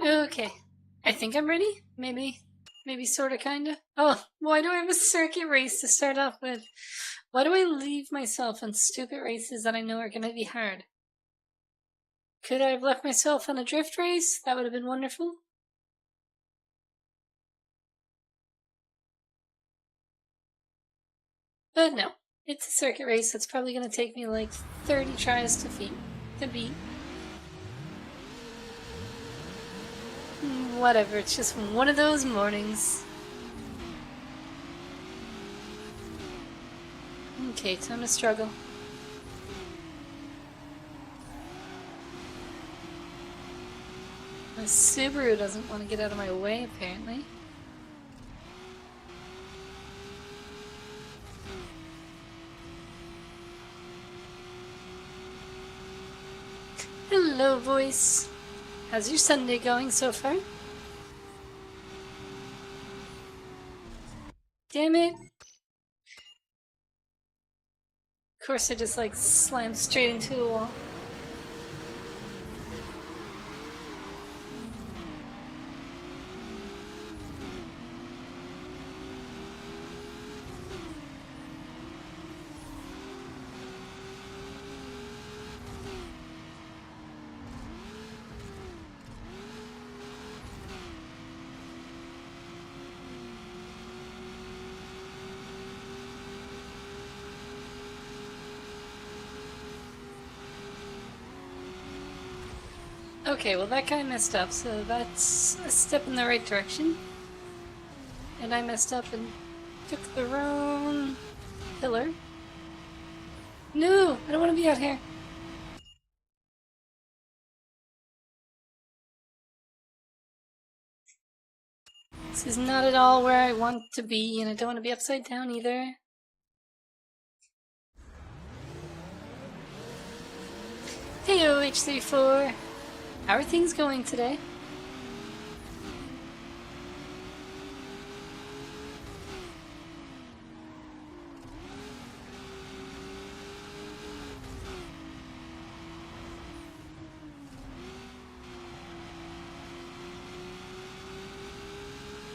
Okay. I think I'm ready? Maybe, sorta, kinda. Oh, why do I have a circuit race to start off with? Why do I leave myself on stupid races that I know are gonna be hard? Could I have left myself on a drift race? That would have been wonderful. But no. It's a circuit race that's probably gonna take me like 30 tries to beat. Whatever, it's just one of those mornings. Okay, time to struggle. My Subaru doesn't want to get out of my way, apparently. Hello, voice. How's your Sunday going so far? Damn it. Of course, I just like slammed straight into a wall. Okay, well that guy messed up, so that's a step in the right direction. And I messed up and took the wrong pillar. No, I don't want to be out here. This is not at all where I want to be, and I don't want to be upside down either. Heyo, H34. How are things going today?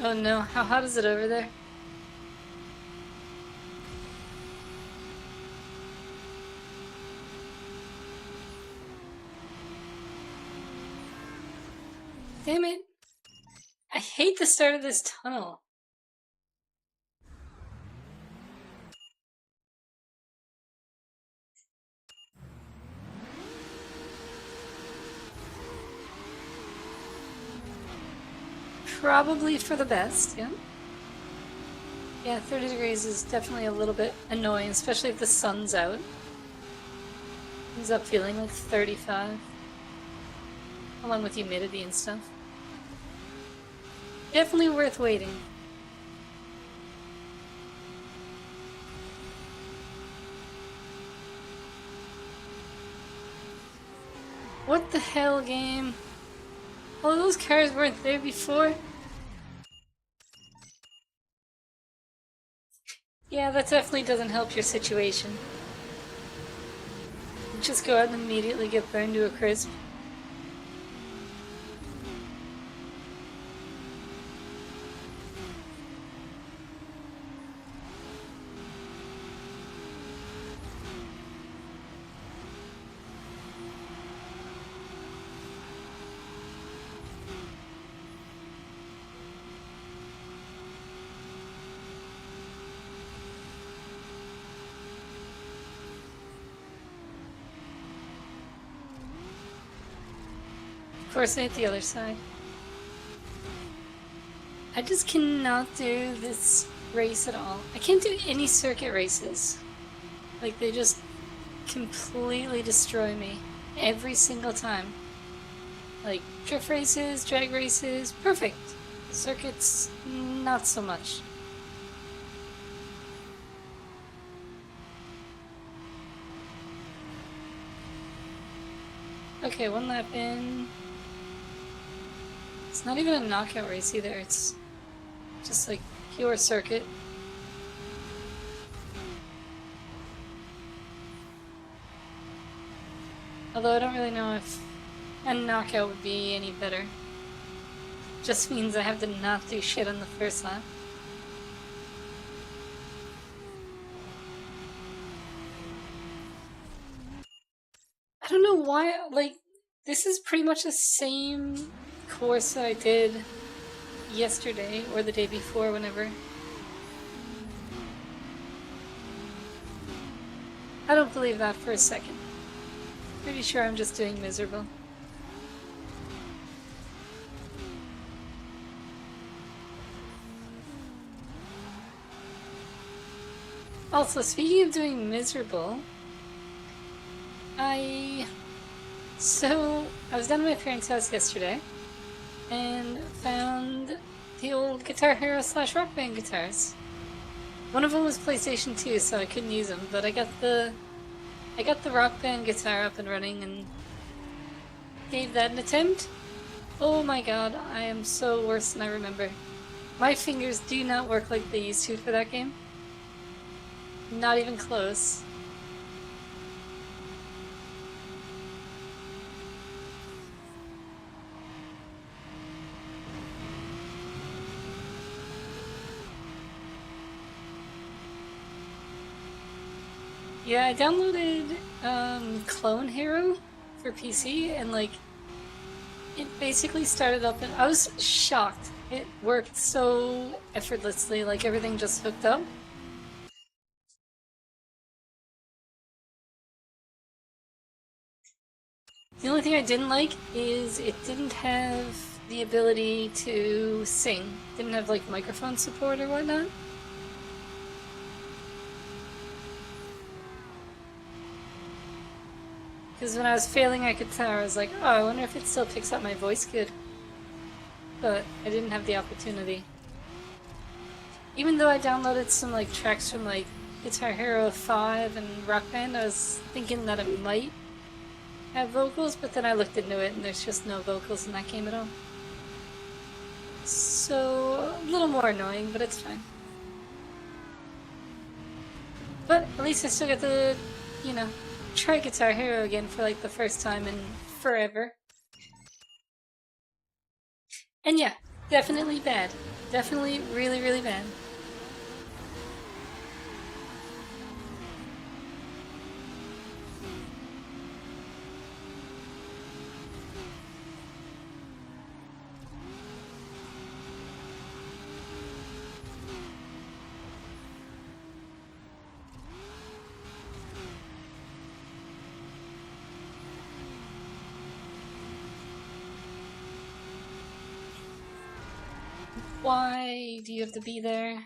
Oh no, how hot is it over there? Damn it. I hate the start of this tunnel. Probably for the best, yeah. Yeah, 30 degrees is definitely a little bit annoying, especially if the sun's out. Ends up feeling like 35. Along with humidity and stuff. Definitely worth waiting. What the hell, game? All those cars weren't there before? Yeah, that definitely doesn't help your situation. Just go out and immediately get burned to a crisp. Of course, I hit the other side. I just cannot do this race at all. I can't do any circuit races. Like, they just completely destroy me every single time. Like, drift races, drag races, perfect. Circuits, not so much. Okay, one lap in. It's not even a knockout race either, it's just like pure circuit. Although I don't really know if a knockout would be any better. just means I have to not do shit on the first lap. I don't know why, like, this is pretty much the same course that I did yesterday or the day before, whenever. I don't believe that for a second. Pretty sure I'm just doing miserable. Also, speaking of doing miserable, I was down at my parents' house yesterday and found the old Guitar Hero / Rock Band guitars. One of them was PlayStation 2, so I couldn't use them, but I got the Rock Band guitar up and running and gave that an attempt. Oh my god, I am so worse than I remember. My fingers do not work like they used to for that game. Not even close. Yeah, I downloaded Clone Hero for PC, and like, it basically started up and I was shocked. It worked so effortlessly, like everything just hooked up. The only thing I didn't like is it didn't have the ability to sing. Didn't have like microphone support or whatnot. Because when I was failing at guitar, I was like, oh, I wonder if it still picks up my voice good. But I didn't have the opportunity. Even though I downloaded some like tracks from like Guitar Hero 5 and Rock Band, I was thinking that it might have vocals, but then I looked into it and there's just no vocals in that game at all. So, a little more annoying, but it's fine. But at least I still get to, you know, try Guitar Hero again for like the first time in forever. And yeah, definitely bad. Definitely really, really bad. Why do you have to be there?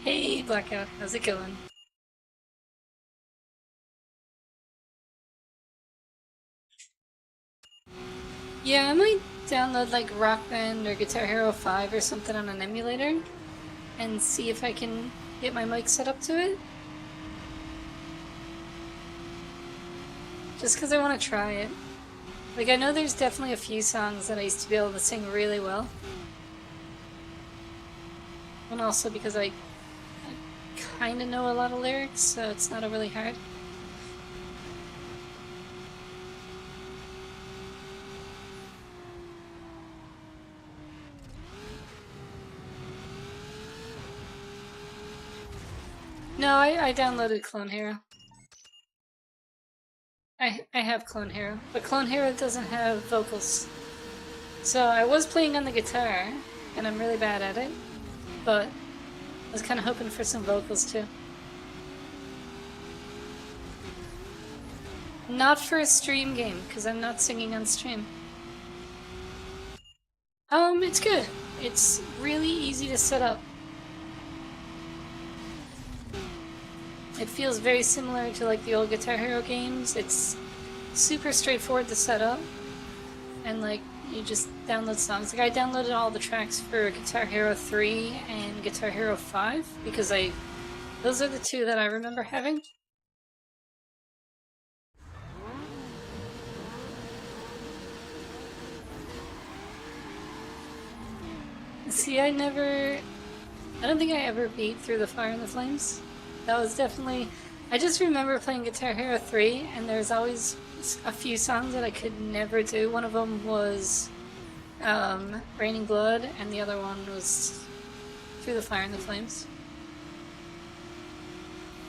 Hey, Blackout, how's it going? Yeah, I might download like Rock Band or Guitar Hero 5 or something on an emulator and see if I can get my mic set up to it. Just because I want to try it. Like, I know there's definitely a few songs that I used to be able to sing really well. And also because I kind of know a lot of lyrics, so it's not overly hard. No, I downloaded Clone Hero. I have Clone Hero, but Clone Hero doesn't have vocals. So I was playing on the guitar, and I'm really bad at it, but I was kind of hoping for some vocals too. Not for a stream game, because I'm not singing on stream. It's good. It's really easy to set up. It feels very similar to like the old Guitar Hero games. It's super straightforward to set up, and like You just download songs. Like I downloaded all the tracks for Guitar Hero 3 and Guitar Hero 5 because those are the two that I remember having. See, I don't think I ever beat Through the Fire and the Flames. That was definitely, I just remember playing Guitar Hero 3 and there's always a few songs that I could never do. One of them was Raining Blood and the other one was Through the Fire and the Flames.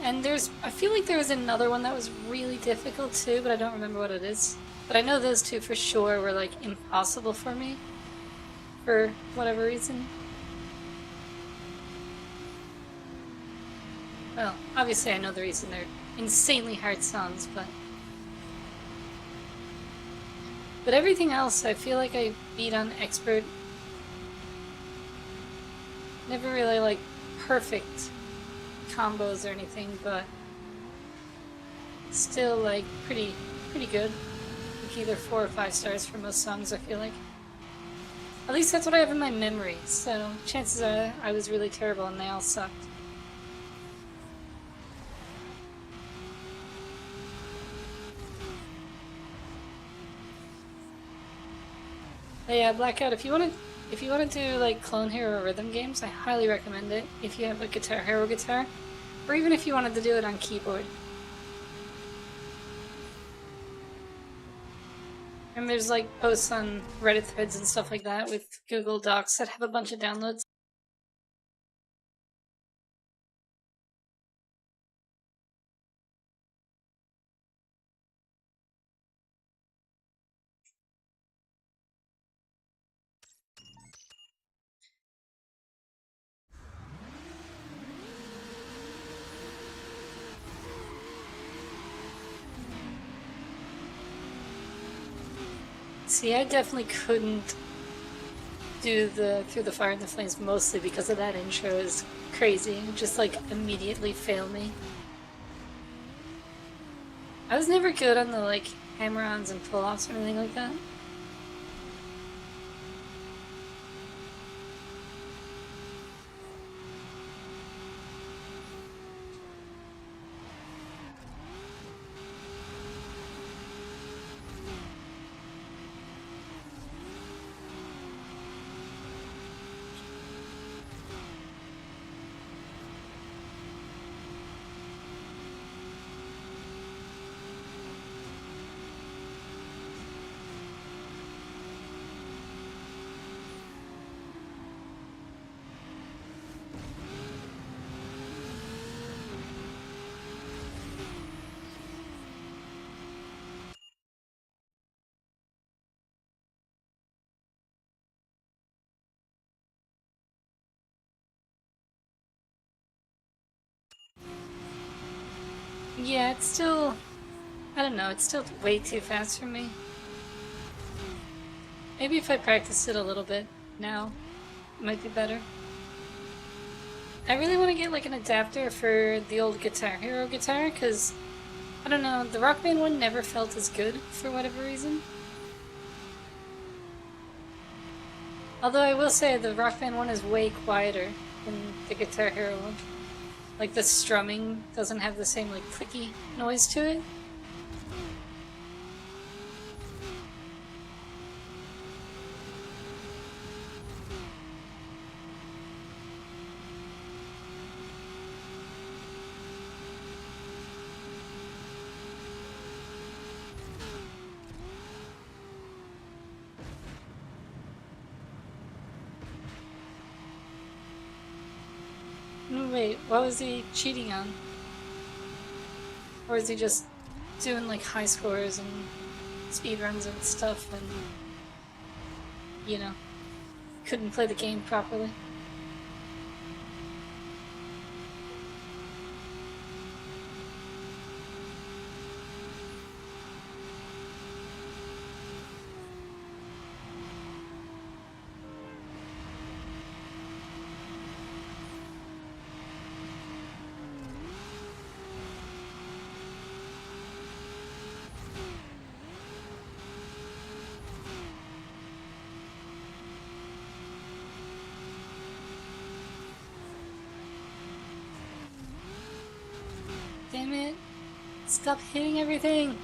And I feel like there was another one that was really difficult too, but I don't remember what it is. But I know those two for sure were like impossible for me, for whatever reason. Well, obviously I know the reason. They're insanely hard songs, but everything else I feel like I beat on expert. Never really like perfect combos or anything, but still like pretty good. Like either 4 or 5 stars for most songs, I feel like. At least that's what I have in my memory, so chances are I was really terrible and they all sucked. But yeah, Blackout, if you want to do like Clone Hero rhythm games, I highly recommend it if you have a Guitar Hero guitar, or even if you wanted to do it on keyboard. And there's like posts on Reddit threads and stuff like that with Google Docs that have a bunch of downloads. See, I definitely couldn't do the Through the Fire and the Flames mostly because of that intro is crazy. It just like immediately failed me. I was never good on the like hammer-ons and pull-offs or anything like that. Yeah, it's still, I don't know, it's still way too fast for me. Maybe if I practiced it a little bit now, it might be better. I really want to get like an adapter for the old Guitar Hero guitar, because, I don't know, the Rock Band one never felt as good for whatever reason. Although I will say the Rock Band one is way quieter than the Guitar Hero one. Like the strumming doesn't have the same like clicky noise to it. No, wait, what was he cheating on? Or is he just doing like high scores and speedruns and stuff and, you know, couldn't play the game properly? Damn it. Stop hitting everything.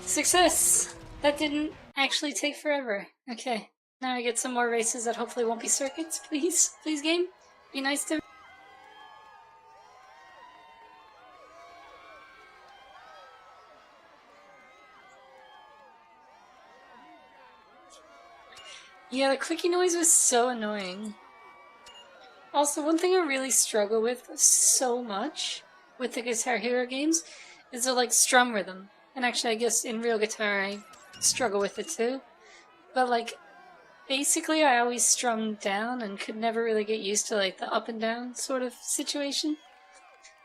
Success! That didn't actually take forever. Okay. Now I get some more races that hopefully won't be circuits. Please. Please, game. Be nice to me. Yeah, the clicky noise was so annoying. Also, one thing I really struggle with so much with the Guitar Hero games is the, like, strum rhythm. And actually, I guess in real guitar I struggle with it too. But, like, basically I always strummed down and could never really get used to, like, the up and down sort of situation.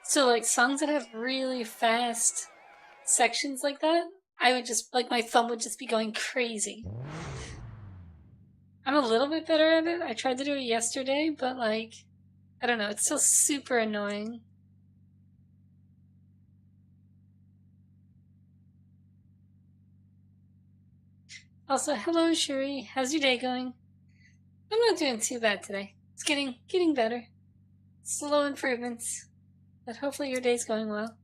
So, like, songs that have really fast sections like that, I would just, like, my thumb would just be going crazy. I'm a little bit better at it. I tried to do it yesterday, but, like, I don't know, it's still super annoying. Also, hello Shuri, how's your day going? I'm not doing too bad today. It's getting better. Slow improvements. But hopefully your day's going well.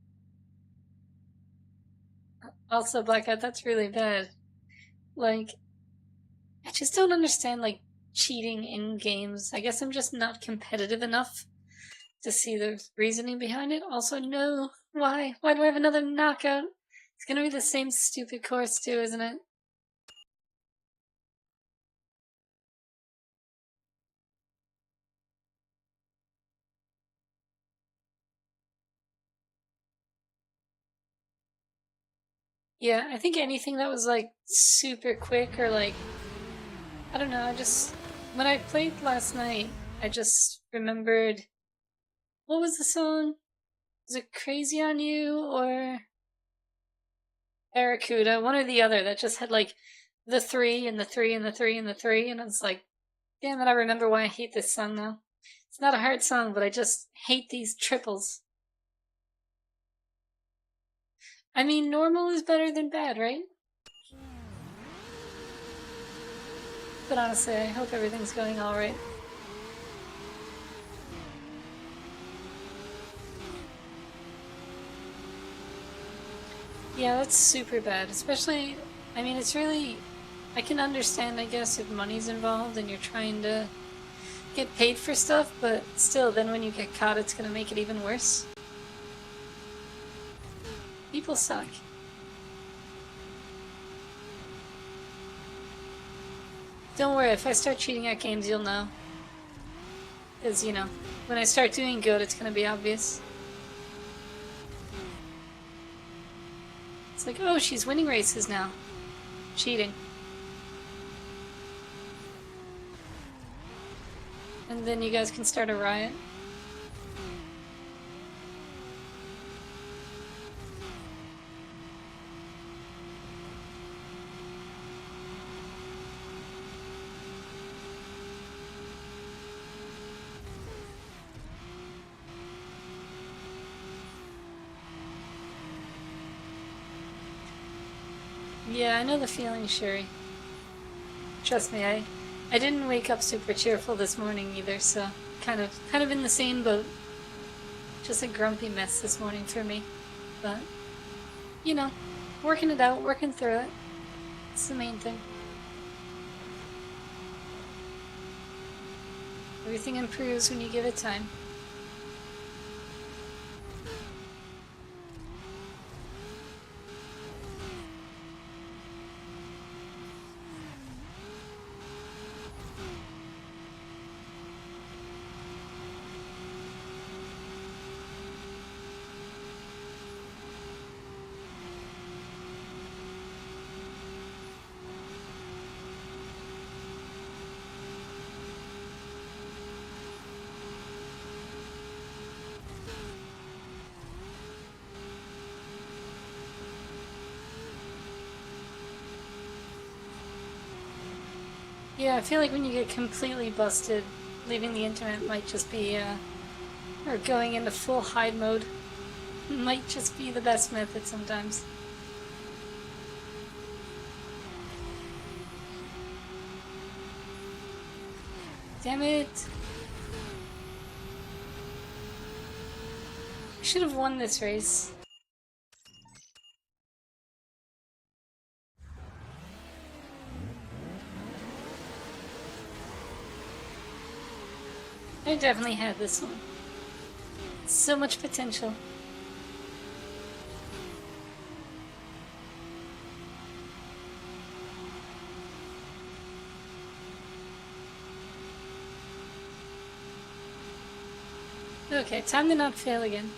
Also, Blackout, that's really bad. Like, I just don't understand, like, cheating in games. I guess I'm just not competitive enough to see the reasoning behind it. Also, no. Why? Why do I have another knockout? It's gonna be the same stupid course too, isn't it? Yeah, I think anything that was, like, super quick or, like, I don't know, when I played last night, I just remembered, what was the song? Was it Crazy on You or Barracuda? One or the other that just had, like, the three and the three and the three and the three, and it's like, damn it, I remember why I hate this song now. It's not a hard song, but I just hate these triples. I mean, normal is better than bad, right? But honestly, I hope everything's going alright. Yeah, that's super bad. Especially, I mean, it's really, I can understand, I guess, if money's involved and you're trying to get paid for stuff, but still, then when you get caught, it's gonna make it even worse. People suck. Don't worry, if I start cheating at games, you'll know. Because, you know, when I start doing good, it's gonna be obvious. It's like, oh, she's winning races now. Cheating. And then you guys can start a riot. Yeah, I know the feeling, Shuri. Trust me, I didn't wake up super cheerful this morning either, so kind of in the same boat. Just a grumpy mess this morning for me. But, you know, working it out, working through it. It's the main thing. Everything improves when you give it time. Yeah, I feel like when you get completely busted, leaving the internet might just be, or going into full hide mode might just be the best method sometimes. Damn it. I should have won this race. I definitely had this one. So much potential. Okay, time to not fail again.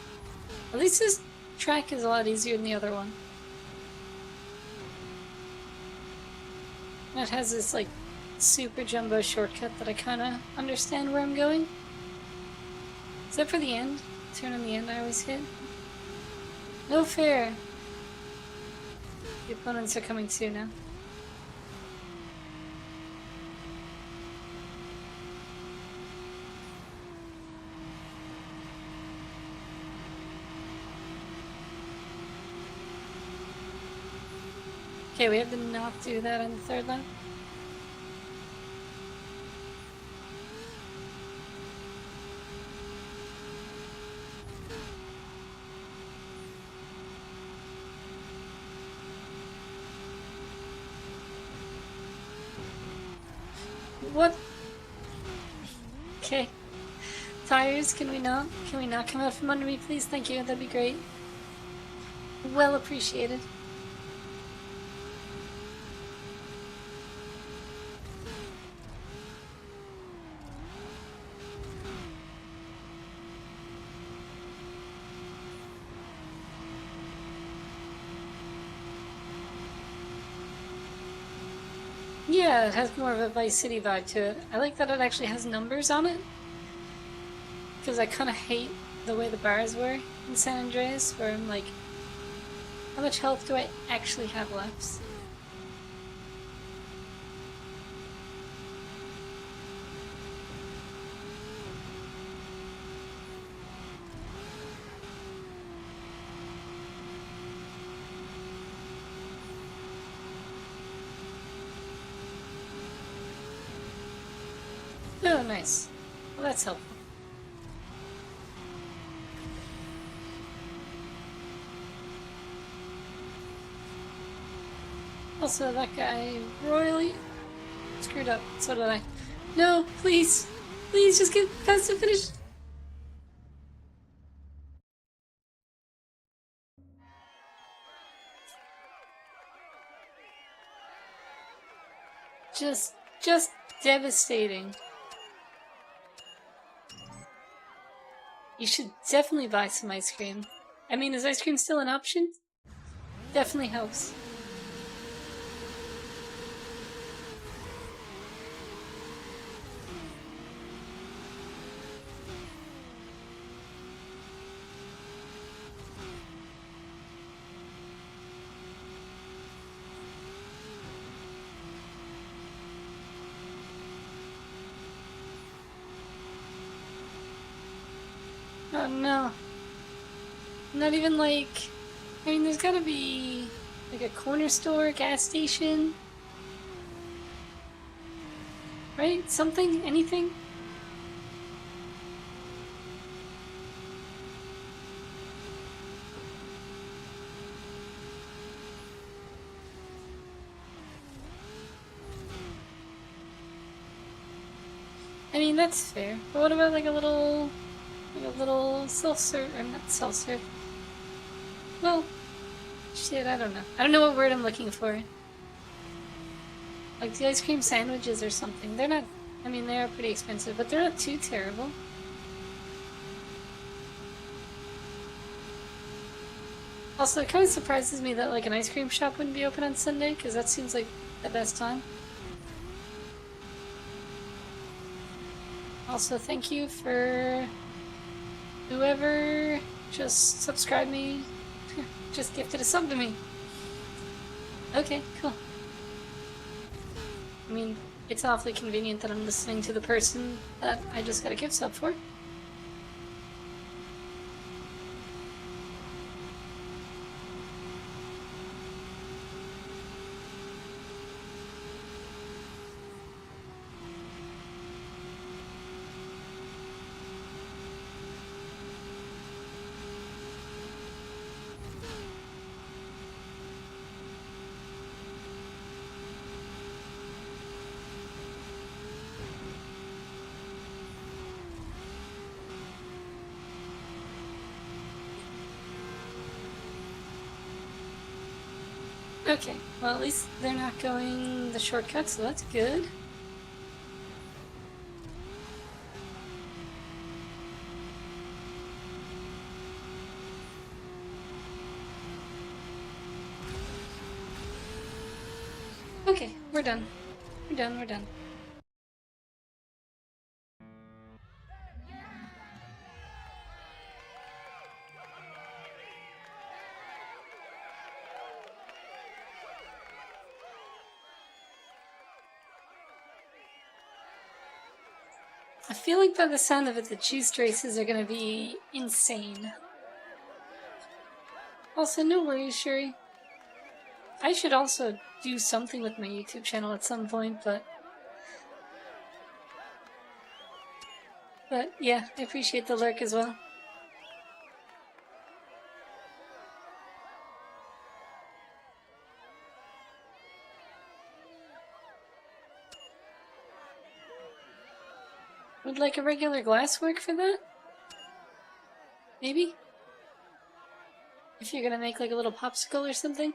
At least this track is a lot easier than the other one. And it has this, like, super jumbo shortcut that I kinda understand where I'm going. Except for the end. Turn on the end I always hit. No fair! The opponents are coming too now. Okay, we have to not do that on the third lap. What? Okay. Tires, can we not come out from under me, please? Thank you, that'd be great. Well appreciated. Yeah, it has more of a Vice City vibe to it. I like that it actually has numbers on it. Because I kind of hate the way the bars were in San Andreas, where I'm like, how much health do I actually have left? Oh, nice. Well, that's helpful. Also, that guy royally screwed up. So did I. No, please. Please, just get past the finish. Just devastating. You should definitely buy some ice cream. I mean, is ice cream still an option? Definitely helps. Oh no. Not even like... I mean, there's gotta be like a corner store, gas station. Right? Something? Anything? I mean, that's fair. But what about like a little self-serve, or not self-serve. Well, shit, I don't know. I don't know what word I'm looking for. Like the ice cream sandwiches or something. They're not, I mean, they are pretty expensive, but they're not too terrible. Also, it kind of surprises me that like an ice cream shop wouldn't be open on Sunday, because that seems like the best time. Also, thank you for whoever just subscribed me, just gifted a sub to me. Okay, cool. I mean, it's awfully convenient that I'm listening to the person that I just got a gift sub for. Okay, well at least they're not going the shortcut, so that's good. Okay, we're done. We're done, we're done. I feel like by the sound of it, the cheese races are gonna be insane. Also, no worries, Shuri. I should also do something with my YouTube channel at some point, but yeah, I appreciate the lurk as well. Would like a regular glass work for that? Maybe? If you're gonna make like a little popsicle or something?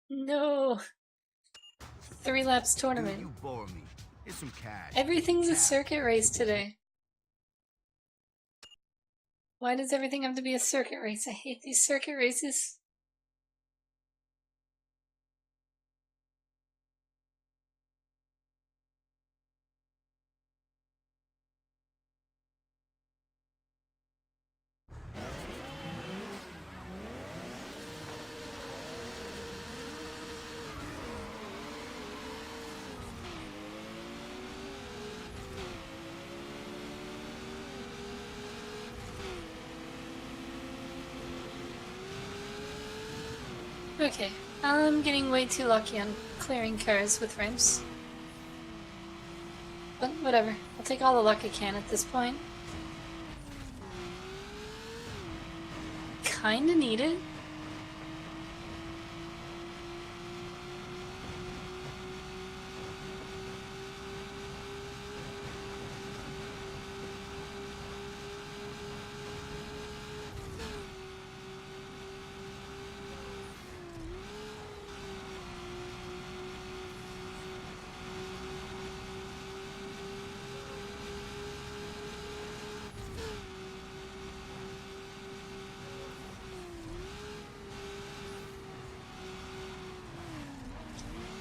No! 3 laps tournament. You bore me. Here's some cash. Everything's a circuit race today. Why does everything have to be a circuit race? I hate these circuit races. Okay, I'm getting way too lucky on clearing cars with ramps. But whatever, I'll take all the luck I can at this point. Kinda need it.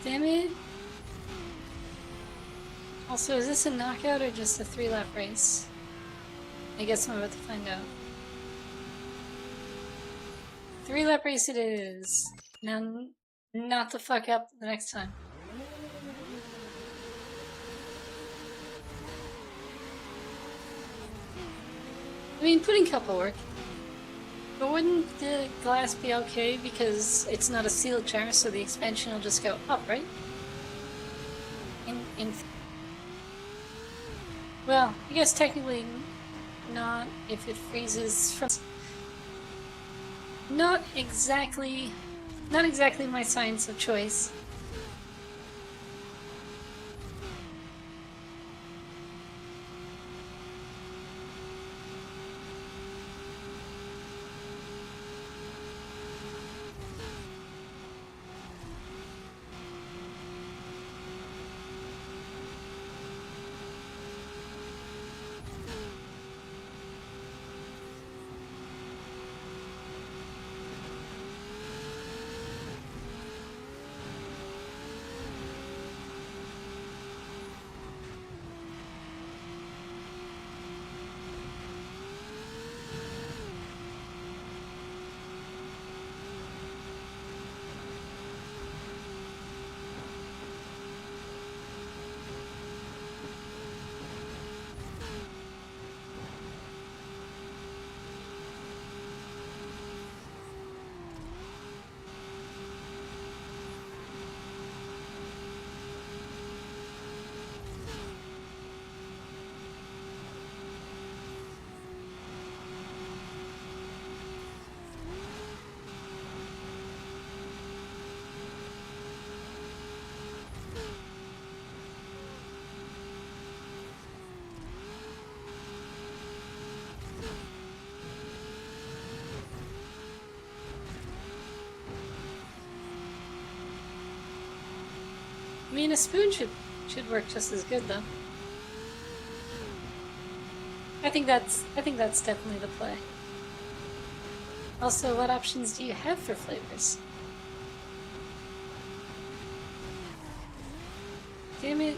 Damn it. Also, is this a knockout or just a 3-lap race? I guess I'm about to find out. 3-lap race it is. Now, not the fuck up the next time. I mean, pudding cup will work. But wouldn't the glass be okay because it's not a sealed jar, so the expansion will just go up, right? Well, I guess technically not if it freezes from... Not exactly my science of choice. mean, a spoon should work just as good though. I think that's definitely the play. Also, what options do you have for flavors? Damn it.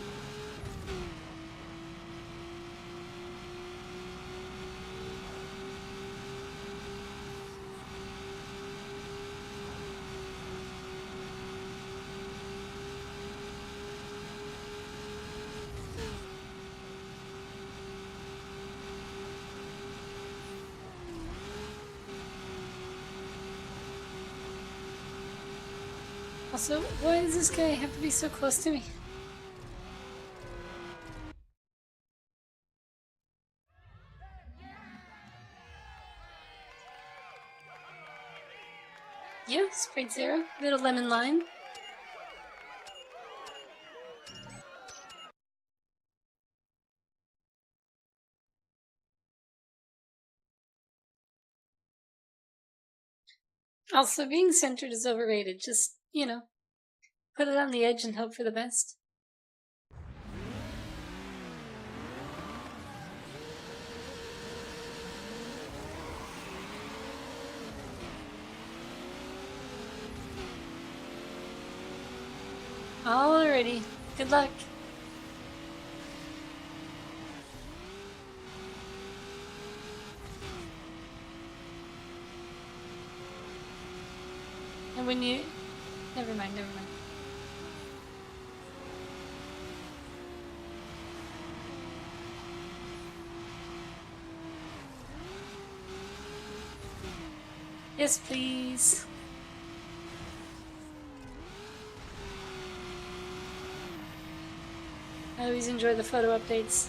Also, why does this guy have to be so close to me? Yeah, Sprite Zero, little lemon lime. Also, being centered is overrated. Just, put it on the edge and hope for the best. Alrighty. Good luck. And when you... Never mind. Yes, please. I always enjoy the photo updates.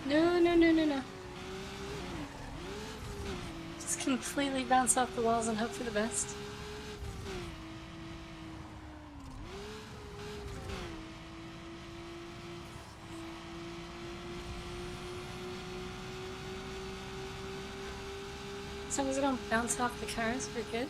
No. Just completely bounce off the walls and hope for the best. As long as I don't bounce off the cars, we're good.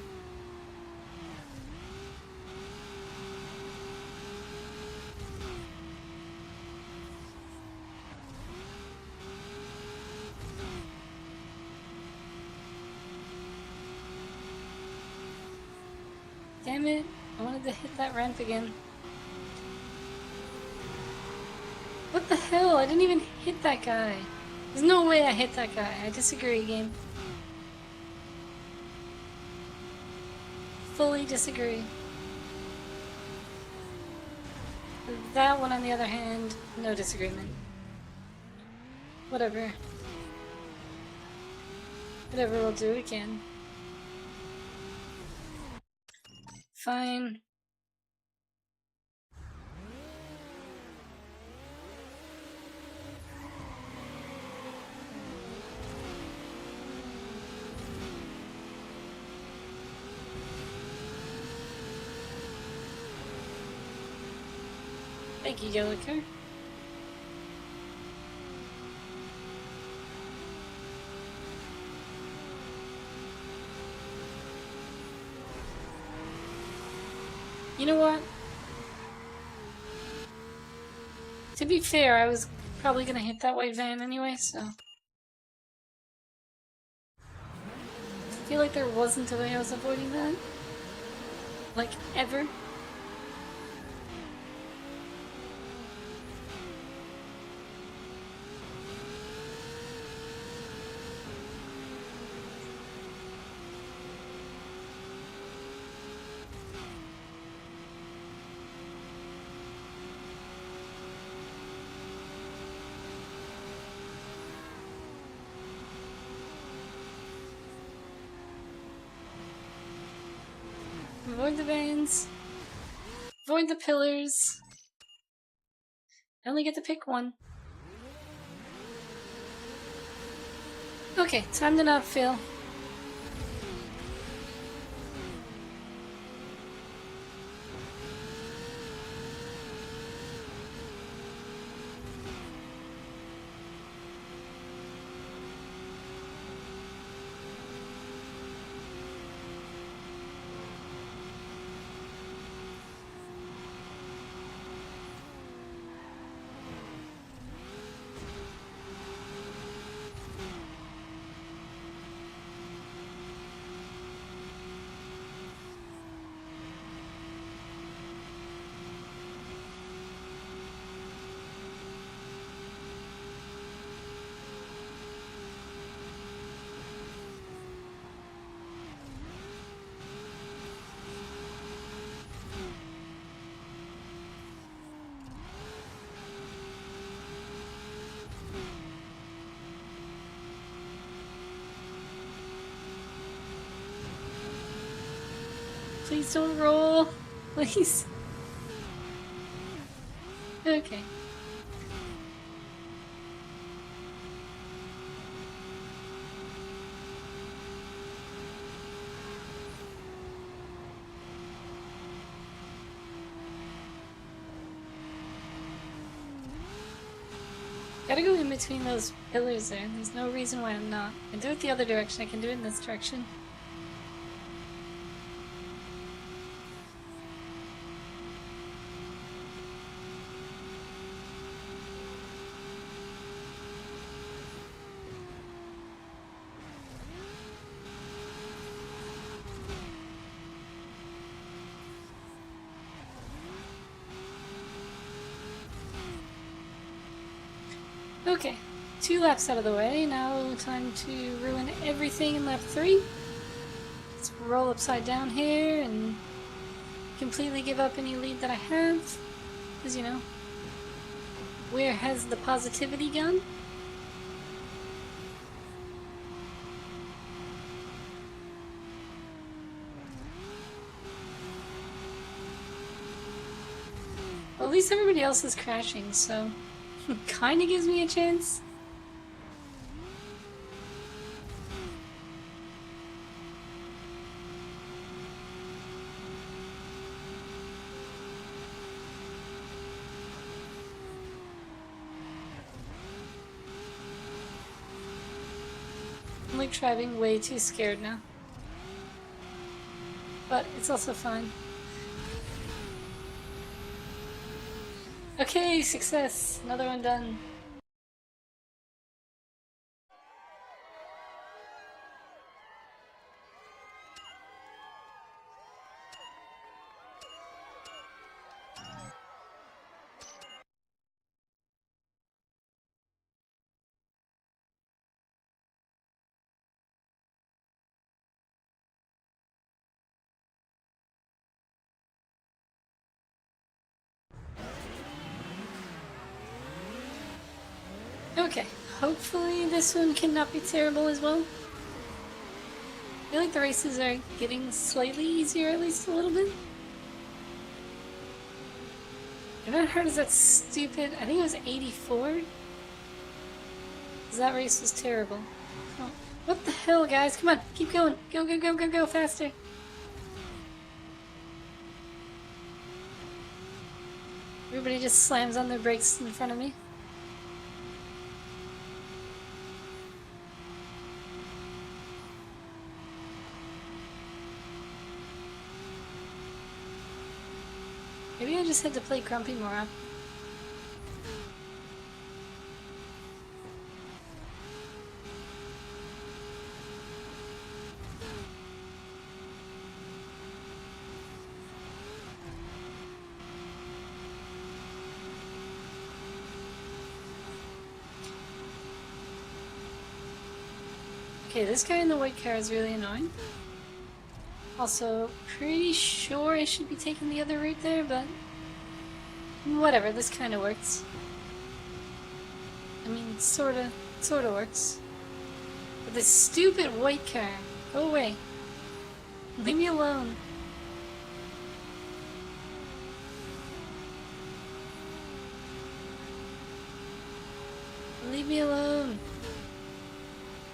Damn it, I wanted to hit that ramp again. What the hell? I didn't even hit that guy. There's no way I hit that guy. I disagree, game. Fully disagree. That one, on the other hand, no disagreement. Whatever. Whatever will do again. Fine. Thank you, Yellow Car. You know what? To be fair, I was probably gonna hit that white van anyway, so... I feel like there wasn't a way I was avoiding that. Like, ever. Avoid the veins. Avoid the pillars. I only get to pick one. Okay, time to not fail. Please don't roll. Please. Okay. Gotta go in between those pillars there. There's no reason why I'm not. I can do it the other direction. I can do it in this direction. Okay, 2 laps out of the way. Now time to ruin everything in lap 3. Let's roll upside down here and completely give up any lead that I have. Because, you know, where has the positivity gone? Well, at least everybody else is crashing, so kinda gives me a chance. I'm like driving way too scared now. But it's also fun. Okay, success! Another one done. Okay, hopefully this one cannot be terrible as well. I feel like the races are getting slightly easier, at least a little bit. I've not heard of that stupid, I think it was 84? That race was terrible. Oh, what the hell, guys? Come on, keep going. Go, go, go, go, go, faster. Everybody just slams on their brakes in front of me. Maybe I just had to play Grumpy more up. Okay, this guy in the white car is really annoying. Also, pretty sure I should be taking the other route there, but whatever, this kind of works. I mean, sorta works. But this stupid white car, go away. Leave me alone. Leave me alone.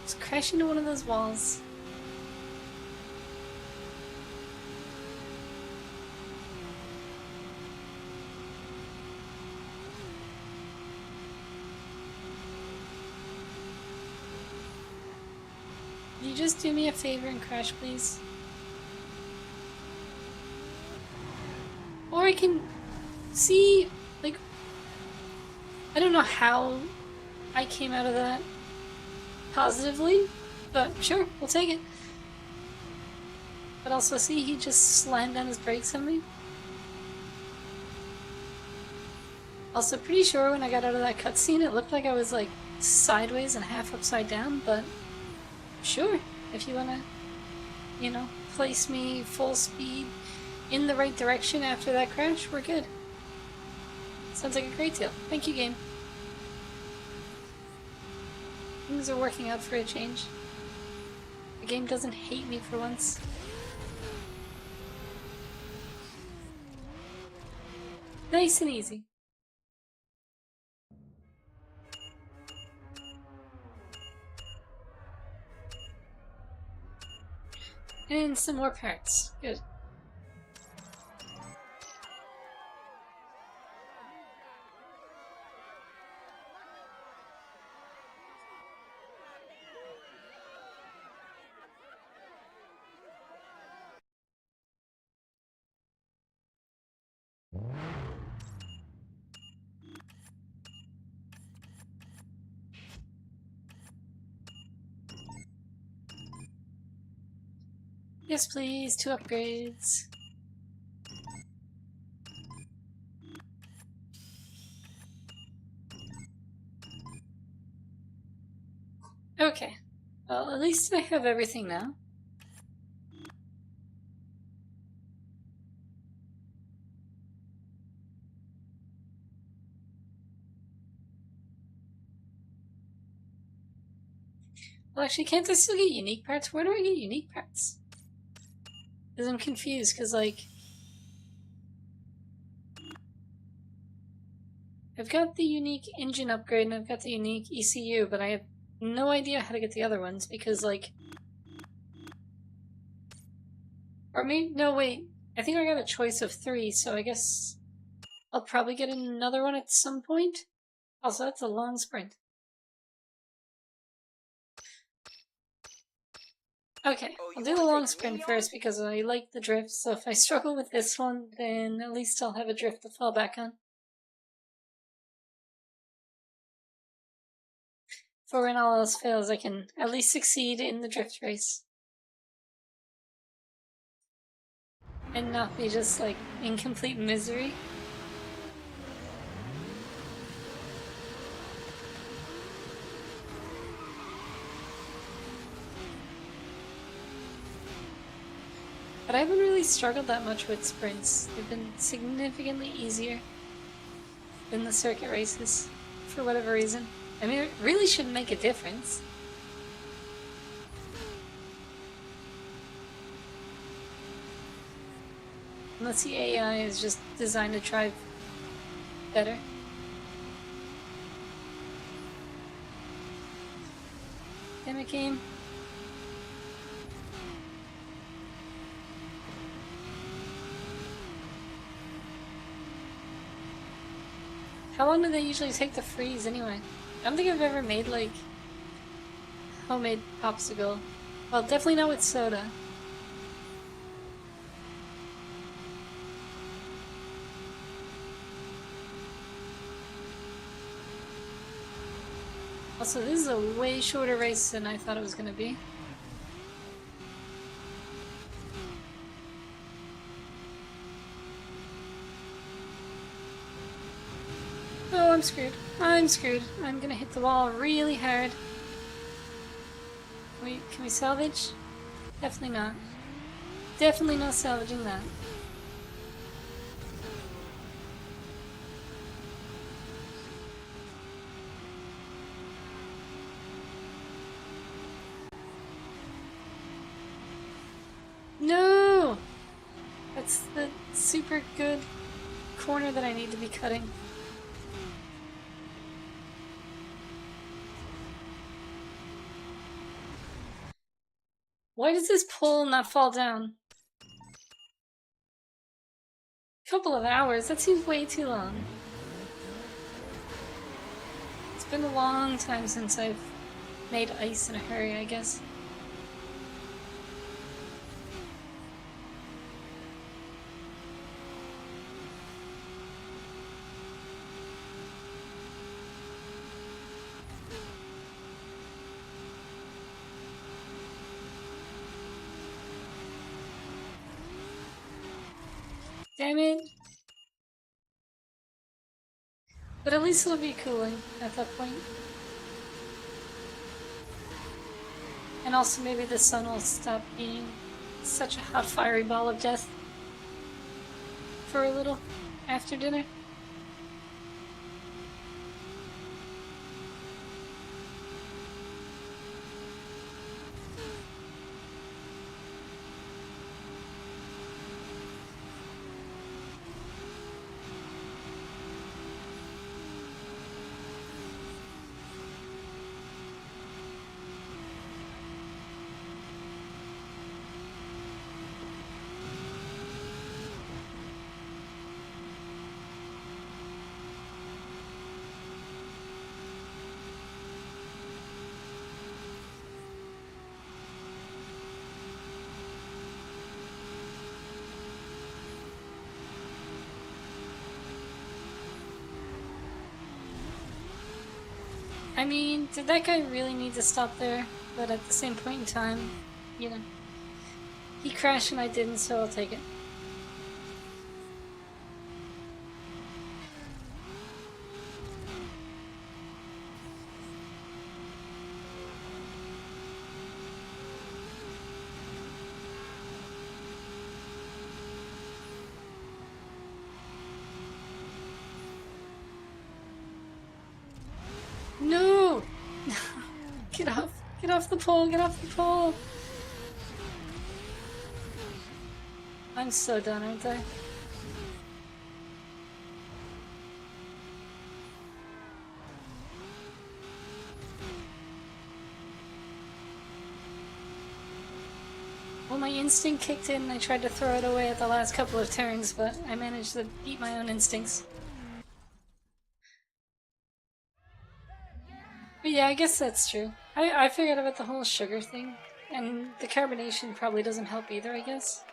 Just crash into one of those walls. Can you just do me a favor and crash, please? Or I can see, like, I don't know how I came out of that positively, but sure, we'll take it. But also, see, he just slammed down his brakes on me. Also, pretty sure when I got out of that cutscene, it looked like I was, like, sideways and half upside down, but sure, if you wanna, you know, place me full speed in the right direction after that crash, we're good. Sounds like a great deal. Thank you, game. Things are working out for a change. The game doesn't hate me for once. Nice and easy. And some more parts. Good. Yes, please. 2 upgrades. Okay. Well, at least I have everything now. Well, actually, can't I still get unique parts? Where do I get unique parts? Because I'm confused, because, like, I've got the unique engine upgrade and I've got the unique ECU, but I have no idea how to get the other ones, because, like... Or maybe... No, wait. I think I got a choice of 3, so I guess I'll probably get another one at some point. Also, that's a long sprint. Okay, I'll do the long sprint first because I like the drift, so if I struggle with this one, then at least I'll have a drift to fall back on. For when all else fails, I can at least succeed in the drift race. And not be just, like, in complete misery. But I haven't really struggled that much with sprints. They've been significantly easier than the circuit races, for whatever reason. I mean, it really shouldn't make a difference. Unless the AI is just designed to drive better. Damn it, game. How long do they usually take to freeze anyway? I don't think I've ever made, like, homemade popsicle. Well, definitely not with soda. Also, this is a way shorter race than I thought it was gonna be. Oh, I'm screwed. I'm screwed. I'm gonna hit the wall really hard. Wait, can we salvage? Definitely not. Definitely not salvaging that. No! That's the super good corner that I need to be cutting. Why does this pole not fall down? Couple of hours? That seems way too long. It's been a long time since I've made ice in a hurry, I guess. Damn it! But at least it'll be cooling at that point. And also maybe the sun will stop being such a hot fiery ball of death for a little after dinner. I mean, did that guy really need to stop there? But at the same point in time, you know, he crashed and I didn't, so I'll take it. No! Get off! Get off the pole! Get off the pole! I'm so done, aren't I? Well, my instinct kicked in and I tried to throw it away at the last couple of turns, but I managed to beat my own instincts. But yeah, I guess that's true. I figured out the whole sugar thing, and the carbonation probably doesn't help either, I guess.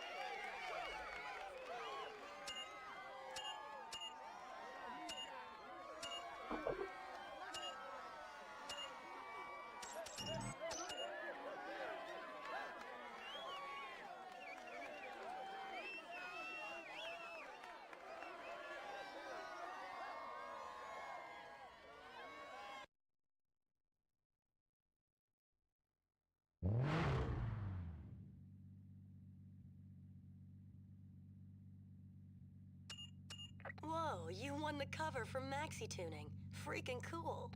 Whoa, you won the cover from Maxi Tuning. Freaking cool.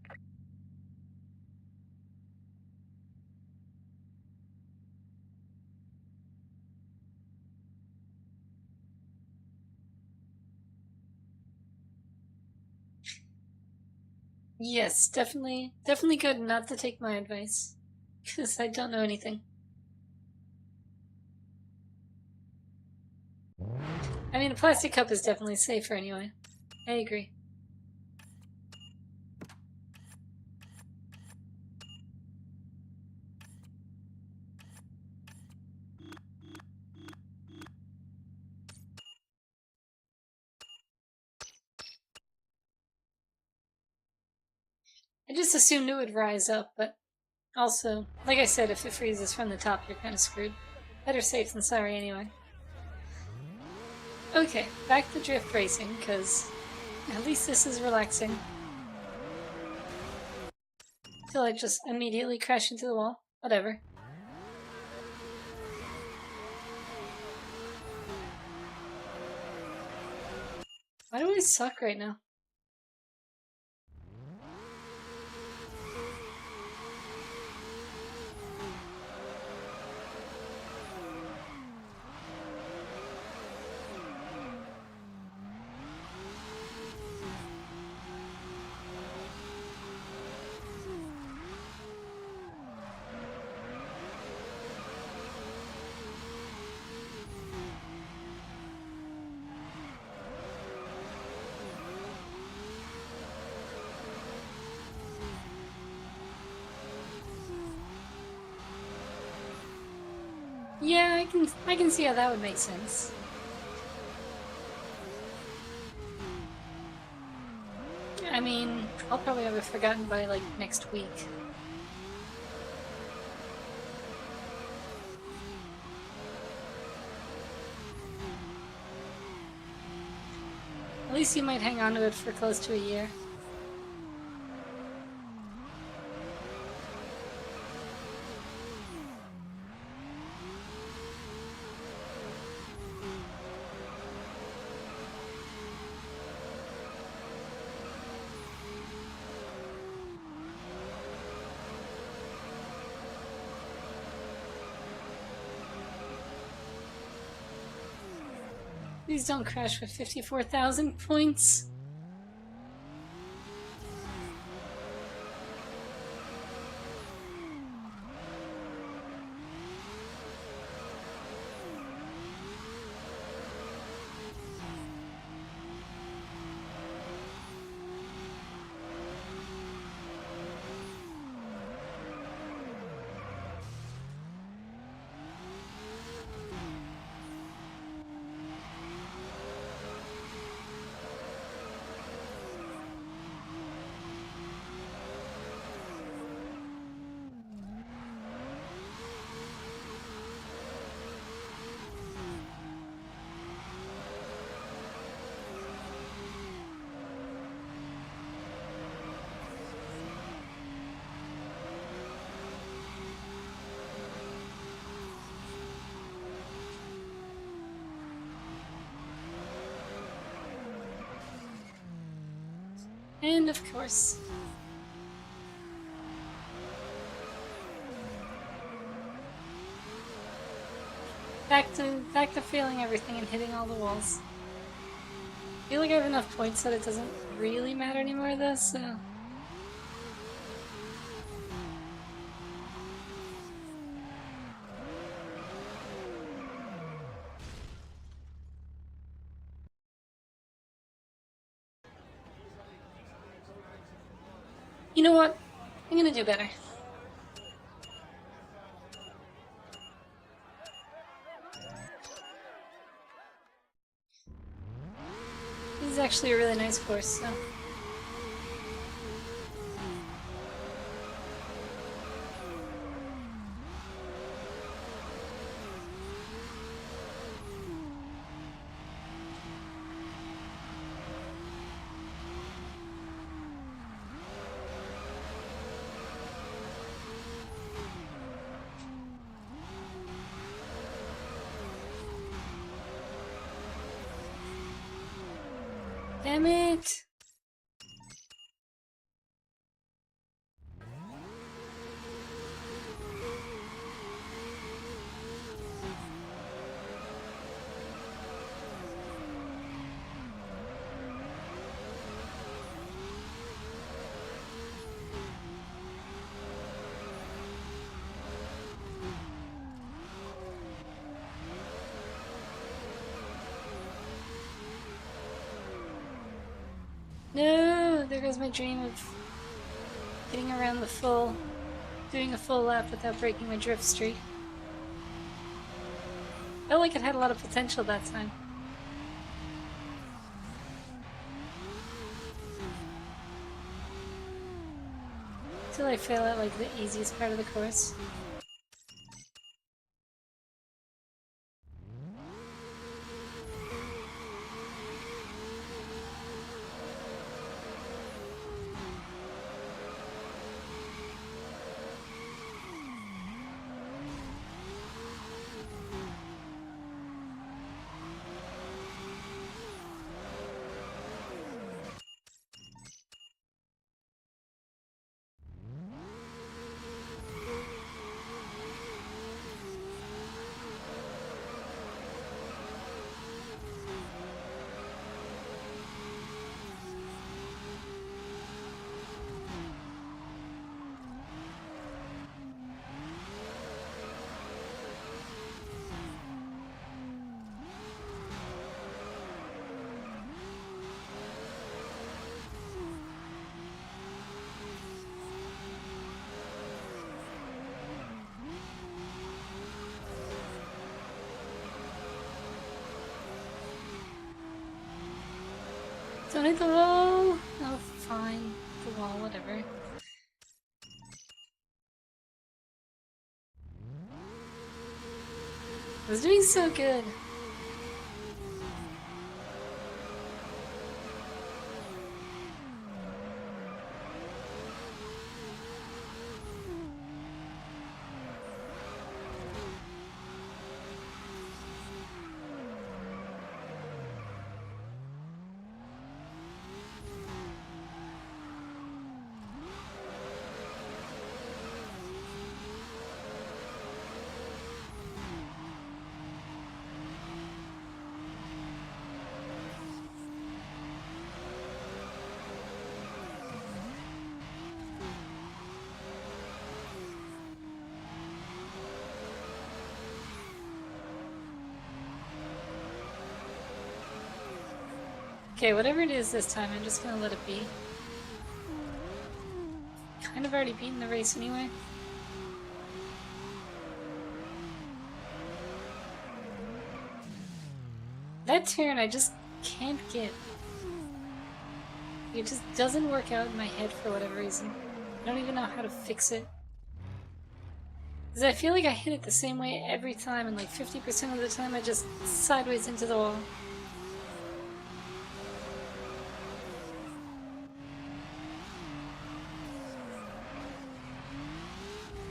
Yes, definitely good not to take my advice, because I don't know anything. I mean, a plastic cup is definitely safer anyway. I agree. I just assumed it would rise up, but also, like I said, if it freezes from the top, you're kind of screwed. Better safe than sorry anyway. Okay, back to drift racing, because at least this is relaxing. Till I just immediately crash into the wall. Whatever. Why do I suck right now? I can see how that would make sense. I mean, I'll probably have it forgotten by like next week. At least you might hang on to it for close to a year. Please don't crash with 54,000 points. And of course, back to failing everything and hitting all the walls. I feel like I have enough points that it doesn't really matter anymore though, so... You know what? I'm gonna do better. This is actually a really nice course, so... Damn it! No! There goes my dream of getting around doing a full lap without breaking my drift streak. Felt like it had a lot of potential that time. Till I fail at like the easiest part of the course. Don't hit the wall! Oh, fine. The wall, whatever. I was doing so good. Okay, whatever it is this time, I'm just gonna let it be. Kind of already beaten the race anyway. That turn I just can't get. It just doesn't work out in my head for whatever reason. I don't even know how to fix it. Because I feel like I hit it the same way every time, and like 50% of the time I just sideways into the wall.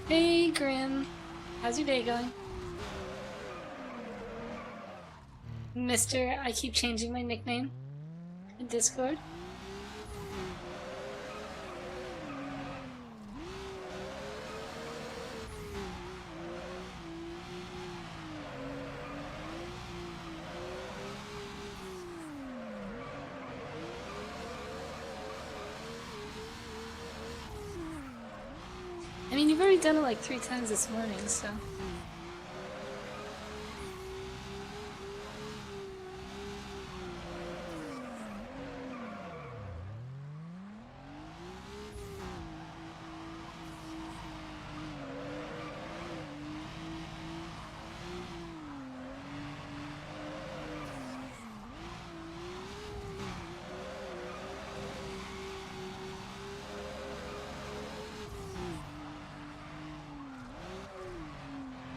Hey, Grim. How's your day going? Mister, I keep changing my nickname in Discord. I mean, you've already done it like 3 times this morning, so...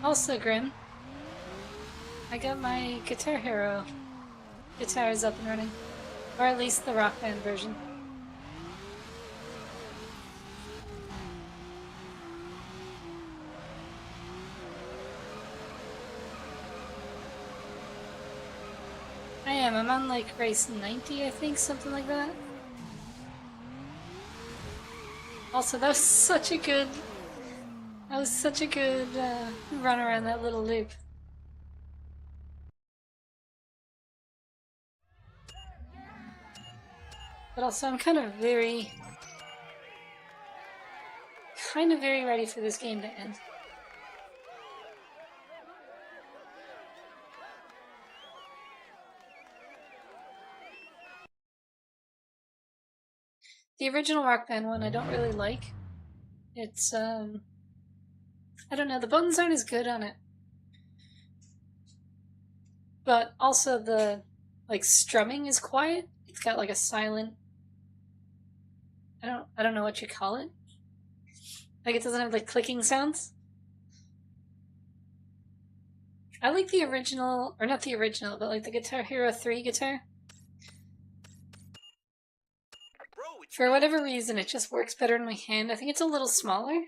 Also, Grim, I got my Guitar Hero guitars up and running. Or at least the Rock Band version. I am. I'm on like race 90, I think, something like that. Also, that was such a good... That was such a good run around that little loop. But also, I'm kind of very ready for this game to end. The original Rock Band one I don't really like. It's, I don't know, the buttons aren't as good on it. But also the, like, strumming is quiet. It's got like a silent... I don't know what you call it. Like, it doesn't have, like, clicking sounds. I like the original, or not the original, but like the Guitar Hero 3 guitar. For whatever reason, it just works better in my hand. I think it's a little smaller.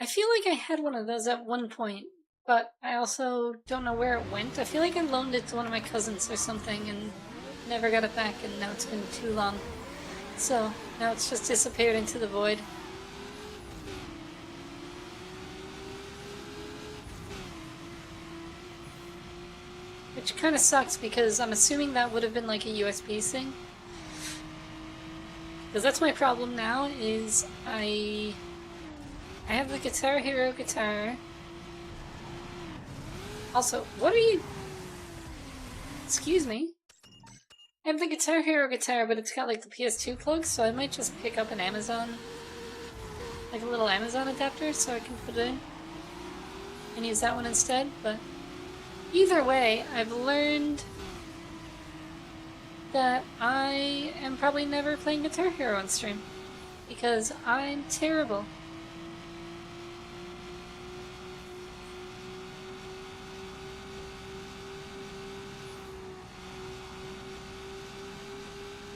I feel like I had one of those at one point, but I also don't know where it went. I feel like I loaned it to one of my cousins or something and never got it back, and now it's been too long. So, now it's just disappeared into the void. Which kind of sucks because I'm assuming that would have been like a USB thing. Because that's my problem now, is I have the Guitar Hero guitar. Also, what are you... Excuse me? I have the Guitar Hero guitar, but it's got like the PS2 plug, so I might just pick up an Amazon... like a little Amazon adapter so I can put it in. and use that one instead, but either way, I've learned that I am probably never playing Guitar Hero on stream, because I'm terrible.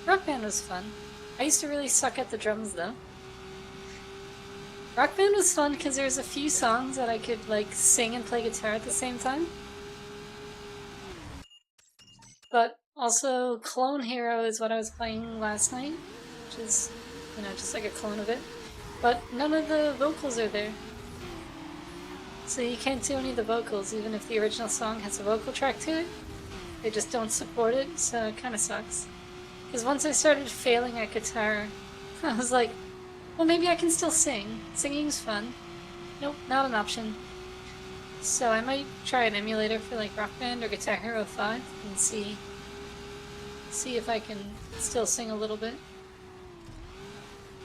Rock Band was fun. I used to really suck at the drums though. Rock Band was fun because there was a few songs that I could like sing and play guitar at the same time. But also Clone Hero is what I was playing last night, which is, you know, just like a clone of it. But none of the vocals are there. So you can't do any of the vocals, even if the original song has a vocal track to it. They just don't support it, so it kinda sucks. Because once I started failing at guitar, I was like, well, maybe I can still sing. Singing's fun. Nope, not an option. So I might try an emulator for like Rock Band or Guitar Hero 5 and see if I can still sing a little bit.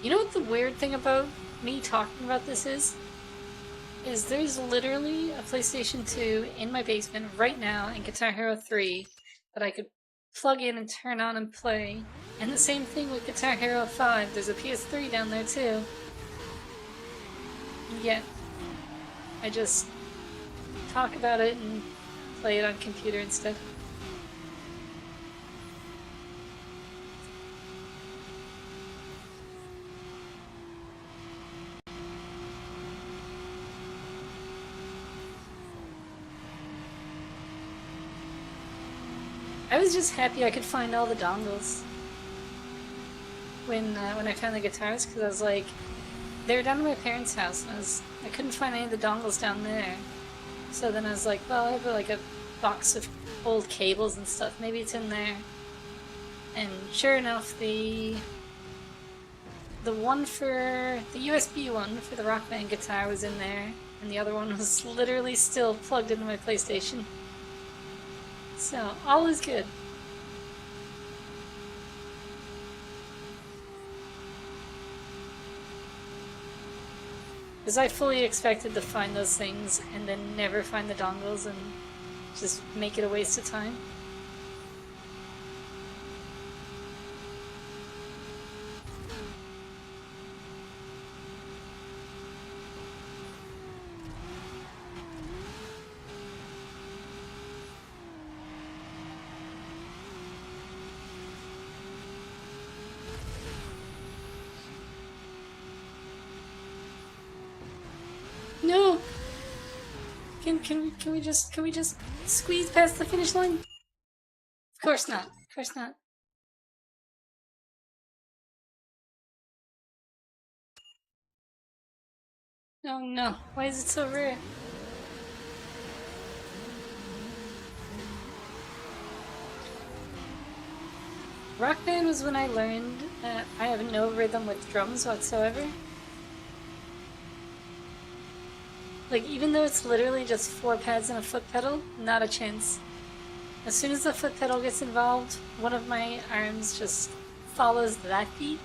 You know what the weird thing about me talking about this is? Is there's literally a PlayStation 2 in my basement right now and Guitar Hero 3 that I could plug in and turn on and play. And the same thing with Guitar Hero 5, there's a PS3 down there too. And yet, I just talk about it and play it on computer instead. I was just happy I could find all the dongles when I found the guitars, because I was like, they were down at my parents' house, and I couldn't find any of the dongles down there. So then I was like, well, I have like a box of old cables and stuff, maybe it's in there. And sure enough, the one for the USB one for the Rock Band guitar was in there, and the other one was literally still plugged into my PlayStation. So, all is good. Because I fully expected to find those things and then never find the dongles and just make it a waste of time. No! Can we just squeeze past the finish line? Of course not. Of course not. Oh no. Why is it so rare? Rock Band was when I learned that I have no rhythm with drums whatsoever. Like, even though it's literally just 4 pads and a foot pedal, not a chance. As soon as the foot pedal gets involved, one of my arms just follows that beat.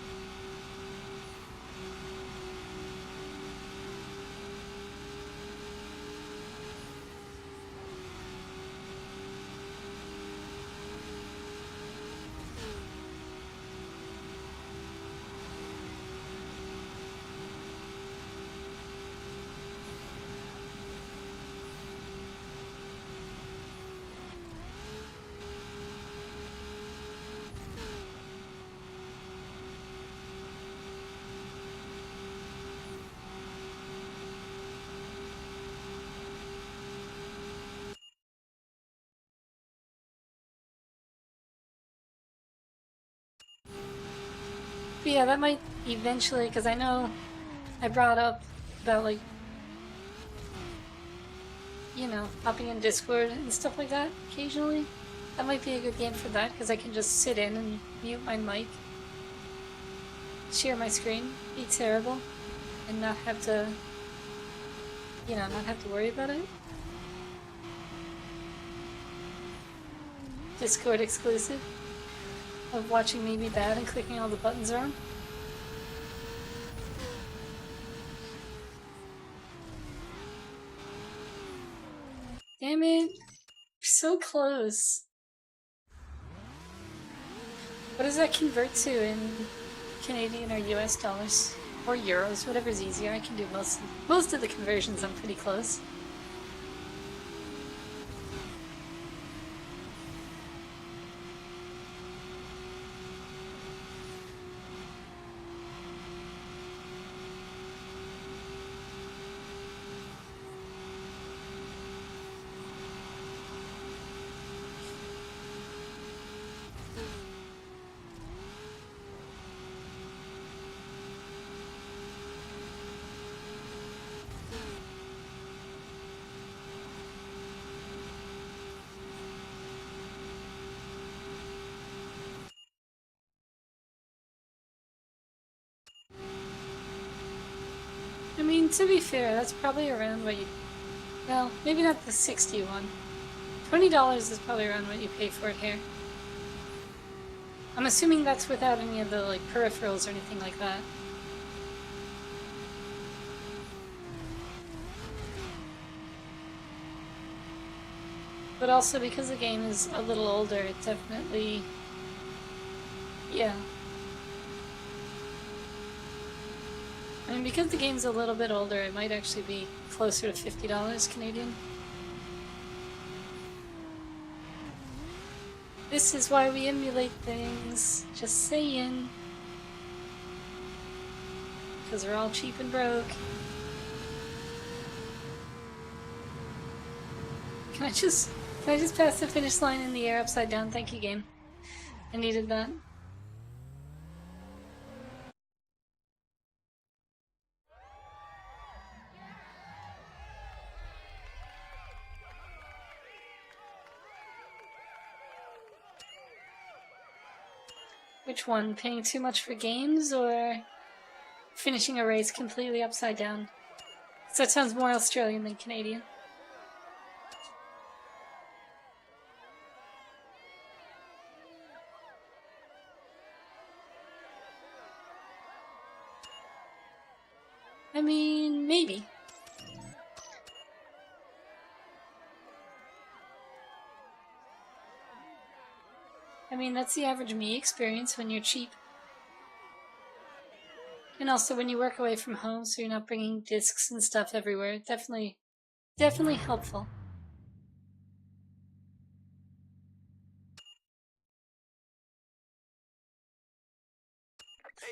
But yeah, that might eventually, because I know I brought up about, like, you know, hopping in Discord and stuff like that occasionally. That might be a good game for that, because I can just sit in and mute my mic, share my screen, be terrible, and not have to, you know, not have to worry about it. Discord exclusive of watching me be bad and clicking all the buttons around. so close. What does that convert to in Canadian or US dollars? Or euros, whatever's easier. I can do most of the conversions, I'm pretty close. I mean, to be fair, that's probably around what you... Well, maybe not the 61. $20 is probably around what you pay for it here. I'm assuming that's without any of the, like, peripherals or anything like that. But also, because the game is a little older, it definitely... Yeah. I mean, because the game's a little bit older, it might actually be closer to $50 Canadian. This is why we emulate things. Just saying. Because they're all cheap and broke. Can I just pass the finish line in the air upside down? Thank you, game. I needed that. Which one? Paying too much for games or finishing a race completely upside down? So that sounds more Australian than Canadian. I mean, maybe. I mean, that's the average me experience when you're cheap. And also when you work away from home, so you're not bringing discs and stuff everywhere. Definitely helpful.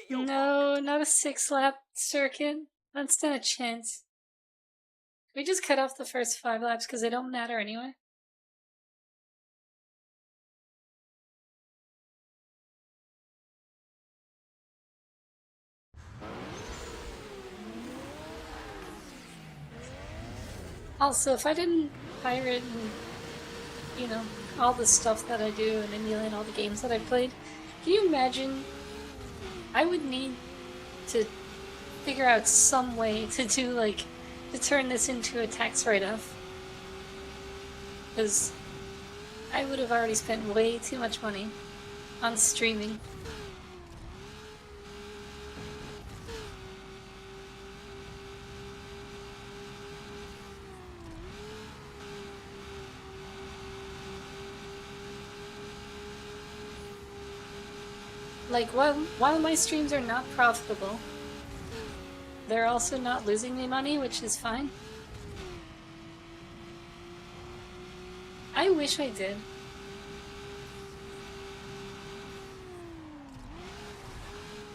No, not a 6-lap circuit. Not stand a chance. Can we just cut off the first 5 laps because they don't matter anyway? Also, if I didn't pirate and, you know, all the stuff that I do and emulate all the games that I played, can you imagine? I would need to figure out some way to do, like, to turn this into a tax write-off. Because I would have already spent way too much money on streaming. Like, while my streams are not profitable, they're also not losing me money, which is fine. I wish I did.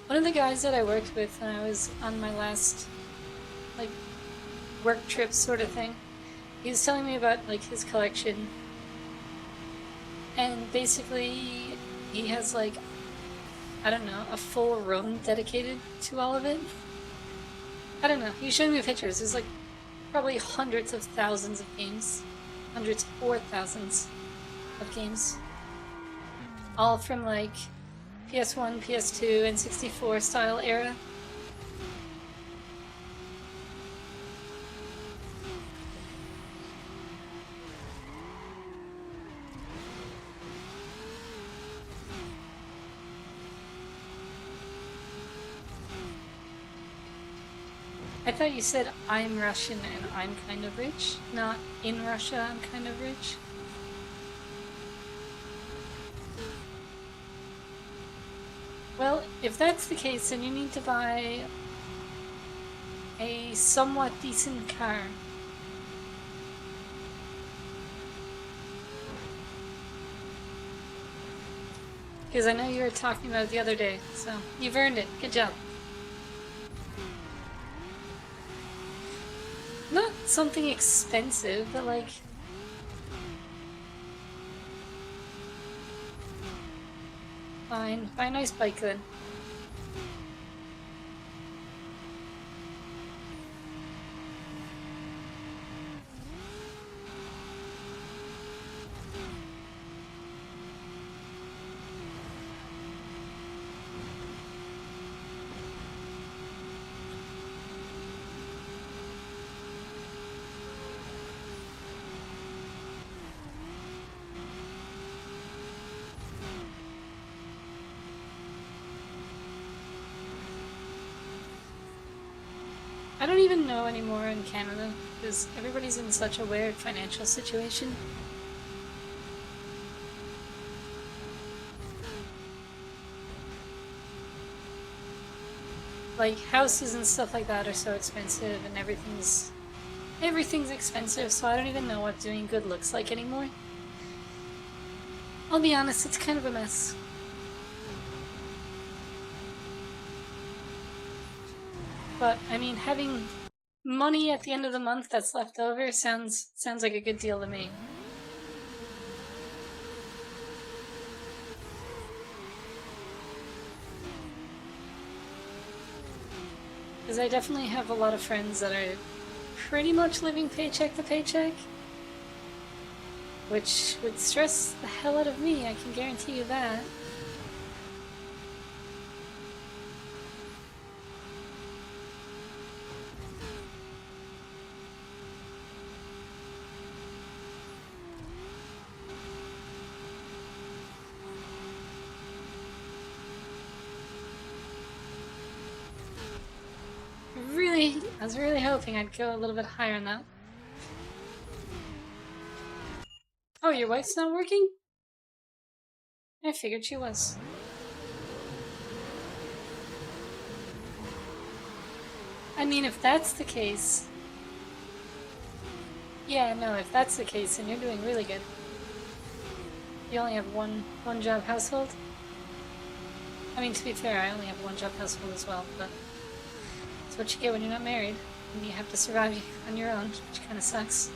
One of the guys that I worked with when I was on my last, like, work trip sort of thing, he was telling me about, like, his collection. And basically, he has, like, I don't know, a full room dedicated to all of it. I don't know, he showed me pictures. There's like probably hundreds of thousands of games. Hundreds or thousands of games. All from like PS1, PS2, N64 style era. I thought you said I'm Russian and I'm kind of rich, not in Russia I'm kind of rich. Well, if that's the case, then you need to buy a somewhat decent car. Because I know you were talking about it the other day, so you've earned it. Good job. Not something expensive, but like... Fine. Buy a nice bike then. I don't even know anymore in Canada, because everybody's in such a weird financial situation. Like, houses and stuff like that are so expensive, and everything's expensive, so I don't even know what doing good looks like anymore. I'll be honest, it's kind of a mess. But, I mean, having money at the end of the month that's left over sounds like a good deal to me. Because I definitely have a lot of friends that are pretty much living paycheck to paycheck, which would stress the hell out of me, I can guarantee you that. I was really hoping I'd go a little bit higher on that. Oh, your wife's not working? I figured she was. I mean, if that's the case... Yeah, no, if that's the case, then you're doing really good. You only have one job household? I mean, to be fair, I only have one job household as well, but... It's what you get when you're not married, and you have to survive on your own, which kind of sucks.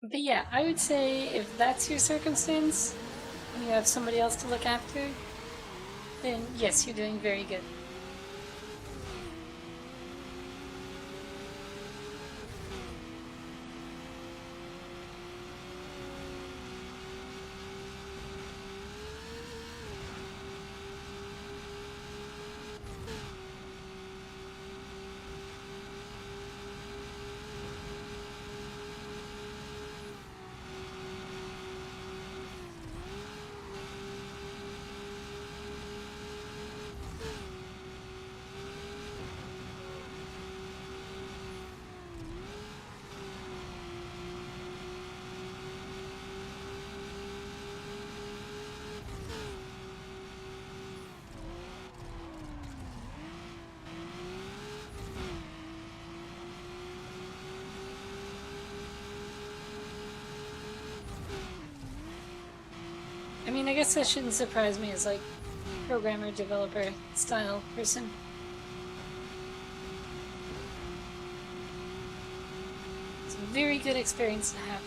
But yeah, I would say if that's your circumstance, and you have somebody else to look after, then yes, you're doing very good. I mean, I guess that shouldn't surprise me as, like, programmer, developer style person. It's a very good experience to have.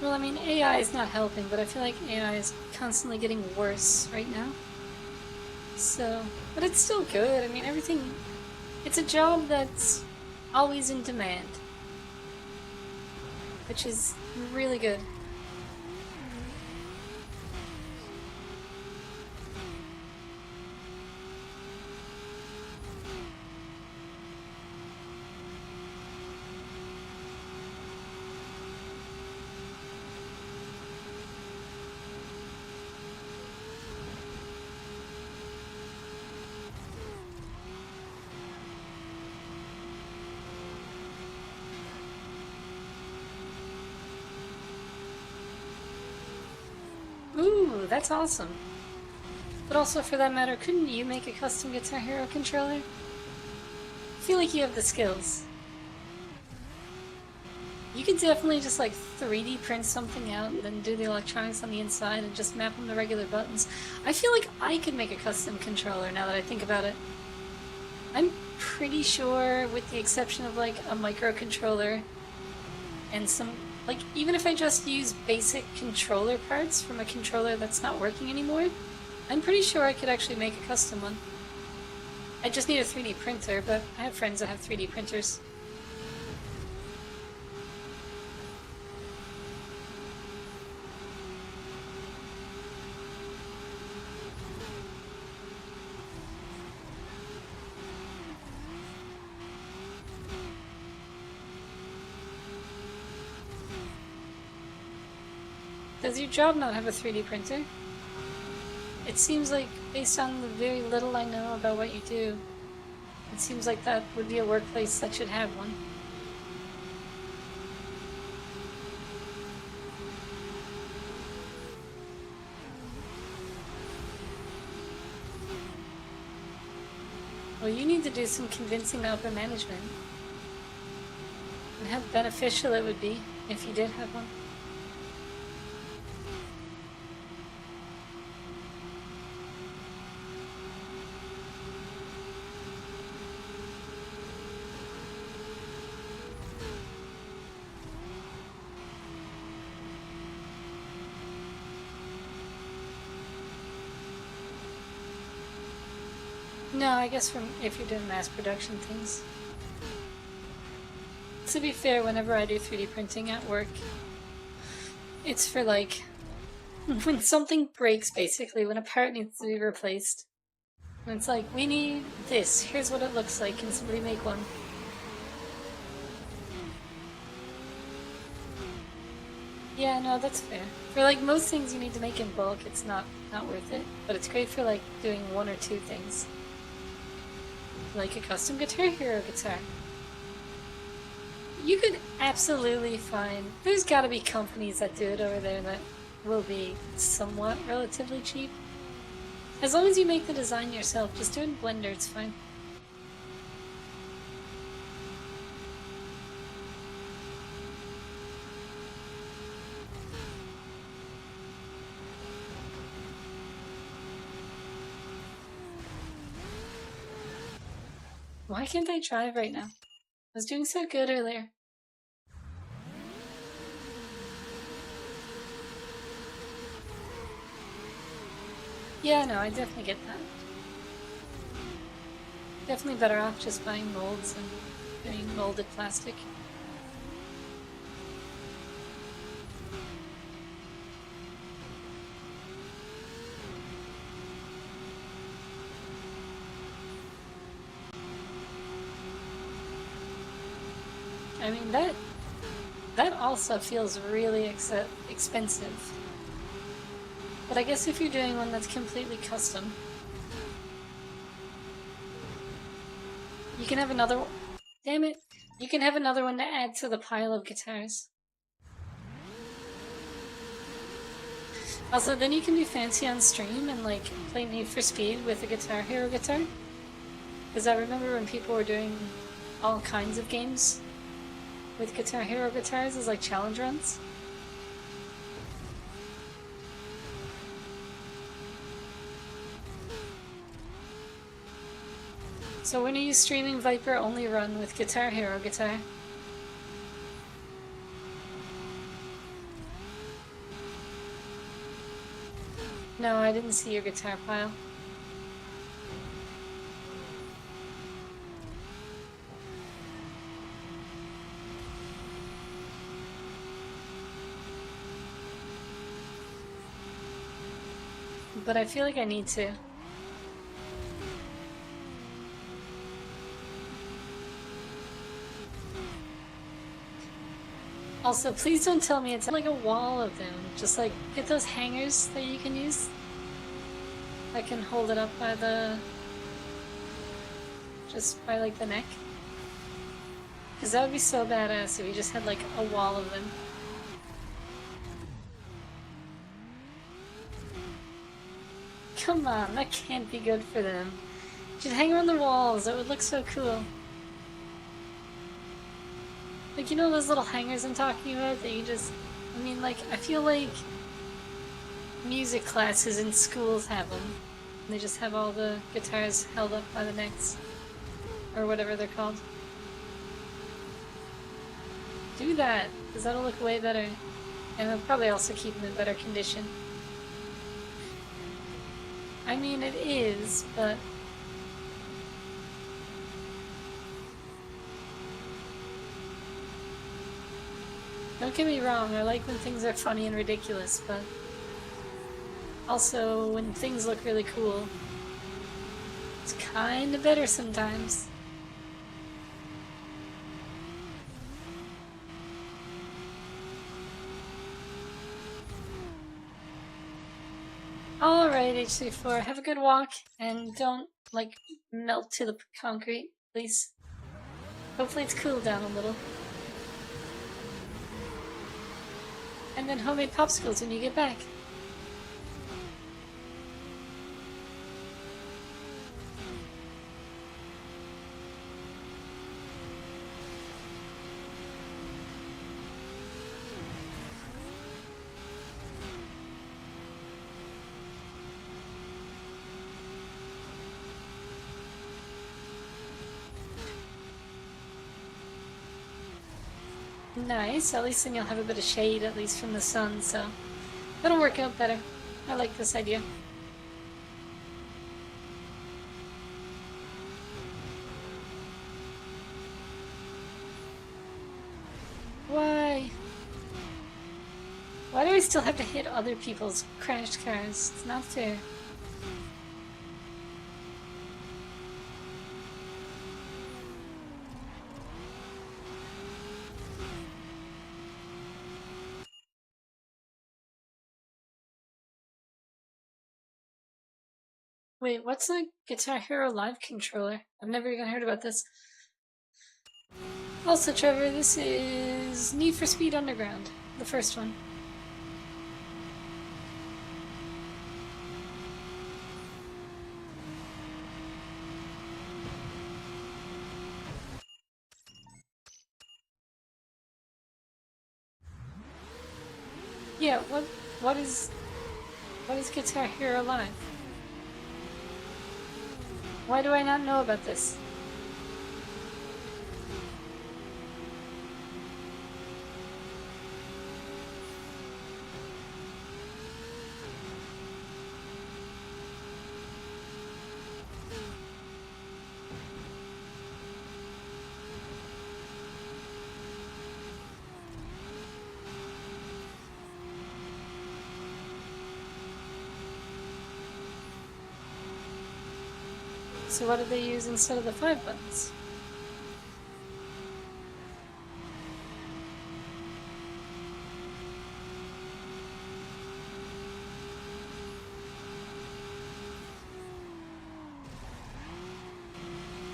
Well, I mean, AI is not helping, but I feel like AI is constantly getting worse right now. So, but it's still good. I mean, everything... It's a job that's always in demand, which is really good. Ooh, that's awesome. But also, for that matter, couldn't you make a custom Guitar Hero controller? I feel like you have the skills. You could definitely just like 3D print something out and then do the electronics on the inside and just map them to regular buttons. I feel like I could make a custom controller now that I think about it. I'm pretty sure, with the exception of like a microcontroller and some, like, even if I just use basic controller parts from a controller that's not working anymore, I'm pretty sure I could actually make a custom one. I just need a 3D printer, but I have friends that have 3D printers. Does your job not have a 3D printer? It seems like, based on the very little I know about what you do, it seems like that would be a workplace that should have one. Well, you need to do some convincing to upper management. And how beneficial it would be if you did have one. No, I guess from if you're doing mass production things. To be fair, whenever I do 3D printing at work, it's for like when something breaks, basically, when a part needs to be replaced. And it's like, we need this, here's what it looks like, can somebody make one? Yeah, no, that's fair. For like most things you need to make in bulk, it's not worth it. But it's great for like doing one or two things. Like a custom Guitar Hero guitar. You could absolutely find... There's gotta be companies that do it over there that will be somewhat relatively cheap. As long as you make the design yourself, just do it in Blender, it's fine. Why can't I drive right now? I was doing so good earlier. Yeah, no, I definitely get that. Definitely better off just buying molds and getting molded plastic. I mean, that also feels really expensive. But I guess if you're doing one that's completely custom, you can have another... Damn it! You can have another one to add to the pile of guitars. Also, then you can be fancy on stream and like play Need for Speed with a Guitar Hero guitar. Because I remember when people were doing all kinds of games with Guitar Hero guitars as like challenge runs. So when are you streaming Viper only run with Guitar Hero guitar? No, I didn't see your guitar pile. But I feel like I need to. Also, please don't tell me it's like a wall of them. Just like, get those hangers that you can use. I can hold it up by the... just by like the neck. Because that would be so badass if you just had like a wall of them. come on, that can't be good for them. You should hang around the walls, that would look so cool. Like, you know those little hangers I'm talking about that you just... I mean, like, I feel like music classes in schools have them. And they just have all the guitars held up by the necks. Or whatever they're called. Do that, because that'll look way better. And it'll probably also keep them in better condition. I mean, it is, but... Don't get me wrong, I like when things are funny and ridiculous, but... Also, when things look really cool. It's kinda better sometimes. Alright, HC4, have a good walk, and don't, like, melt to the concrete, please. Hopefully it's cooled down a little. And then homemade popsicles when you get back. Nice, at least then you'll have a bit of shade, at least from the sun, so that'll work out better. I like this idea. Why? Why do I still have to hit other people's crashed cars? It's not fair. Wait, what's a Guitar Hero Live controller? I've never even heard about this. Also, Trevor, this is Need for Speed Underground, the first one. Yeah, what is Guitar Hero Live? Why do I not know about this? So what did they use instead of the 5 buttons?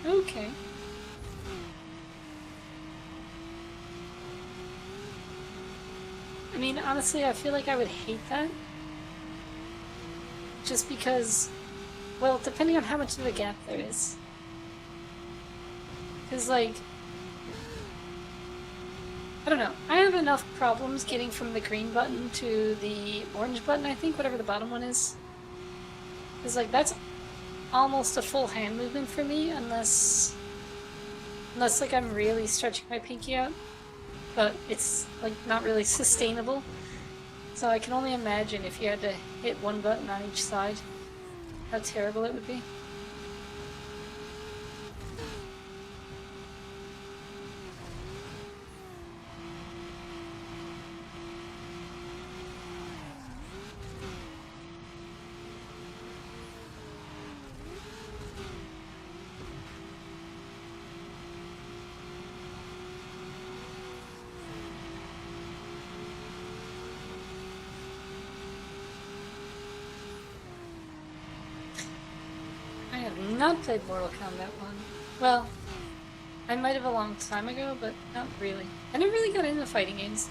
Okay. I mean, honestly, I feel like I would hate that. Just because, well, depending on how much of a gap there is. Because, like, I don't know. I have enough problems getting from the green button to the orange button, I think, whatever the bottom one is. Because, like, that's almost a full hand movement for me, unless, like, I'm really stretching my pinky out. But it's, like, not really sustainable. So I can only imagine if you had to hit one button on each side, how terrible it would be. I have not played Mortal Kombat 1. Well, I might have a long time ago, but not really. I never really got into fighting games.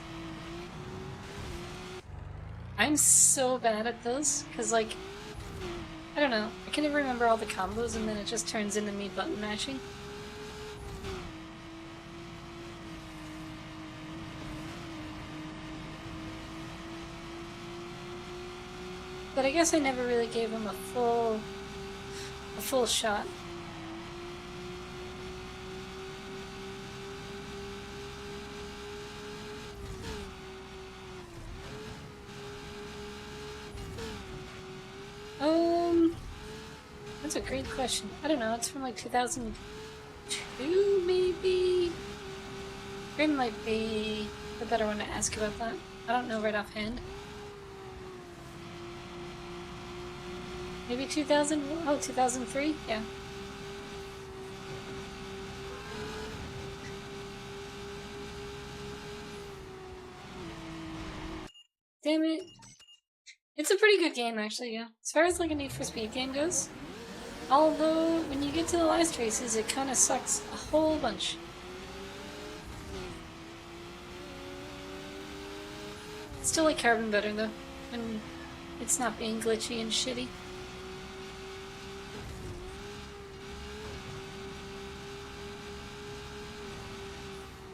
I'm so bad at those, because, like, I don't know. I can never remember all the combos and then it just turns into me button mashing. But I guess I never really gave him a full shot. That's a great question. I don't know, it's from like 2002, maybe? Grim might be the better one to ask about that. I don't know right offhand. Maybe 2000? Oh, 2003? Yeah. Damn it. It's a pretty good game, actually, yeah. As far as like a Need for Speed game goes. Although, when you get to the last races, it kind of sucks a whole bunch. Still like Carbon better, though, when it's not being glitchy and shitty.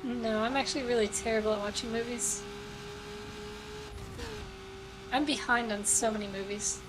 No, I'm actually really terrible at watching movies. I'm behind on so many movies.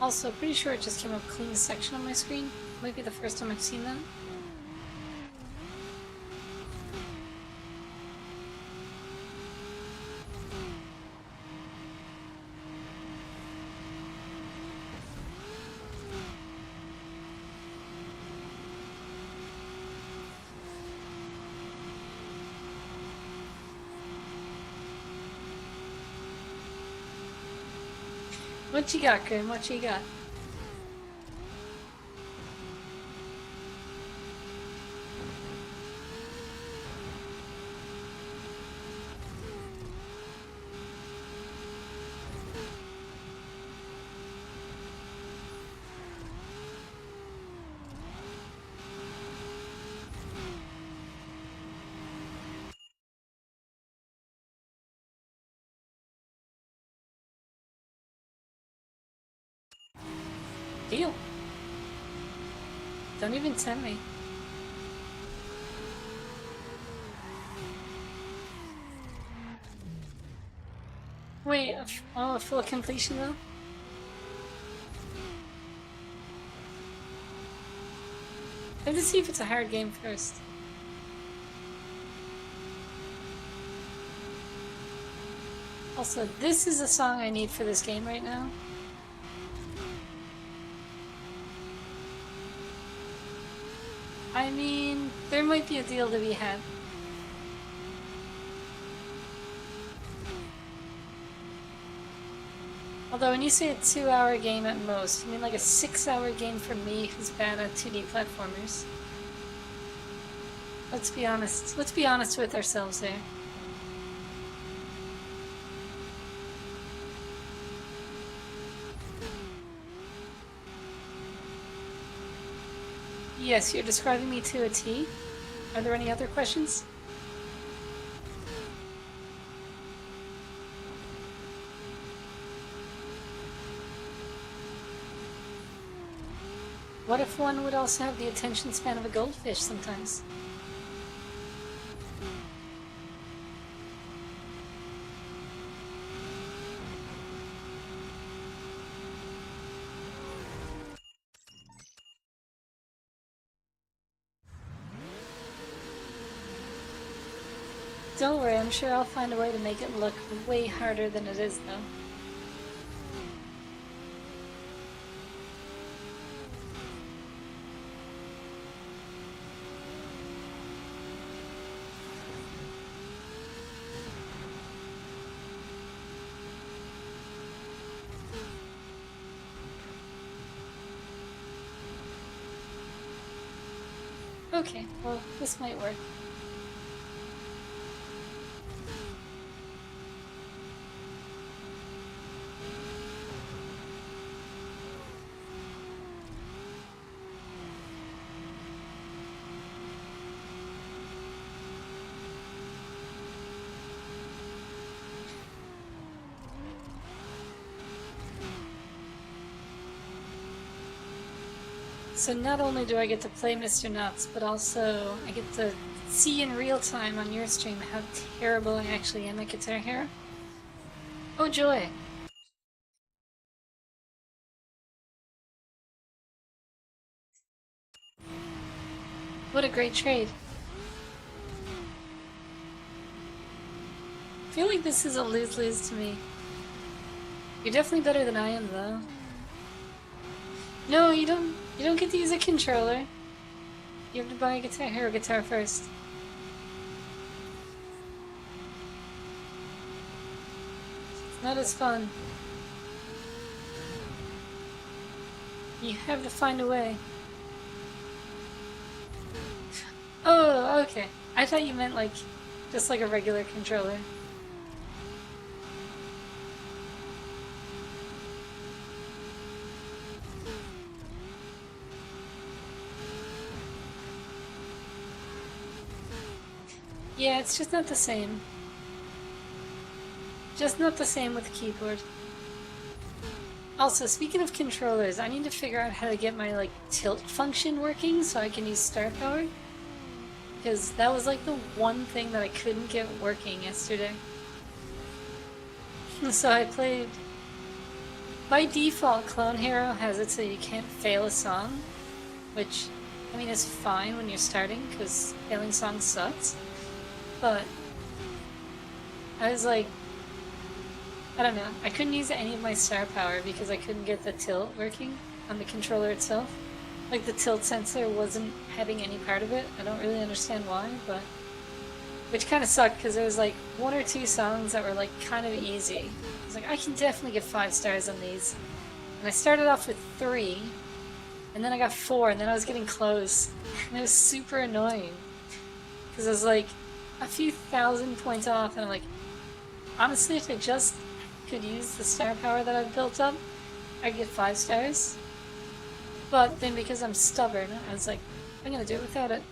Also, pretty sure it just came up clean section on my screen. Might be the first time I've seen that. What you got, Grim? What you got? Deal. Don't even tempt me. Wait, a full completion though? I have to see if it's a hard game first. Also, this is a song I need for this game right now. I mean, there might be a deal to be had. Although when you say a 2-hour game at most, you mean like a 6-hour game for me who's bad at 2D platformers. Let's be honest. Let's be honest with ourselves there. Yes, you're describing me to a T. Are there any other questions? What if one would also have the attention span of a goldfish sometimes? Don't worry, I'm sure I'll find a way to make it look way harder than it is, though. Okay, well, this might work. So not only do I get to play Mr. Nuts, but also I get to see in real time on your stream how terrible I actually am at Guitar Hero. Oh joy! What a great trade. I feel like this is a lose-lose to me. You're definitely better than I am, though. No, you don't get to use a controller. You have to buy a Guitar Hero guitar first. It's not as fun. You have to find a way. Oh, okay. I thought you meant like, just like a regular controller. Yeah, it's just not the same. Just not the same with the keyboard. Also, speaking of controllers, I need to figure out how to get my like tilt function working so I can use star power. Because that was like the one thing that I couldn't get working yesterday. So I played... By default, Clone Hero has it so you can't fail a song. Which, I mean, is fine when you're starting, because failing songs sucks. But I was like... I don't know, I couldn't use any of my star power because I couldn't get the tilt working on the controller itself. Like, the tilt sensor wasn't having any part of it. I don't really understand why, but... Which kind of sucked, because there was, like, 1 or 2 songs that were, like, kind of easy. I was like, I can definitely get 5 stars on these. And I started off with 3, and then I got 4, and then I was getting close. And it was super annoying. Because I was, like, a few thousand points off, and I'm like, honestly, if I just could use the star power that I've built up, I'd get 5 stars. But then because I'm stubborn, I was like, I'm gonna do it without it.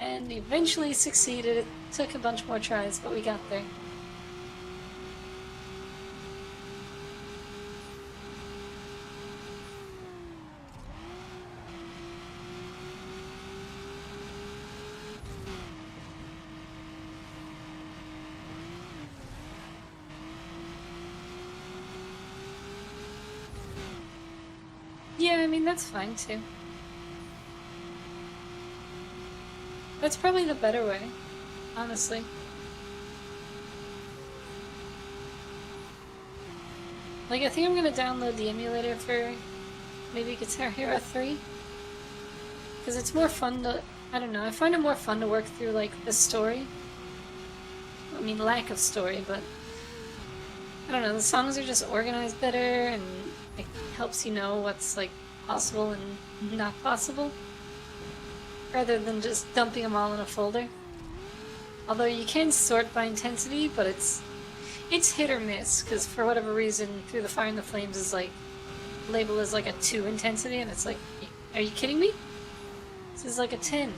And eventually succeeded. It took a bunch more tries, but we got there. Yeah, I mean, that's fine too. That's probably the better way, honestly. Like, I think I'm gonna download the emulator for maybe Guitar Hero 3. Because it's more fun to, I don't know, I find it more fun to work through, like, the story. I mean, lack of story, but I don't know, the songs are just organized better and it helps you know what's, like, possible and not possible. Rather than just dumping them all in a folder. Although you can sort by intensity, but it's hit or miss, because for whatever reason, Through the Fire and the Flames is like labeled as like a 2 intensity, and it's like, are you kidding me? This is like a 10.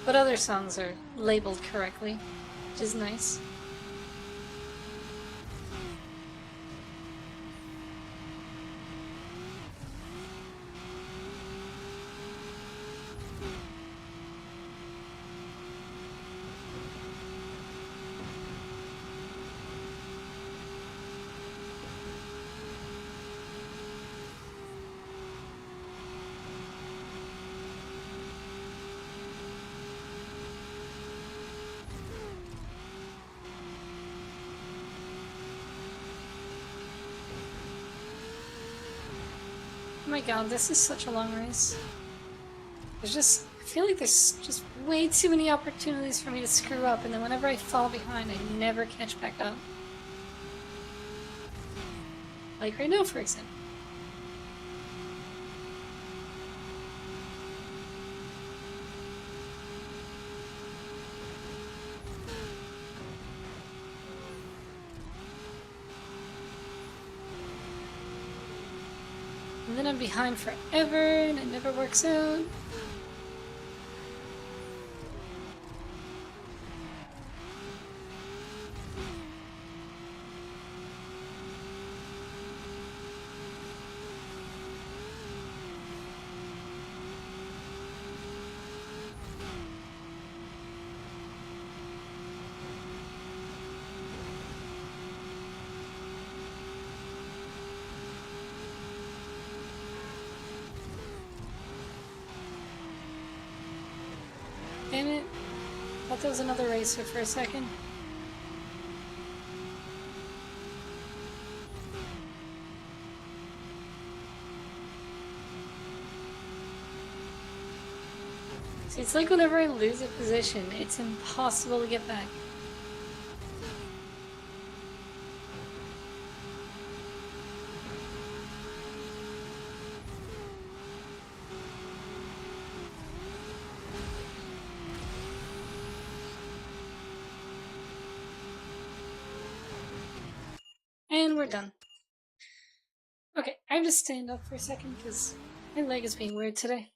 But other songs are labeled correctly, which is nice. Oh my god, this is such a long race. I feel like there's just way too many opportunities for me to screw up, and then whenever I fall behind, I never catch back up. Like right now, for example. And then I'm behind forever and it never works out. Damn it. Thought there was another racer for a second. See, it's like whenever I lose a position, it's impossible to get back. And we're done. Okay, I have to stand up for a second because my leg is being weird today.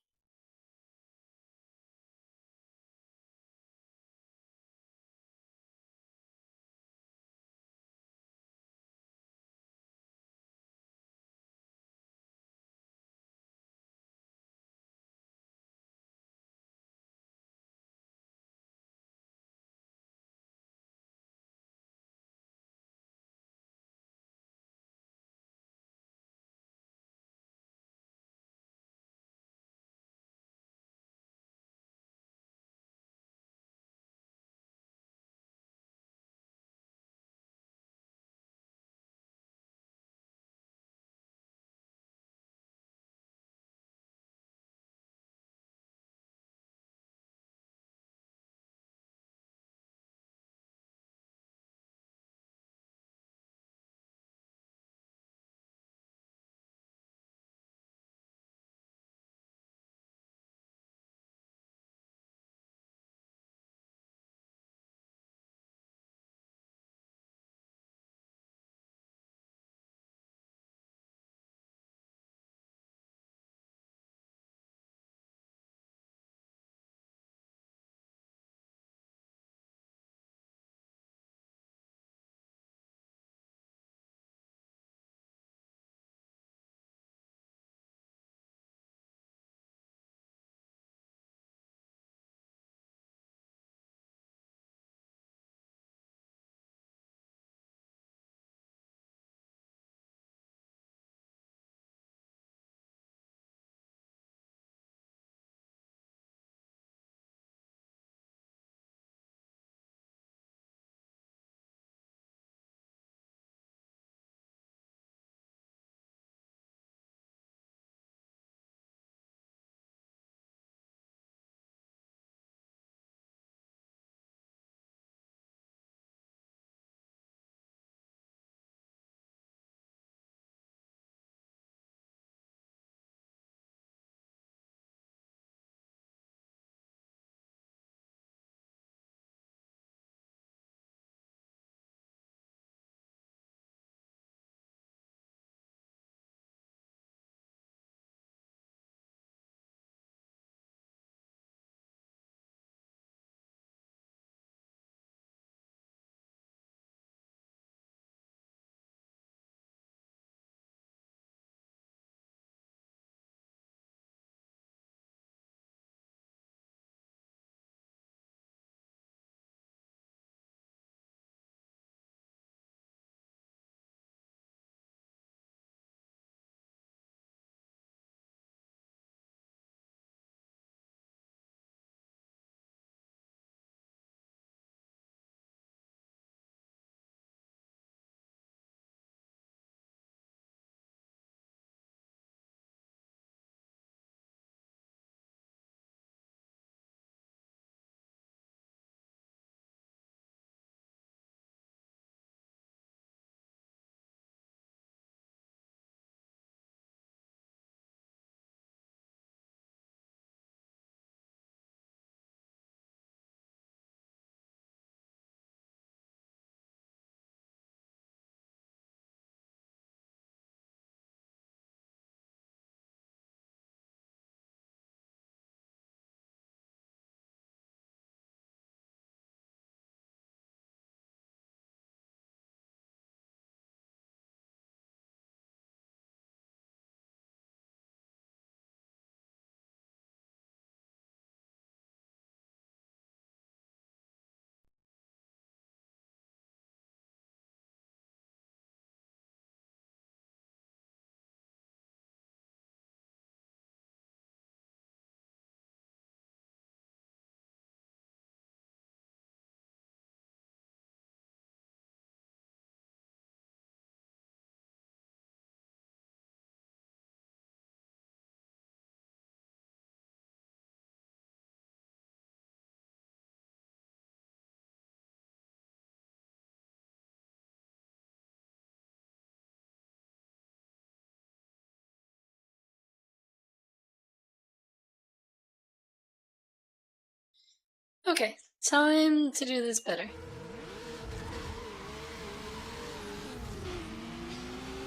Okay, time to do this better.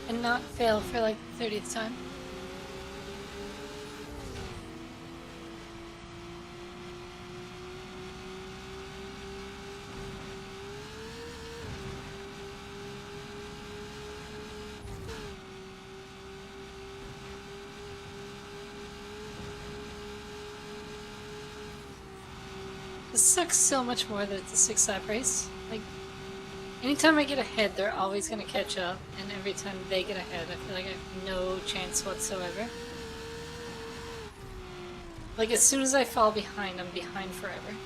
And not fail for like the 30th time. This sucks so much more that it's a 6-lap race. Like, anytime I get ahead, they're always gonna catch up, and every time they get ahead, I feel like I have no chance whatsoever. Like, as soon as I fall behind, I'm behind forever.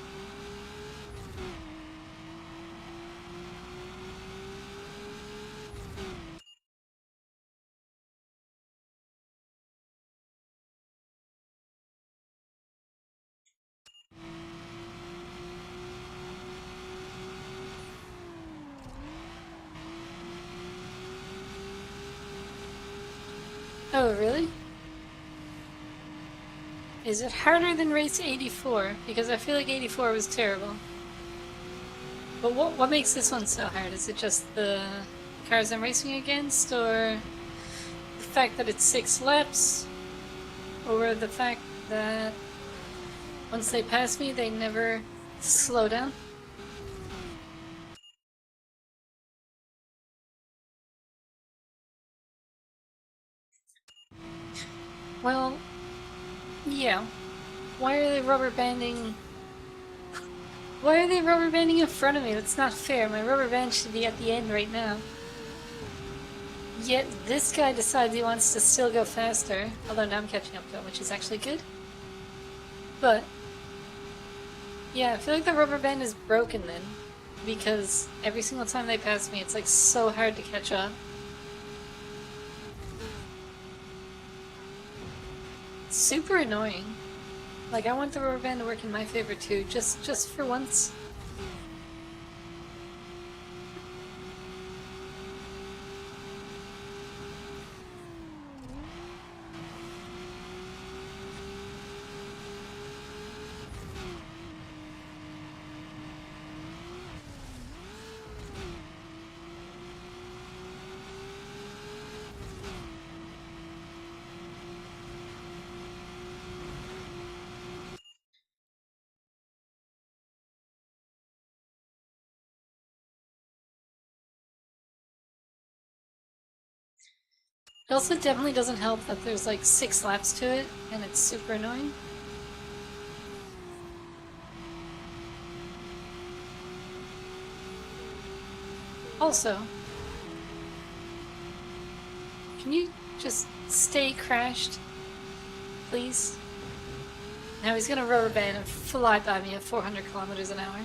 Oh, really? Is it harder than race 84? Because I feel like 84 was terrible. But what makes this one so hard? Is it just the cars I'm racing against, or the fact that it's 6 laps, or the fact that once they pass me, they never slow down? Well, yeah. Why are they rubber banding? Why are they rubber banding in front of me? That's not fair. My rubber band should be at the end right now. Yet this guy decides he wants to still go faster, although now I'm catching up to him, which is actually good. But yeah, I feel like the rubber band is broken then, because every single time they pass me, it's like so hard to catch up. It's super annoying. Like, I want the rubber band to work in my favor too, just for once. It also definitely doesn't help that there's like 6 laps to it, and it's super annoying. Also, can you just stay crashed, please? Now he's gonna rubber band and fly by me at 400 kilometers an hour.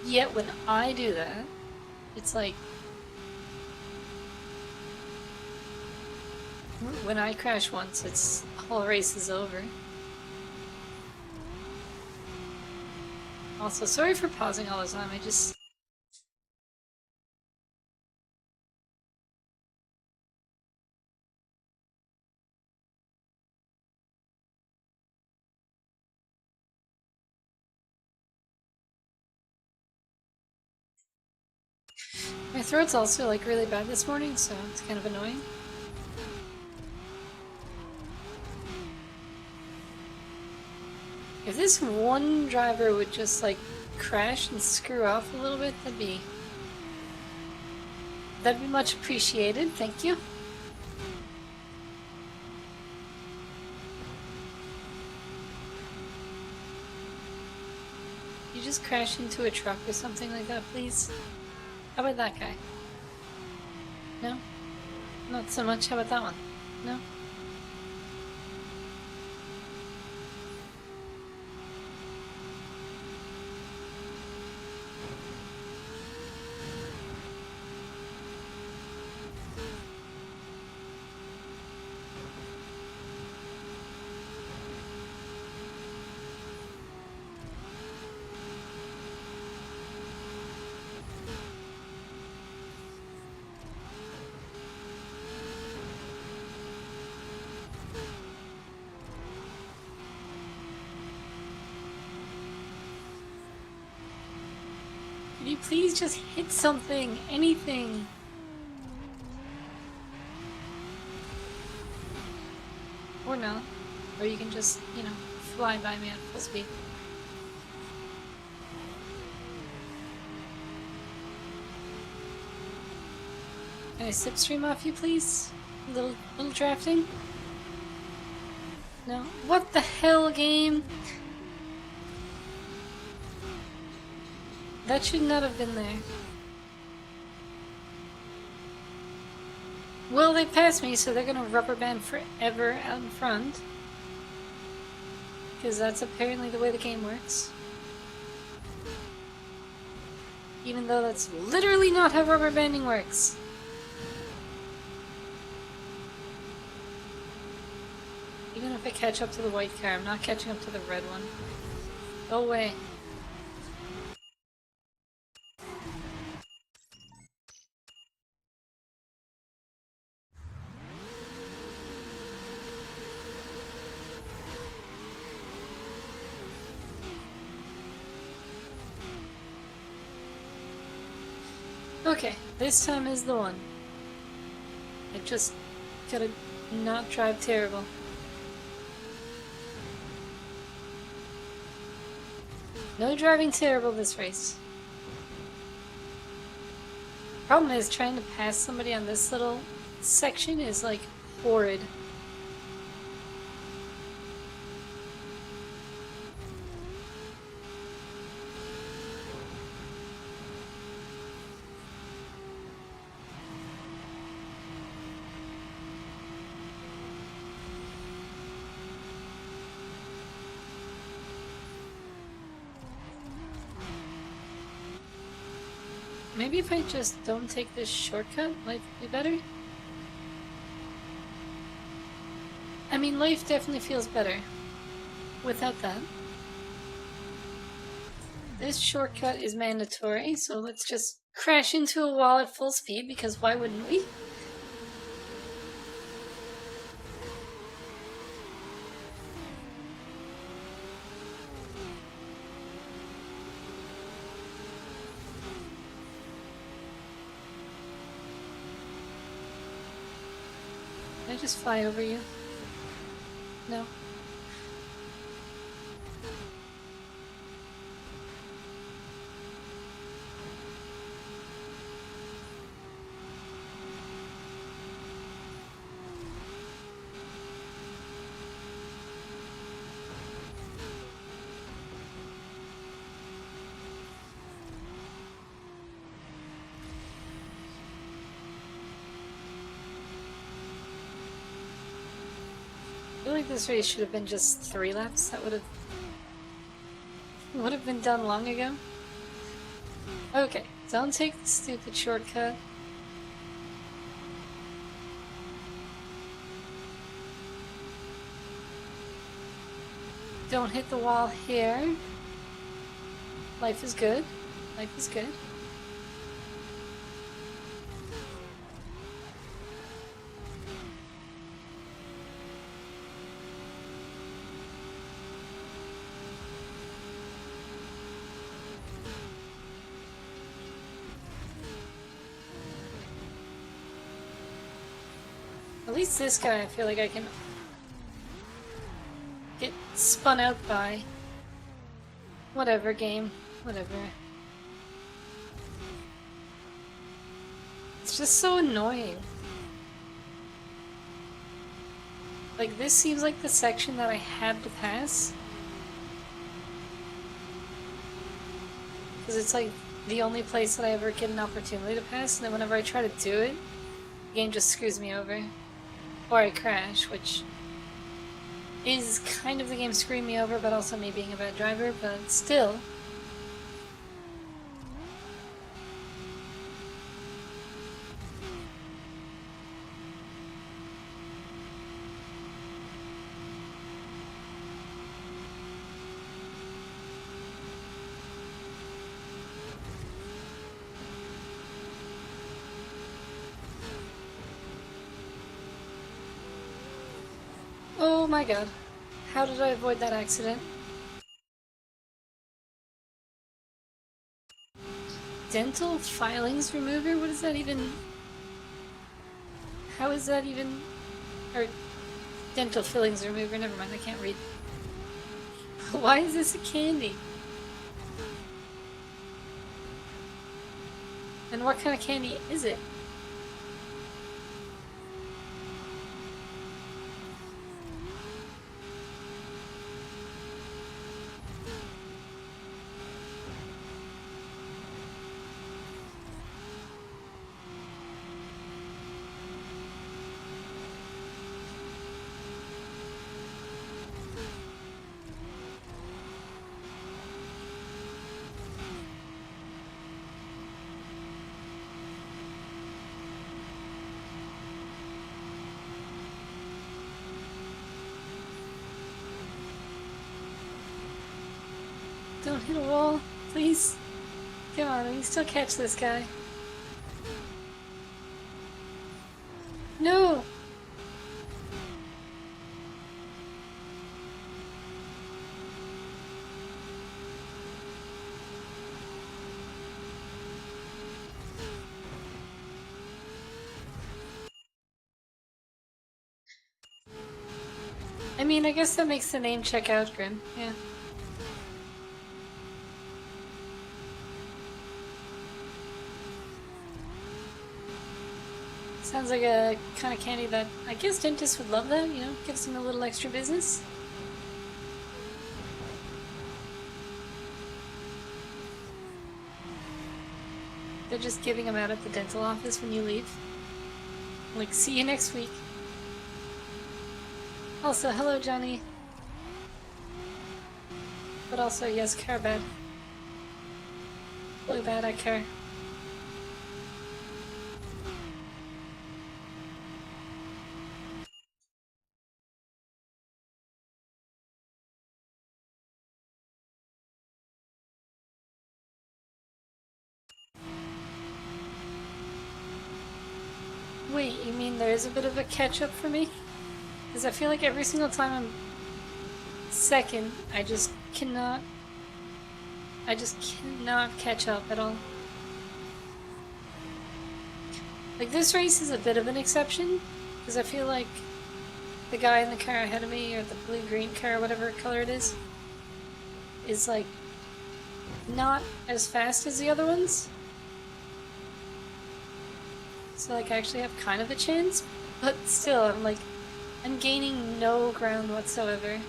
Yet when I do that, it's like when I crash once, it's the whole race is over. Also, sorry for pausing all the time. I just my throat's also like really bad this morning, so it's kind of annoying. If this one driver would just like crash and screw off a little bit, that'd be much appreciated. Thank you. You just crash into a truck or something like that, please? How about that guy? No? Not so much. How about that one? No? you please just hit something? Anything. Or not. Or you can just, you know, fly by me at full speed. Can I slipstream off you, please? Little drafting? No? What the hell, game? That should not have been there. Well, they passed me, so they're gonna rubber band forever out in front. Because that's apparently the way the game works. Even though that's literally not how rubber banding works. Even if I catch up to the white car, I'm not catching up to the red one. Go away. Okay, this time is the one. I just gotta not drive terrible. No driving terrible this race. Problem is, trying to pass somebody on this little section is like horrid. Maybe if I just don't take this shortcut, life would be better? I mean, life definitely feels better without that. This shortcut is mandatory, so let's just crash into a wall at full speed, because why wouldn't we? Can I just fly over you? No. I feel like this race should have been just 3 laps. That would have been done long ago. Okay, don't take the stupid shortcut. Don't hit the wall here. Life is good. Life is good. At least this guy, I feel like I can get spun out by. Whatever, game. Whatever. It's just so annoying. Like, this seems like the section that I had to pass. Because it's like the only place that I ever get an opportunity to pass, and then whenever I try to do it, the game just screws me over. Or I crash, which is kind of the game screwing me over, but also me being a bad driver, but still. Oh my god. How did I avoid that accident? Dental filings remover? What is that even? How is that even? Or dental fillings remover? Never mind, I can't read. Why is this a candy? And what kind of candy is it? Don't hit a wall, please. Come on, we can still catch this guy. No! I mean, I guess that makes the name check out, Grim. Yeah. Sounds like a kind of candy that I guess dentists would love that, you know, gives them a little extra business. They're just giving them out at the dental office when you leave. Like, see you next week. Also, hello, Johnny. But also, yes, care bad. Blue bad, I care. Wait, you mean there is a bit of a catch-up for me? Because I feel like every single time I'm second, I just cannot catch up at all. Like, this race is a bit of an exception, because I feel like the guy in the car ahead of me, or the blue-green car, whatever color it is like, not as fast as the other ones. So, like, I actually have kind of a chance, but still, I'm gaining no ground whatsoever.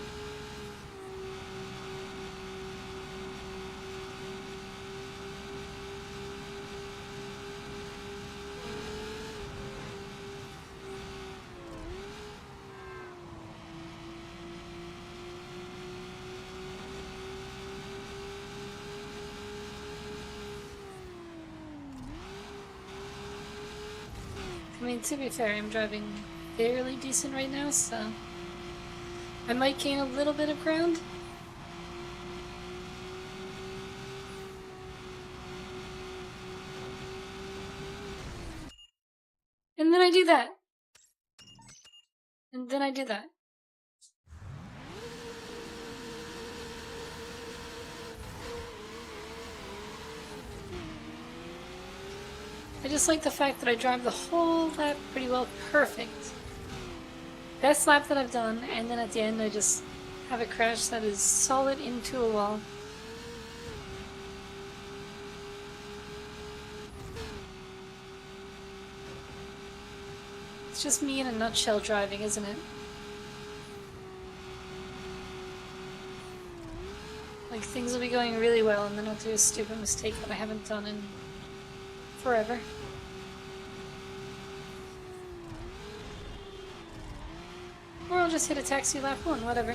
I mean, to be fair, I'm driving fairly decent right now, so I might gain a little bit of ground. And then I do that. And then I do that. I just like the fact that I drive the whole lap pretty well perfect. Best lap that I've done, and then at the end I just have a crash that is solid into a wall. It's just me in a nutshell driving, isn't it? Like, things will be going really well, and then I'll do a stupid mistake that I haven't done in forever. Or I'll just hit a taxi lap 1, whatever.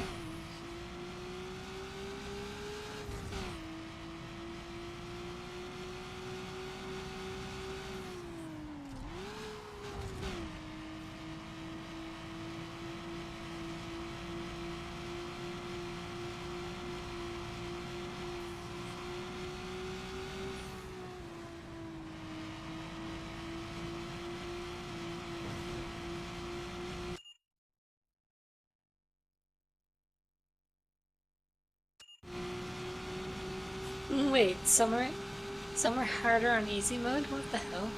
Wait, summer? Some are harder on easy mode? What the hell?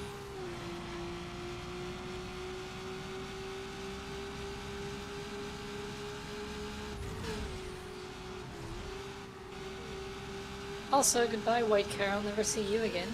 Also, goodbye, White Car. I'll never see you again.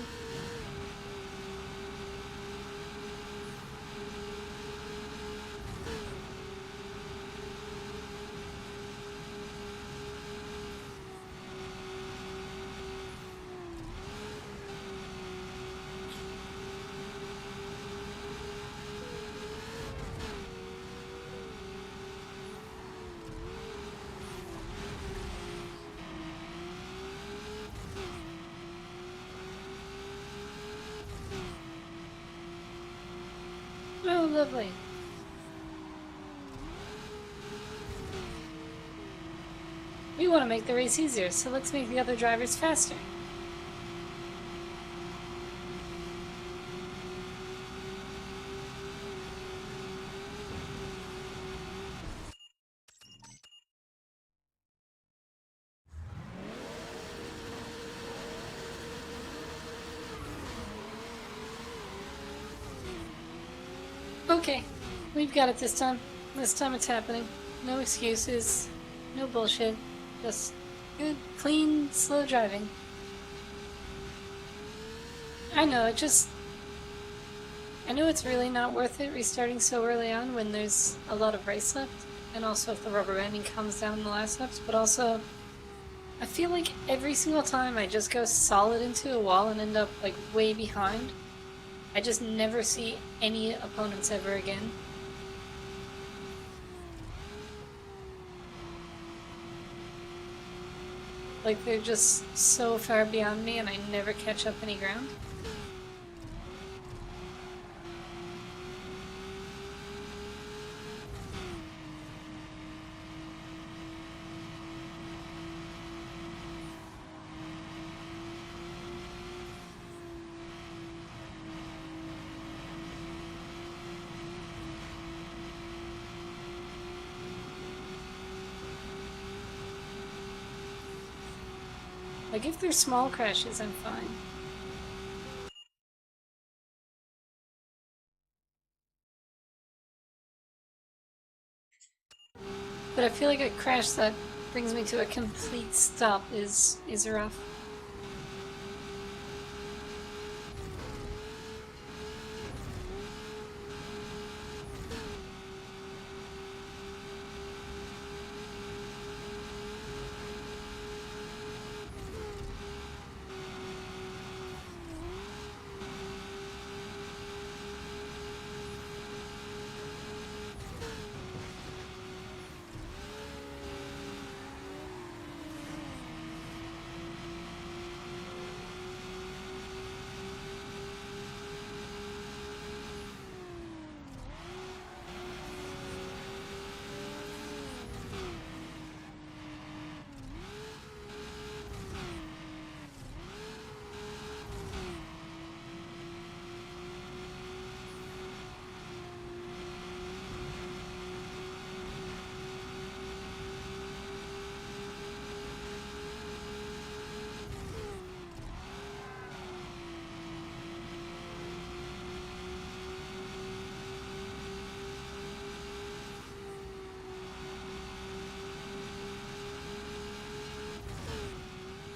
Oh, lovely. We want to make the race easier, so let's make the other drivers faster. Okay, we've got it this time. This time it's happening. No excuses, no bullshit. Just good, clean, slow driving. I know, I know it's really not worth it restarting so early on when there's a lot of race left, and also if the rubber banding comes down in the last laps, but also I feel like every single time I just go solid into a wall and end up like way behind. I just never see any opponents ever again. Like they're just so far beyond me and I never catch up any ground. Like if they're small crashes, I'm fine. But I feel like a crash that brings me to a complete stop is rough.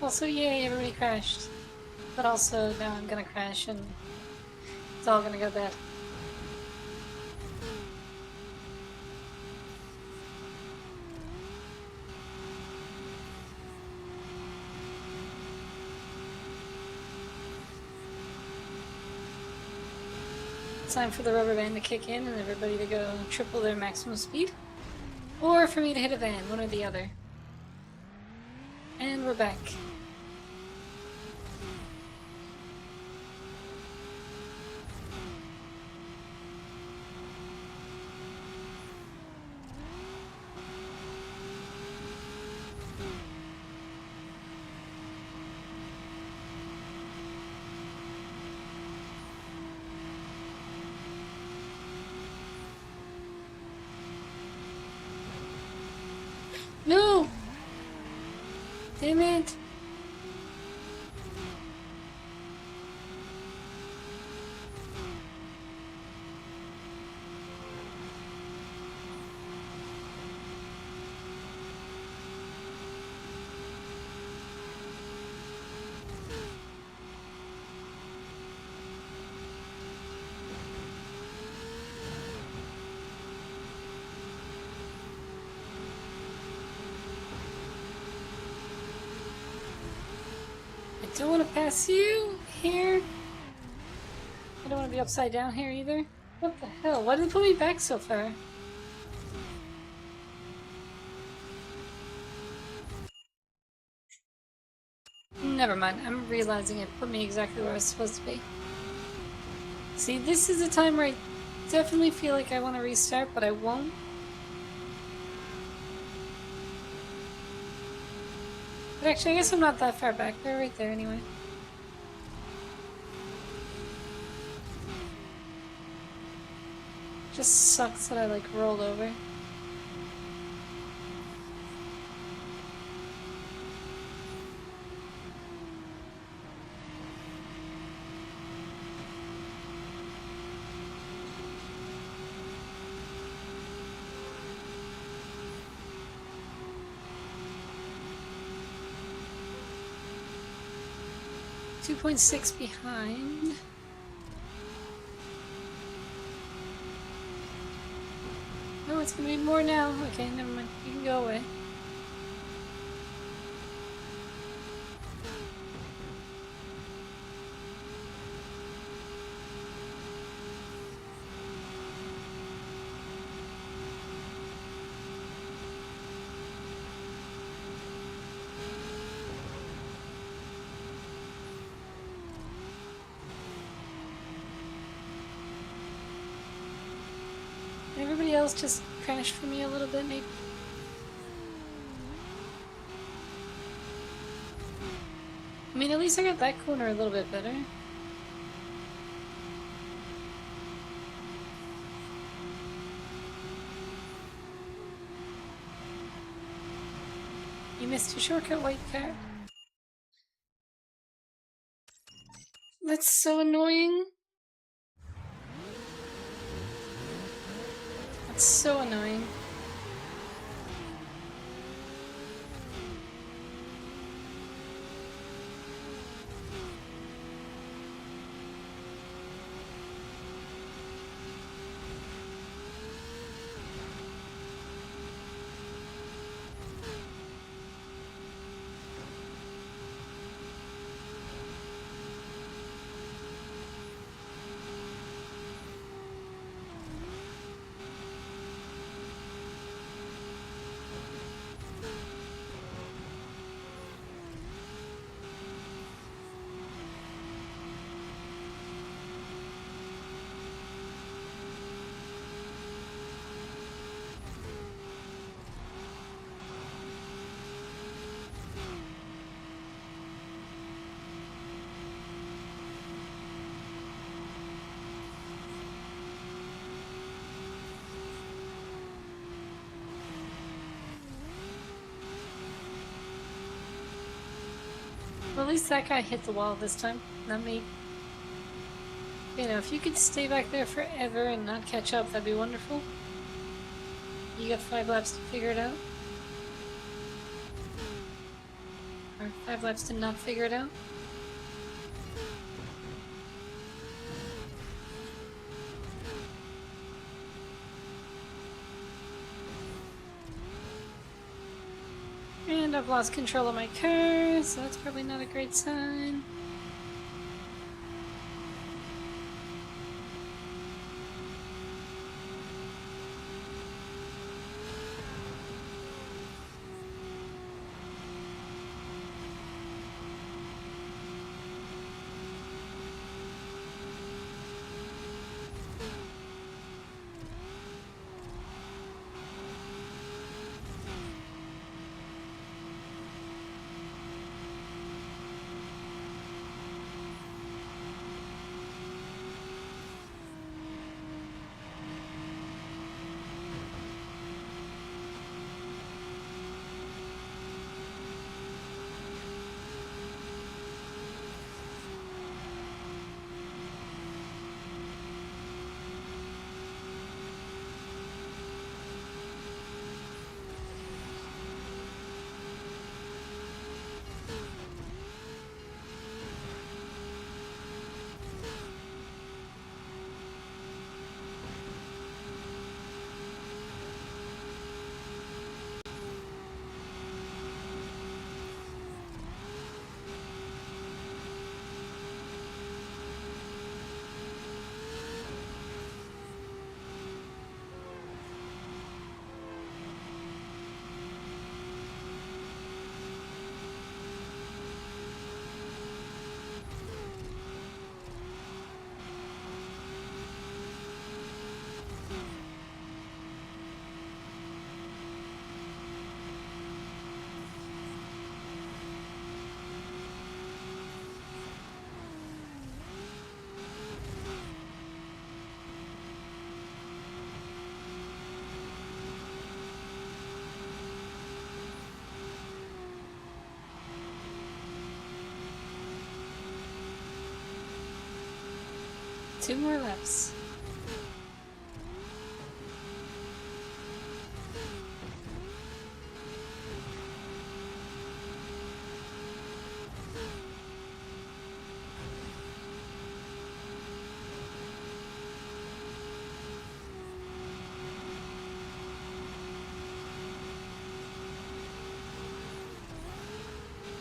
Also, yay, everybody crashed. But also, now I'm gonna crash and it's all gonna go bad. It's time for the rubber band to kick in and everybody to go triple their maximum speed. Or for me to hit a van, one or the other. And we're back. No! Damn it! Don't want to pass you here. I don't want to be upside down here either. What the hell? Why did they put me back so far? Never mind. I'm realizing it put me exactly where I was supposed to be. See, this is a time where I definitely feel like I want to restart, but I won't. But actually, I guess I'm not that far back. They're right there anyway. Just sucks that I like rolled over. .6 behind. Oh, it's gonna be more now. Okay, never mind. You can go away. Everybody else just crashed for me a little bit, maybe. I mean, at least I got that corner a little bit better. You missed your shortcut, white car. That's so annoying. That's so annoying. Well, at least that guy hit the wall this time, not me. You know, if you could stay back there forever and not catch up, that'd be wonderful. You got 5 laps to figure it out? Or 5 laps to not figure it out? And I've lost control of my car, so that's probably not a great sign. 2 more laps.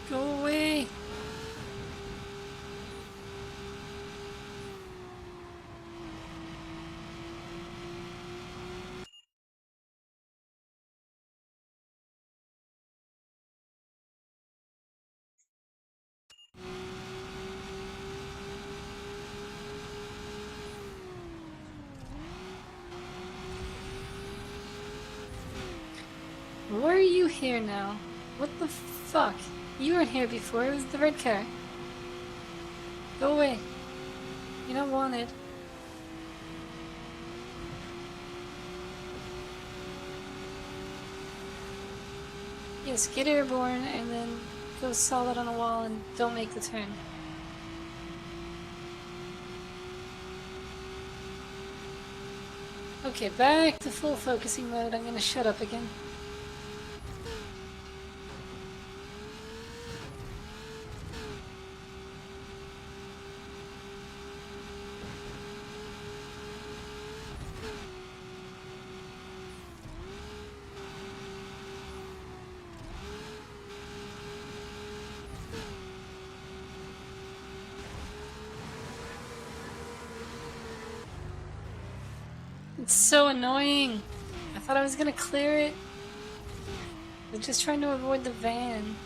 Go away! Why are you here now? What the fuck? You weren't here before, it was the red car. Go away. You're not wanted. Yes, get airborne and then go solid on a wall and don't make the turn. Okay, back to full focusing mode. I'm gonna shut up again. It's so annoying. I thought I was gonna clear it. I was just trying to avoid the van.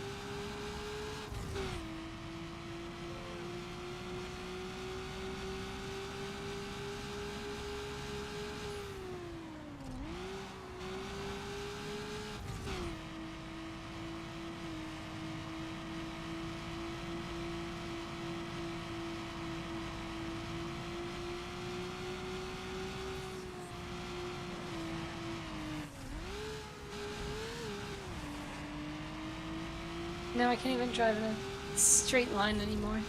Now I can't even drive in a straight line anymore.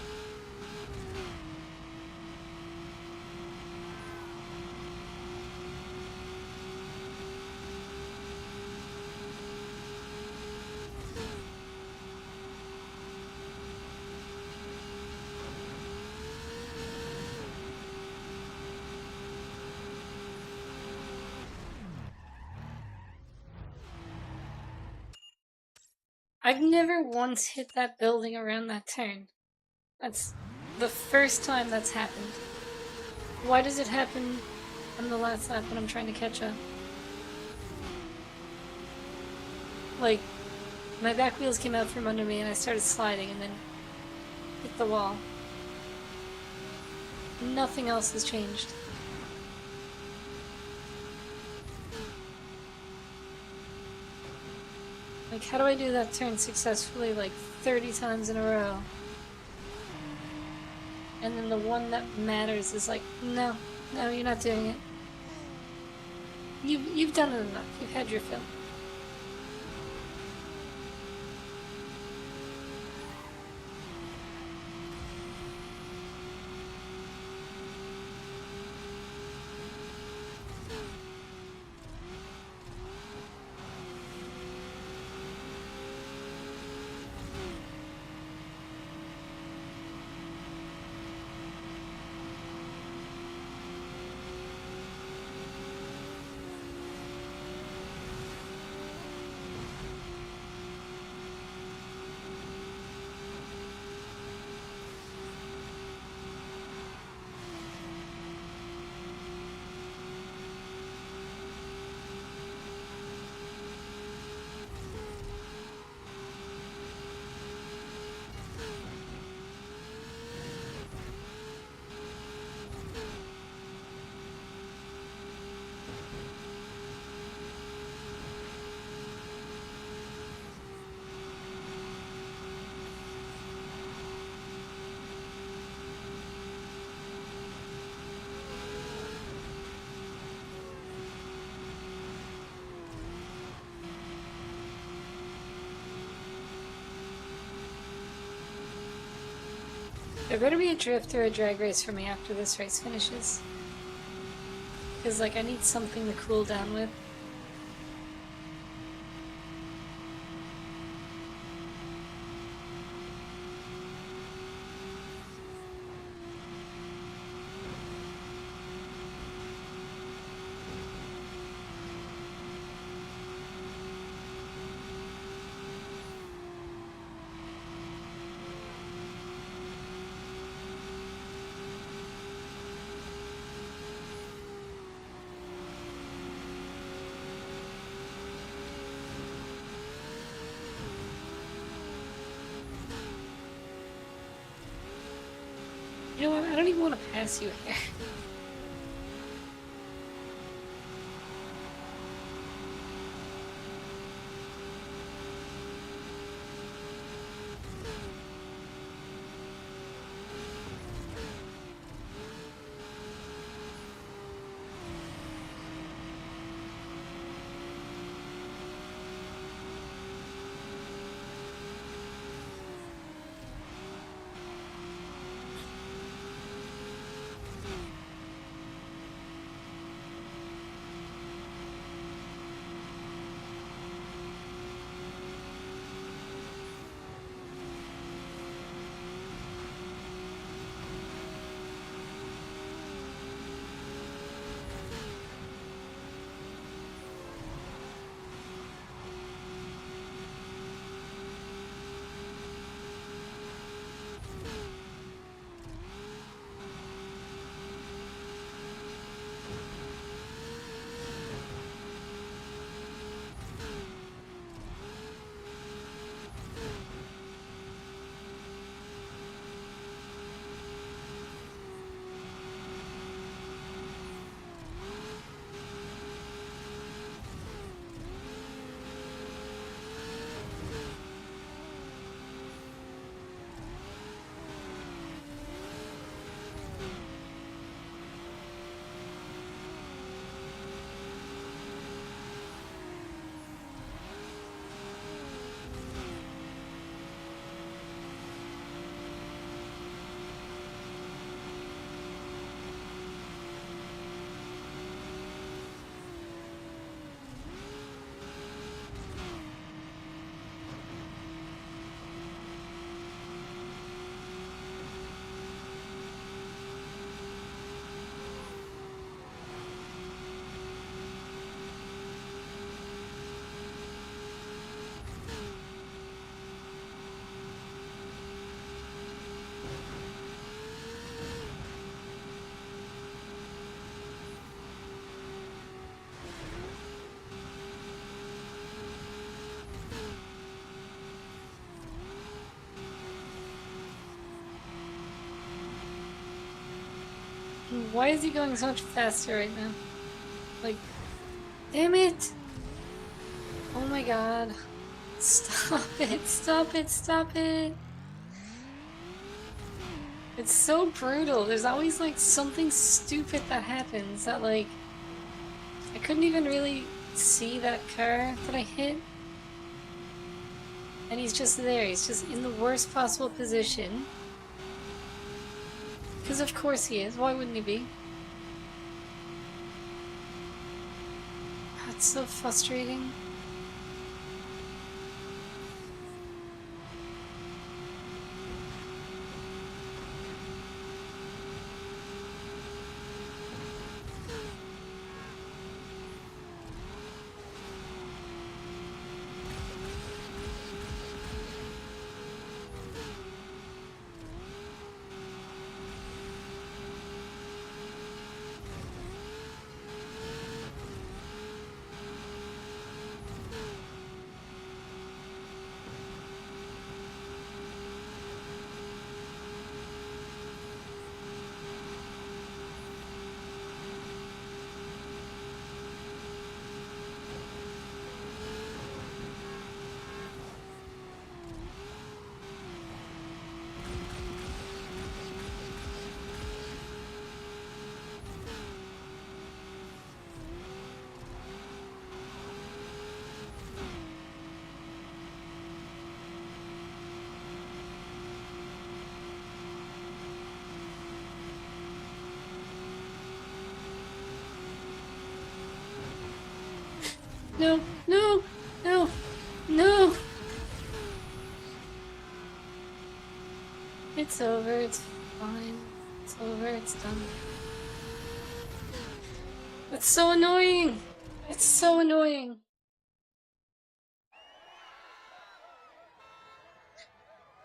I've never once hit that building around that turn. That's the first time that's happened. Why does it happen on the last lap when I'm trying to catch up? Like, my back wheels came out from under me and I started sliding and then hit the wall. Nothing else has changed. Like, how do I do that turn successfully like 30 times in a row? And then the one that matters is like, no, you're not doing it. You've done it enough. You've had your fill. There better be a drift or a drag race for me after this race finishes. Because, like, I need something to cool down with. You know what? I don't even want to pass you here. Why is he going so much faster right now? Like, damn it! Oh my god. Stop it, stop it, stop it! It's so brutal. There's always like something stupid that happens that like I couldn't even really see that car that I hit. And he's just there. He's just in the worst possible position. Because of course he is. Why wouldn't he be? That's so frustrating. It's over, it's fine. It's over, it's done. It's so annoying! It's so annoying!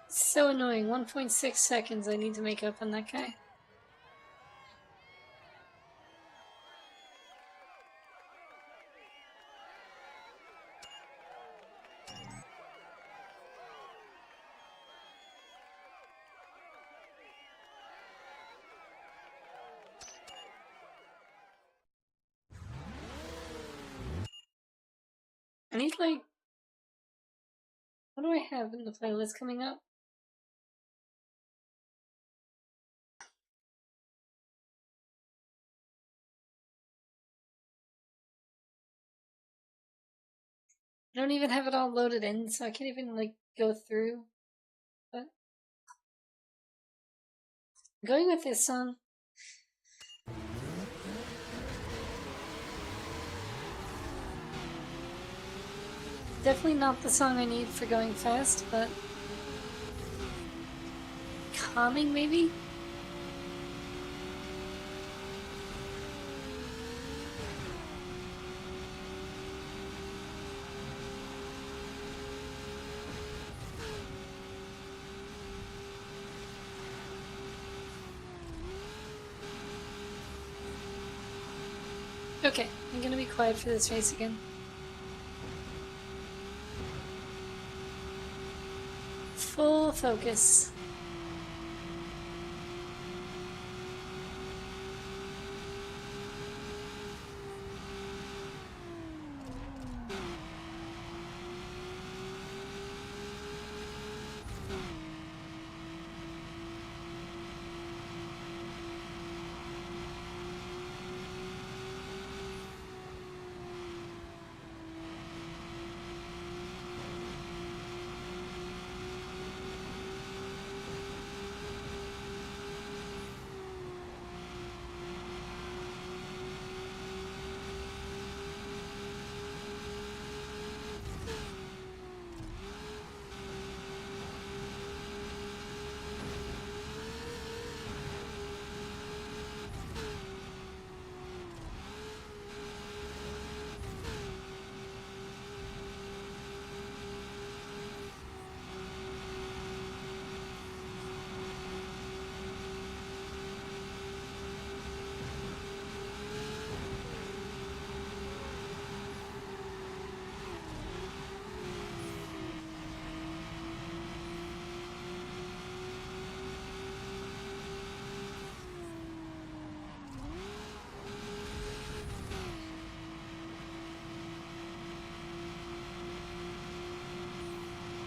It's so annoying. 1.6 seconds I need to make up on that guy. I need, like... What do I have in the playlist coming up? I don't even have it all loaded in, so I can't even, like, go through. But... I'm going with this song. Definitely not the song I need for going fast, but... calming, maybe? Okay, I'm gonna be quiet for this race again. Full focus.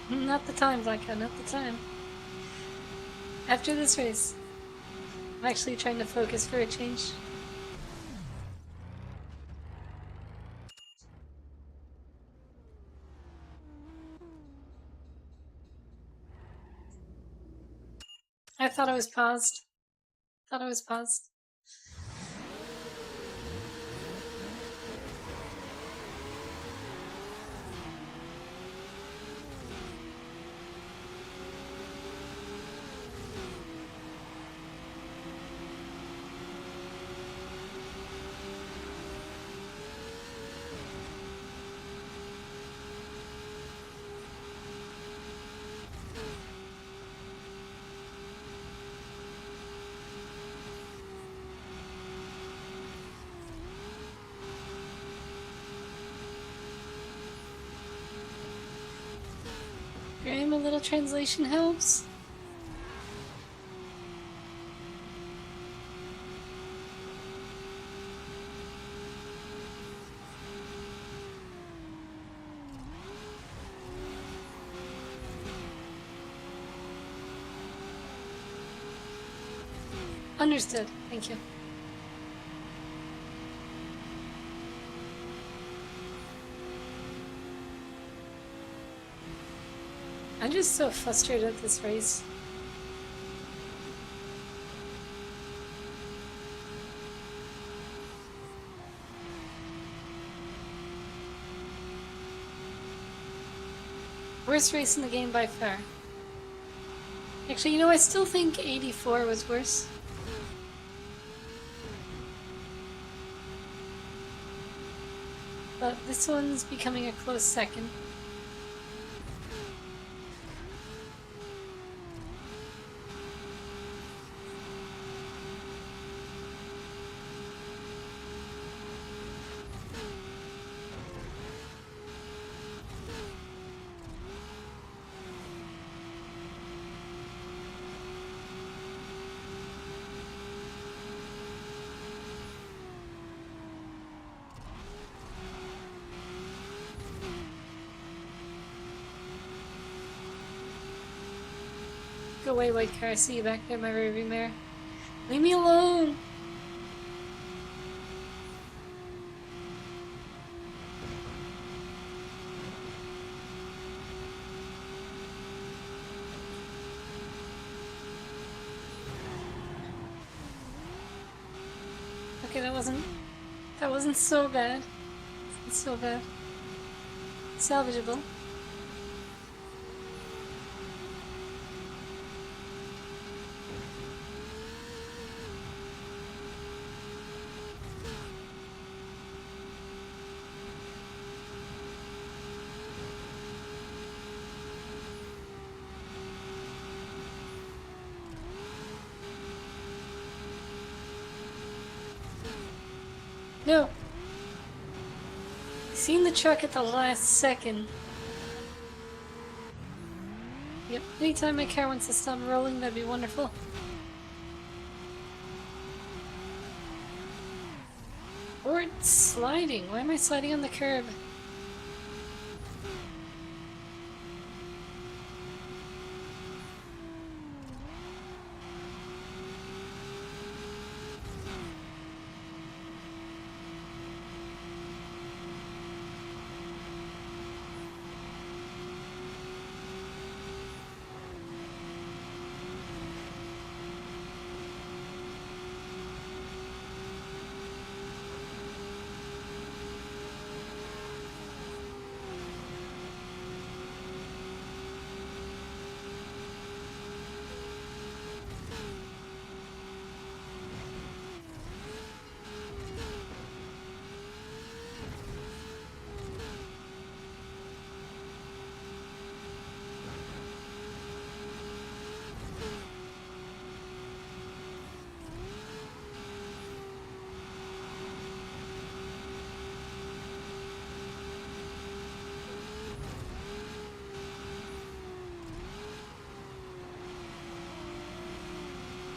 Not the time, Blanca, not the time. After this race, I'm actually trying to focus for a change. I thought I was paused. Thought I was paused. Graham, a little translation helps. Understood. Thank you. I'm just so frustrated at this race. Worst race in the game by far. Actually, you know, I still think 84 was worse. But this one's becoming a close second. Go away, white car. I see you back there, my rearview mirror. Leave me alone! Okay, that wasn't so bad. It's so bad. Salvageable. No! Seen the truck at the last second. Yep, anytime my car wants to stop rolling, that'd be wonderful. Or it's sliding. Why am I sliding on the curb?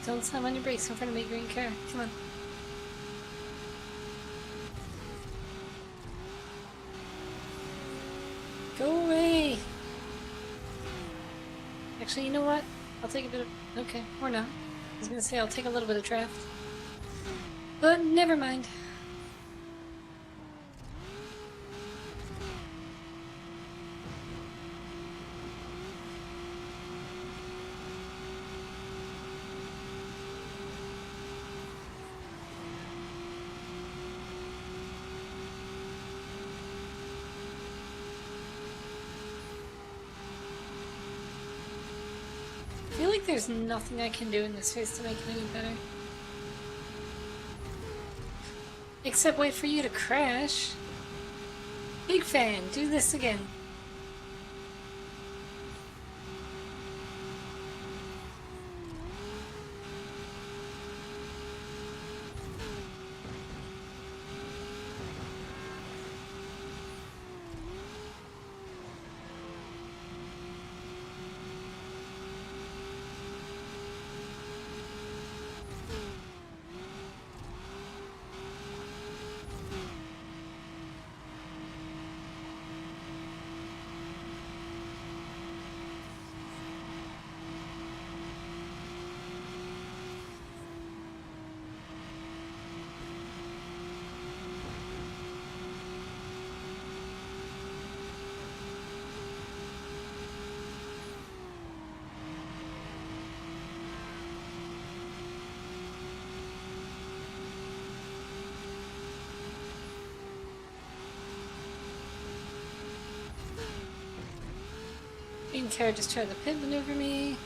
Don't slam on your brakes in front of me, green car. Come on. Go away! Actually, you know what? I'll take a bit of... Okay, or not. I was gonna say I'll take a little bit of draft. But never mind. I feel like there's nothing I can do in this race to make it any better. Except wait for you to crash. Big fan, do this again. Green car just tried to pit maneuver me.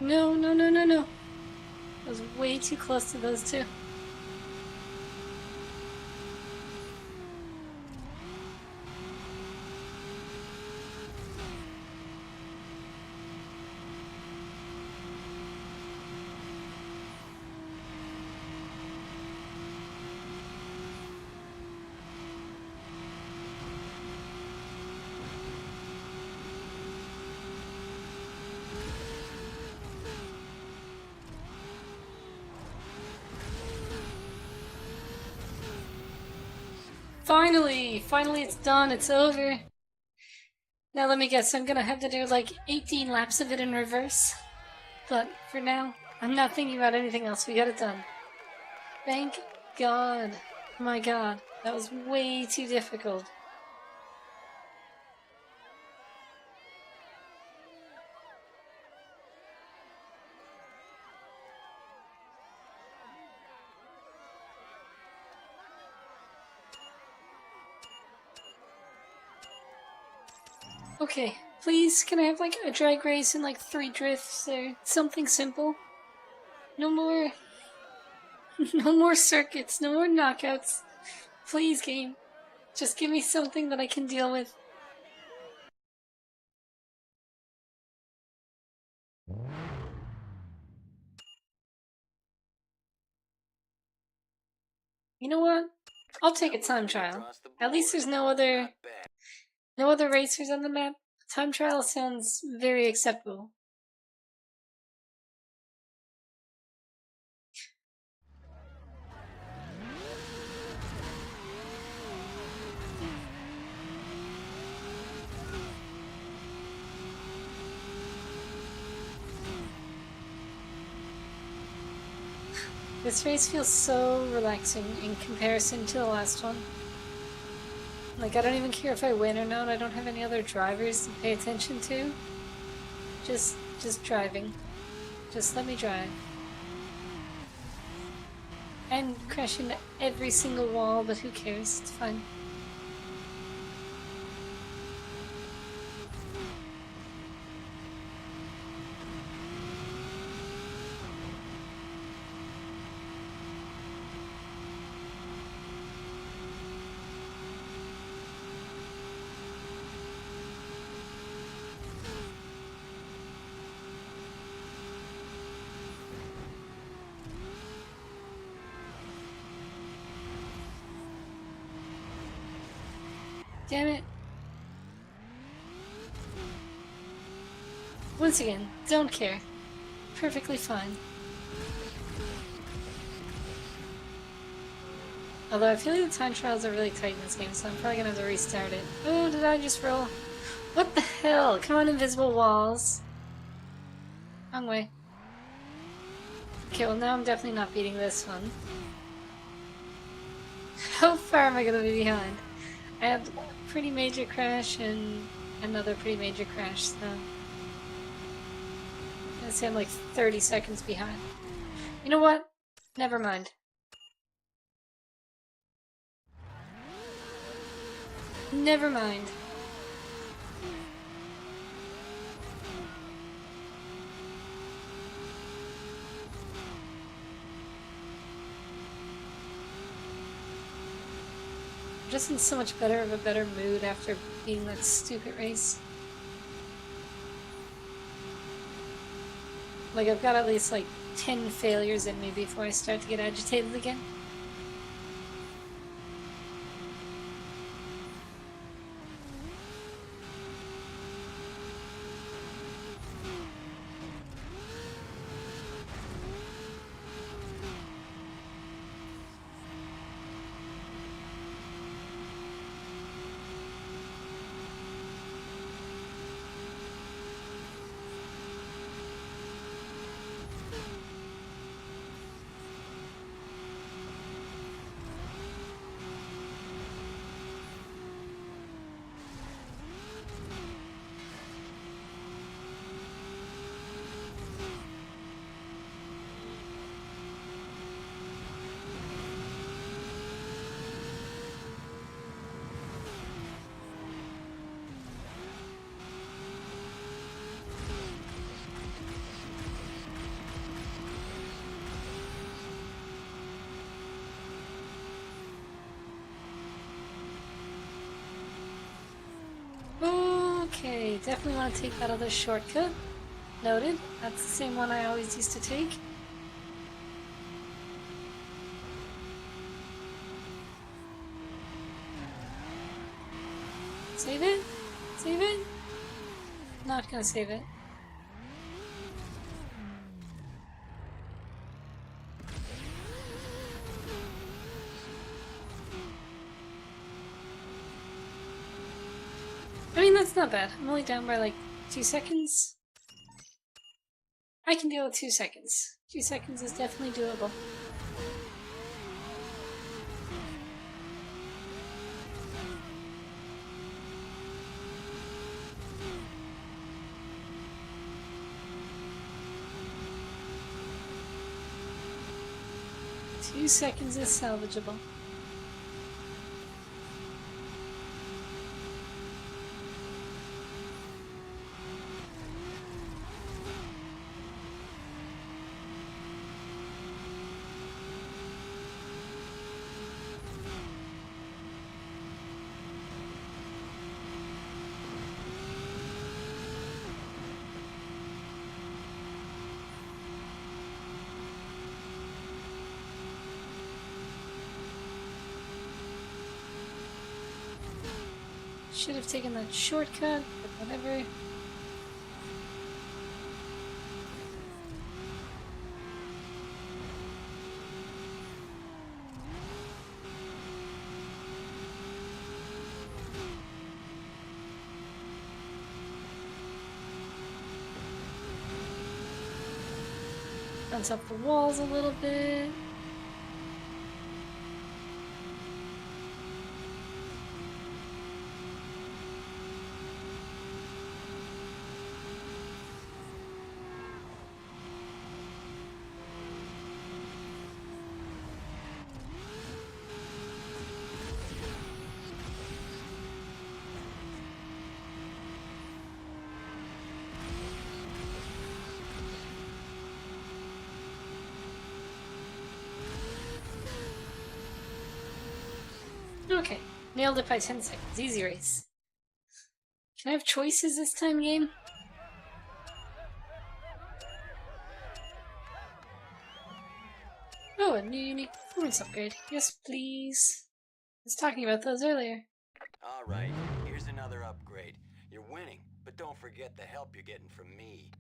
No, no, no, no, no. I was way too close to those two. Finally! Finally it's done, it's over. Now let me guess, I'm gonna have to do like 18 laps of it in reverse. But for now, I'm not thinking about anything else, we got it done. Thank God. My God, that was way too difficult. Okay, please, can I have like a drag race and like 3 drifts or something simple? No more. No more circuits, no more knockouts. Please, game. Just give me something that I can deal with. You know what? I'll take a time trial. At least there's no other racers on the map. Time trial sounds very acceptable. This race feels so relaxing in comparison to the last one. Like, I don't even care if I win or not. I don't have any other drivers to pay attention to. Just driving. Just let me drive. And crash into every single wall, but who cares? It's fine. Damn it. Once again, don't care. Perfectly fine. Although I feel like the time trials are really tight in this game, so I'm probably gonna have to restart it. Oh, did I just roll? What the hell? Come on, invisible walls. Wrong way. Okay, well now I'm definitely not beating this one. How far am I gonna be behind? I had a pretty major crash and another pretty major crash, so... I'd say I'm like 30 seconds behind. You know what? Never mind. Never mind. I'm just in so much better of a better mood after beating that stupid race. Like, I've got at least like 10 failures in me before I start to get agitated again. I definitely want to take that other shortcut. Noted. That's the same one I always used to take. Save it? Save it? Not gonna save it. I mean, that's not bad. I'm only down by like 2 seconds. I can deal with 2 seconds. 2 seconds is definitely doable. Two seconds is salvageable. Should have taken that shortcut, but whatever. Bounce up the walls a little bit. Okay, nailed it by 10 seconds. Easy race. Can I have choices this time, game? Oh, a new unique performance upgrade. Yes, please. I was talking about those earlier. All right, here's another upgrade. You're winning, but don't forget the help you're getting from me.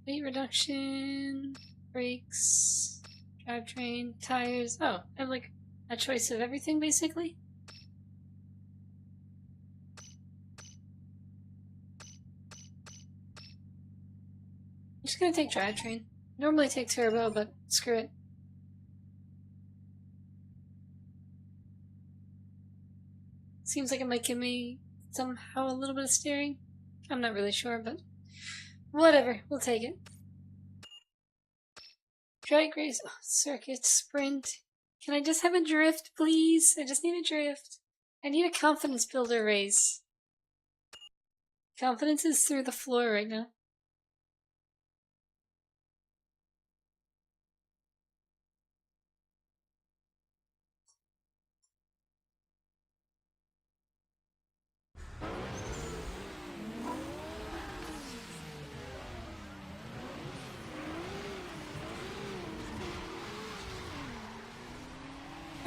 Weight reduction, brakes, drivetrain, tires. Oh, I have like a choice of everything basically. I'm just gonna take drivetrain. Normally take turbo, but screw it. Seems like it might give me somehow a little bit of steering. I'm not really sure, but whatever, we'll take it. Drag race, oh, circuit, sprint. Can I just have a drift, please? I just need a drift. I need a confidence builder race. Confidence is through the floor right now.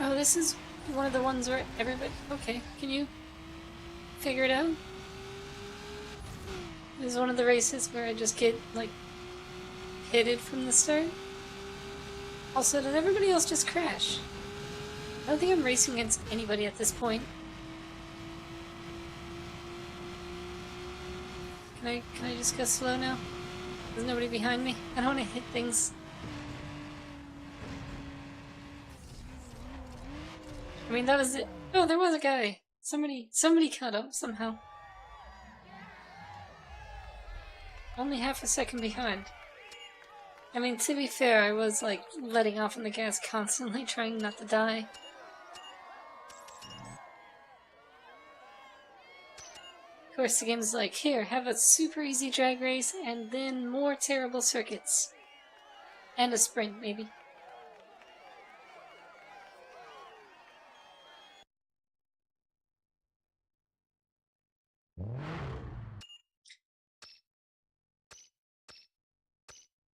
Oh, this is one of the ones where everybody... Okay, can you figure it out? This is one of the races where I just get, like, pitted from the start. Also, did everybody else just crash? I don't think I'm racing against anybody at this point. Can I just go slow now? There's nobody behind me. I don't want to hit things. I mean, that was it. Oh, there was a guy. Somebody caught up somehow. Only half a second behind. I mean, to be fair, I was, like, letting off on the gas constantly, trying not to die. Of course, the game's like, here, have a super easy drag race, and then more terrible circuits. And a sprint, maybe.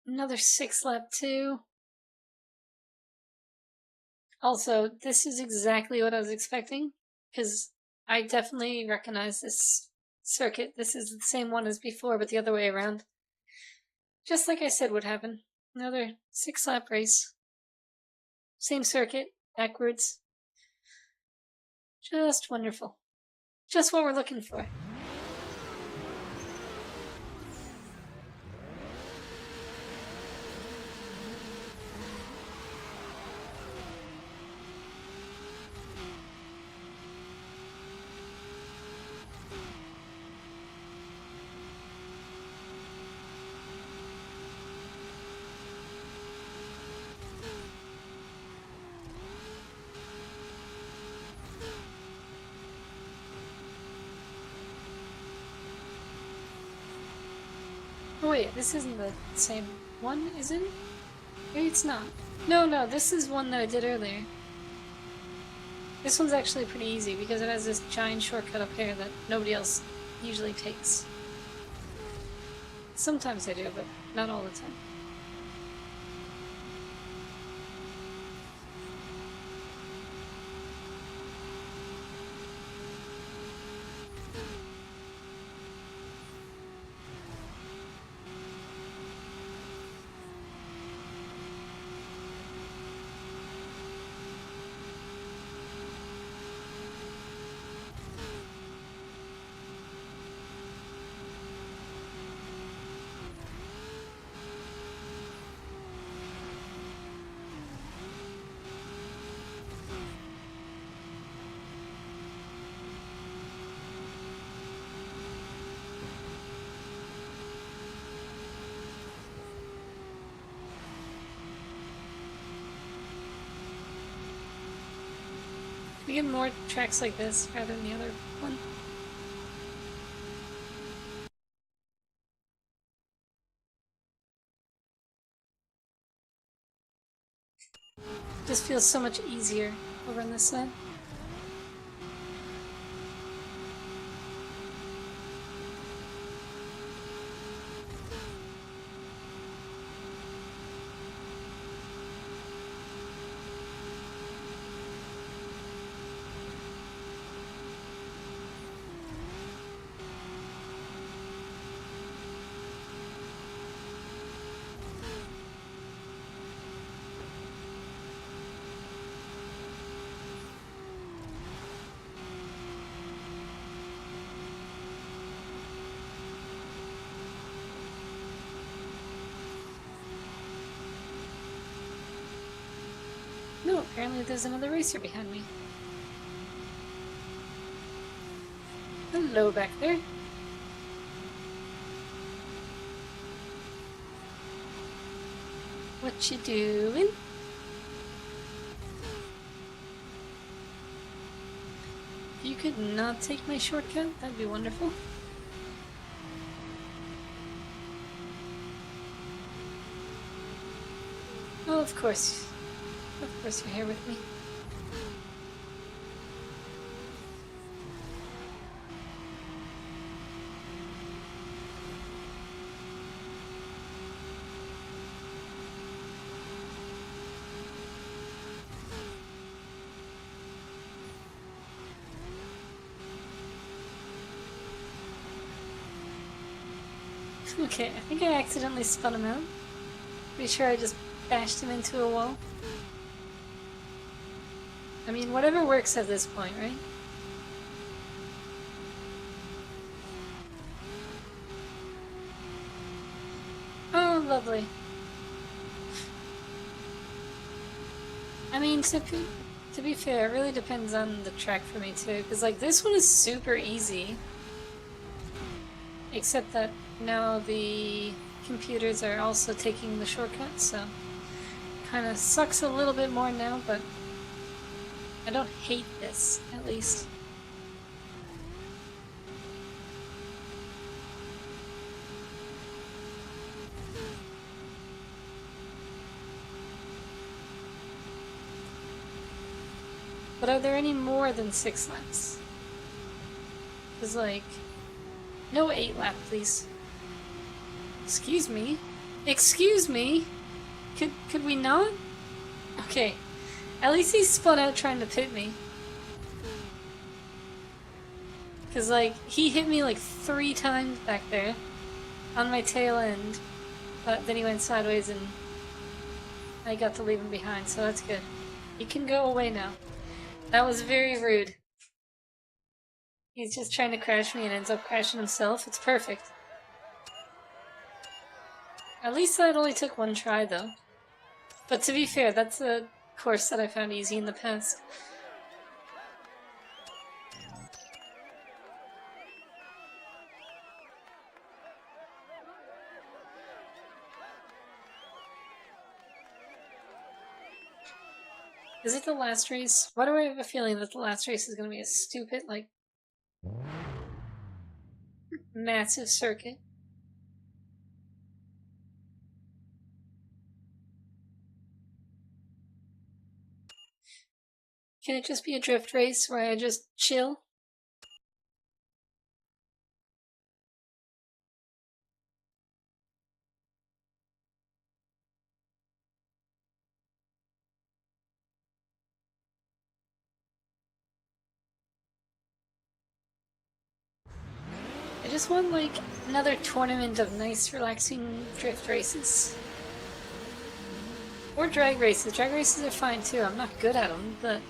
Another 6 lap too. Also, this is exactly what I was expecting, because I definitely recognize this circuit. This is the same one as before, but the other way around. Just like I said would happen. Another 6 lap race. Same circuit, backwards. Just wonderful. Just what we're looking for. Oh wait, this isn't the same one, is it? Maybe it's not. No, this is one that I did earlier. This one's actually pretty easy because it has this giant shortcut up here that nobody else usually takes. Sometimes they do, but not all the time. We get more tracks like this rather than the other one. Just feels so much easier over on this side. No, apparently there's another racer behind me. Hello back there. What you doing? If you could not take my shortcut, that'd be wonderful. Oh, of course. Of course you're here with me. Okay, I think I accidentally spun him out. Pretty sure I just bashed him into a wall. I mean, whatever works at this point, right? Oh, lovely. I mean, to be fair, it really depends on the track for me too, because like this one is super easy. Except that now the computers are also taking the shortcut, so kind of sucks a little bit more now, but I don't hate this, at least. But are there any more than 6 laps? Because, like, no 8 lap, please. Excuse me. Excuse me? Could we not? Okay. At least he spun out trying to pit me. Cause like, he hit me like 3 times back there. On my tail end. But then he went sideways and I got to leave him behind, so that's good. He can go away now. That was very rude. He's just trying to crash me and ends up crashing himself. It's perfect. At least that only took 1 try, though. But to be fair, that's a course that I found easy in the past. Is it the last race? Why do I have a feeling that the last race is going to be a stupid, like, massive circuit? Can it just be a drift race where I just chill? I just want, like, another tournament of nice, relaxing drift races. Or drag races. Drag races are fine too. I'm not good at them, but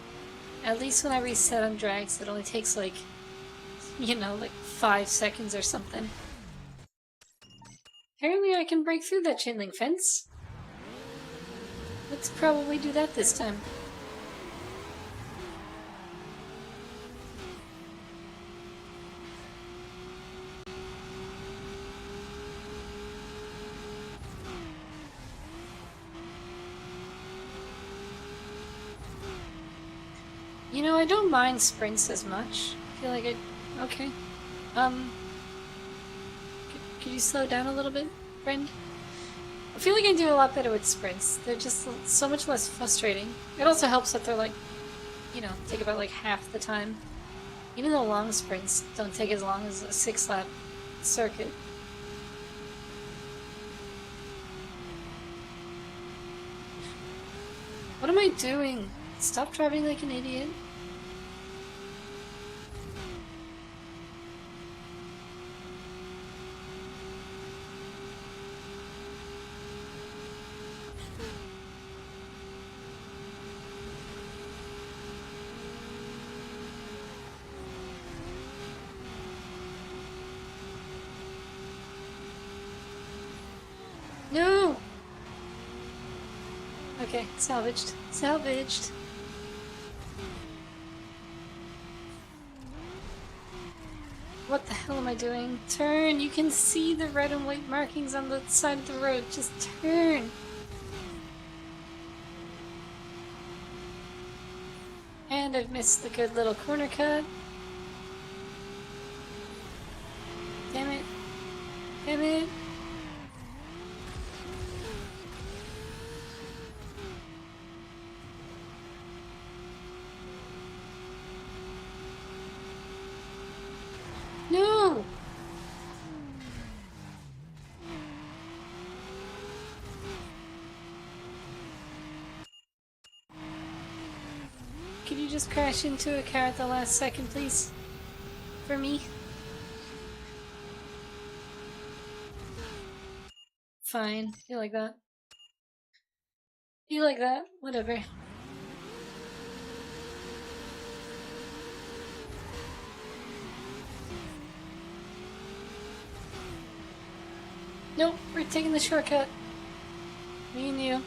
at least when I reset on drags, it only takes like, you know, like 5 seconds or something. Apparently I can break through that chain link fence. Let's probably do that this time. You know, I don't mind sprints as much. I feel like okay. Could you slow down a little bit, friend? I feel like I do a lot better with sprints. They're just so much less frustrating. It also helps that they're like, you know, take about like half the time. Even though long sprints don't take as long as a 6-lap circuit. What am I doing? Stop driving like an idiot. No! Okay, salvaged. Salvaged. What the hell am I doing? Turn! You can see the red and white markings on the side of the road. Just turn! And I've missed the good little corner cut. Damn it. Damn it. No! Could you just crash into a car at the last second, please? For me? Fine. You like that? You like that? Whatever. Nope, we're taking the shortcut. Me and you.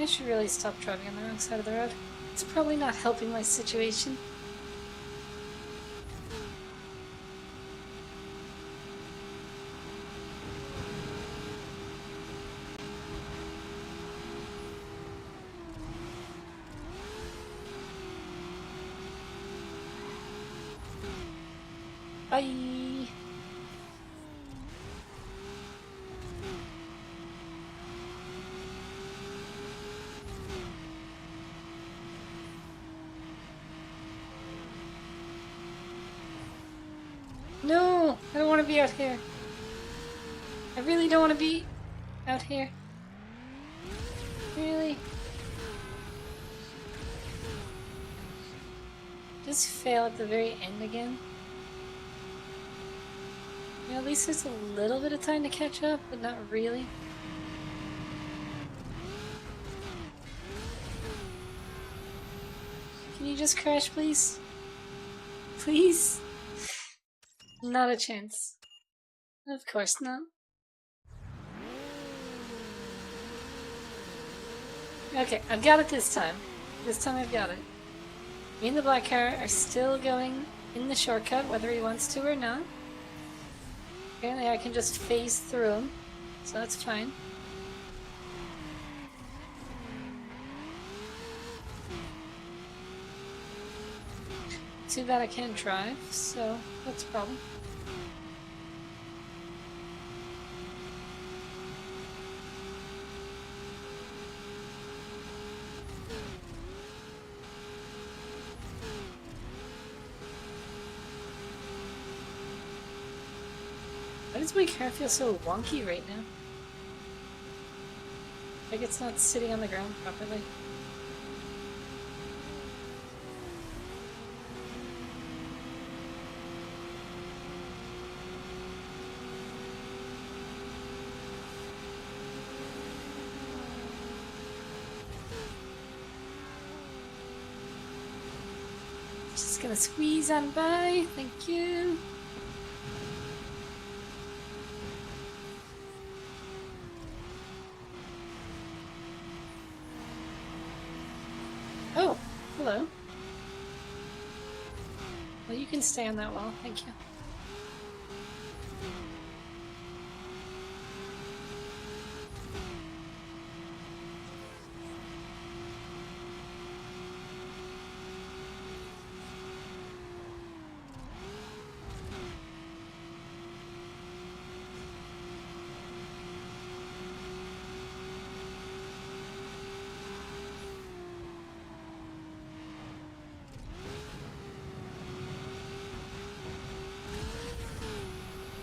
I should really stop driving on the wrong side of the road. It's probably not helping my situation. Bye! No! I don't want to be out here. I really don't want to be out here. Really? Just fail at the very end again? Yeah, at least there's a little bit of time to catch up, but not really. Can you just crash, please? Please? Not a chance. Of course not. Okay, I've got it this time. This time I've got it. Me and the black car are still going in the shortcut, whether he wants to or not. Apparently I can just phase through him, so that's fine. Too bad I can't drive, so that's a problem. Why does my car feel so wonky right now? Like it's not sitting on the ground properly. Just gonna squeeze on by, thank you. Oh, hello. Well, you can stay on that wall, thank you.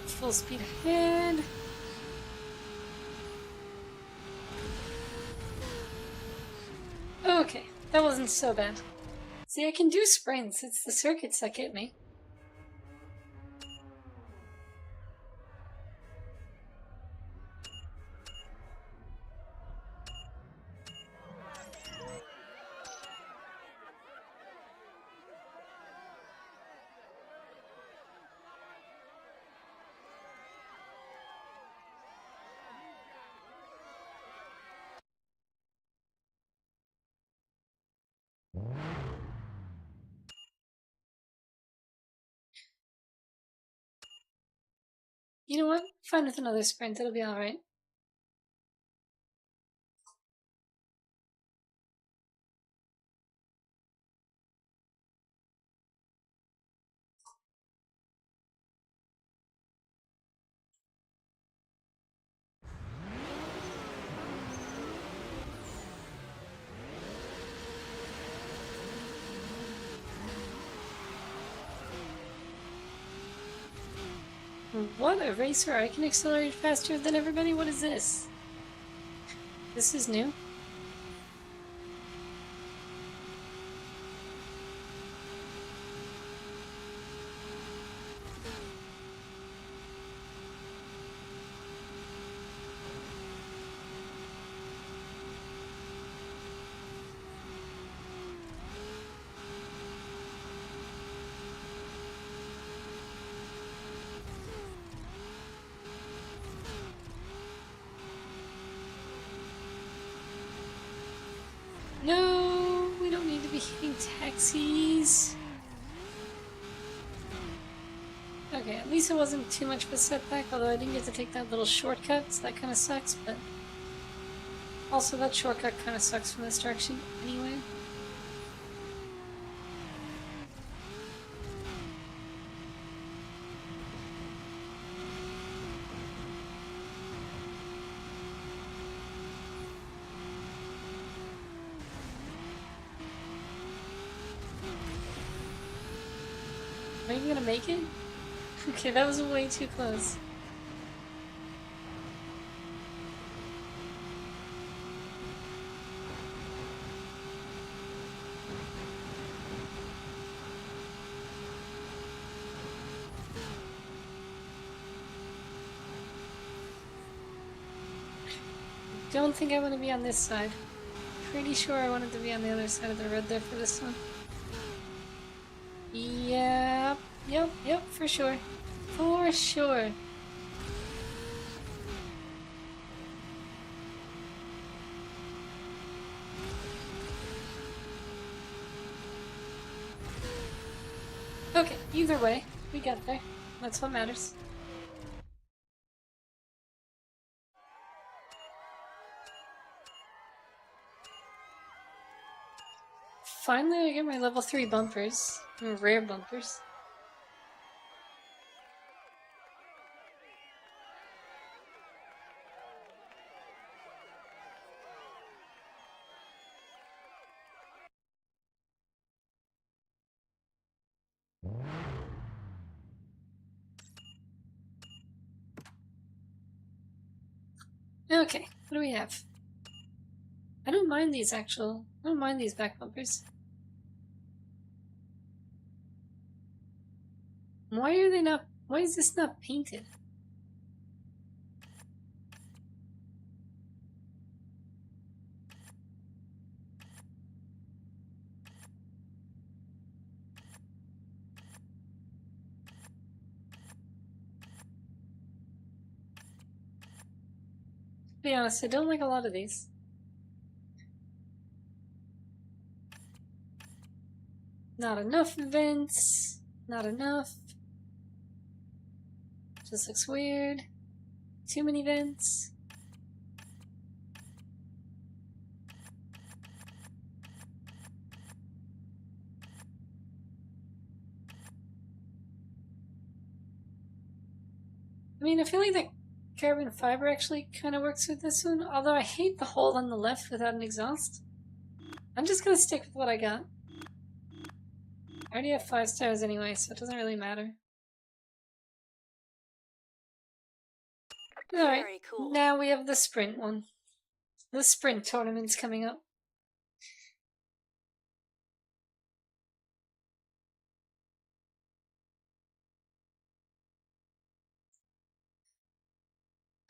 Full speed ahead. Okay, that wasn't so bad. See, I can do sprints. It's the circuits that get me. You know what? Fine with another sprint, it'll be alright. What, a racer? I can accelerate faster than everybody? What is this? This is new. Fucking taxis. Okay, at least it wasn't too much of a setback, although I didn't get to take that little shortcut, so that kind of sucks, but... Also, that shortcut kind of sucks from this direction anyway. Are you gonna make it? Okay, that was way too close. Don't think I want to be on this side. Pretty sure I wanted to be on the other side of the road there for this one. Yep, for sure. For sure. Okay, either way, we got there. That's what matters. Finally, I get my level 3 bumpers. Rare bumpers. Okay, what do we have? I don't mind these back bumpers. Why is this not painted? To be honest, I don't like a lot of these. Not enough vents. Not enough. Just looks weird. Too many vents. I mean, I feel like the carbon fiber actually kind of works with this one, although I hate the hole on the left without an exhaust. I'm just gonna stick with what I got. I already have 5 stars anyway, so it doesn't really matter. Alright, Very cool. now we have the sprint one. The sprint tournament's coming up.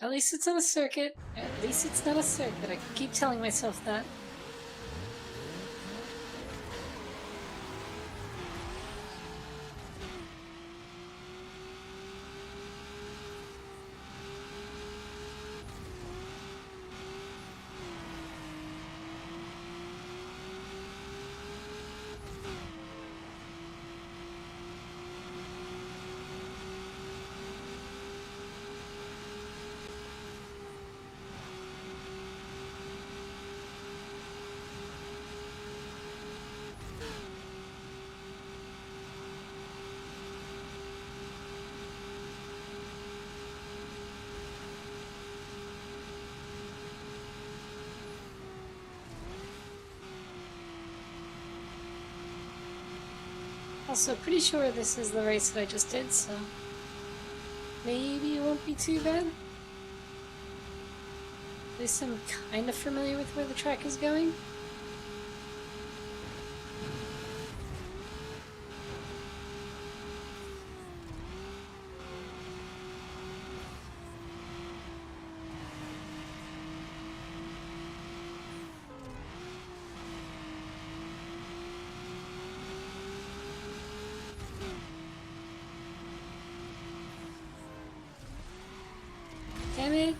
At least it's on a circuit. At least it's not a circuit. I keep telling myself that. Also, pretty sure this is the race that I just did, so maybe it won't be too bad. At least I'm kind of familiar with where the track is going. Damn it.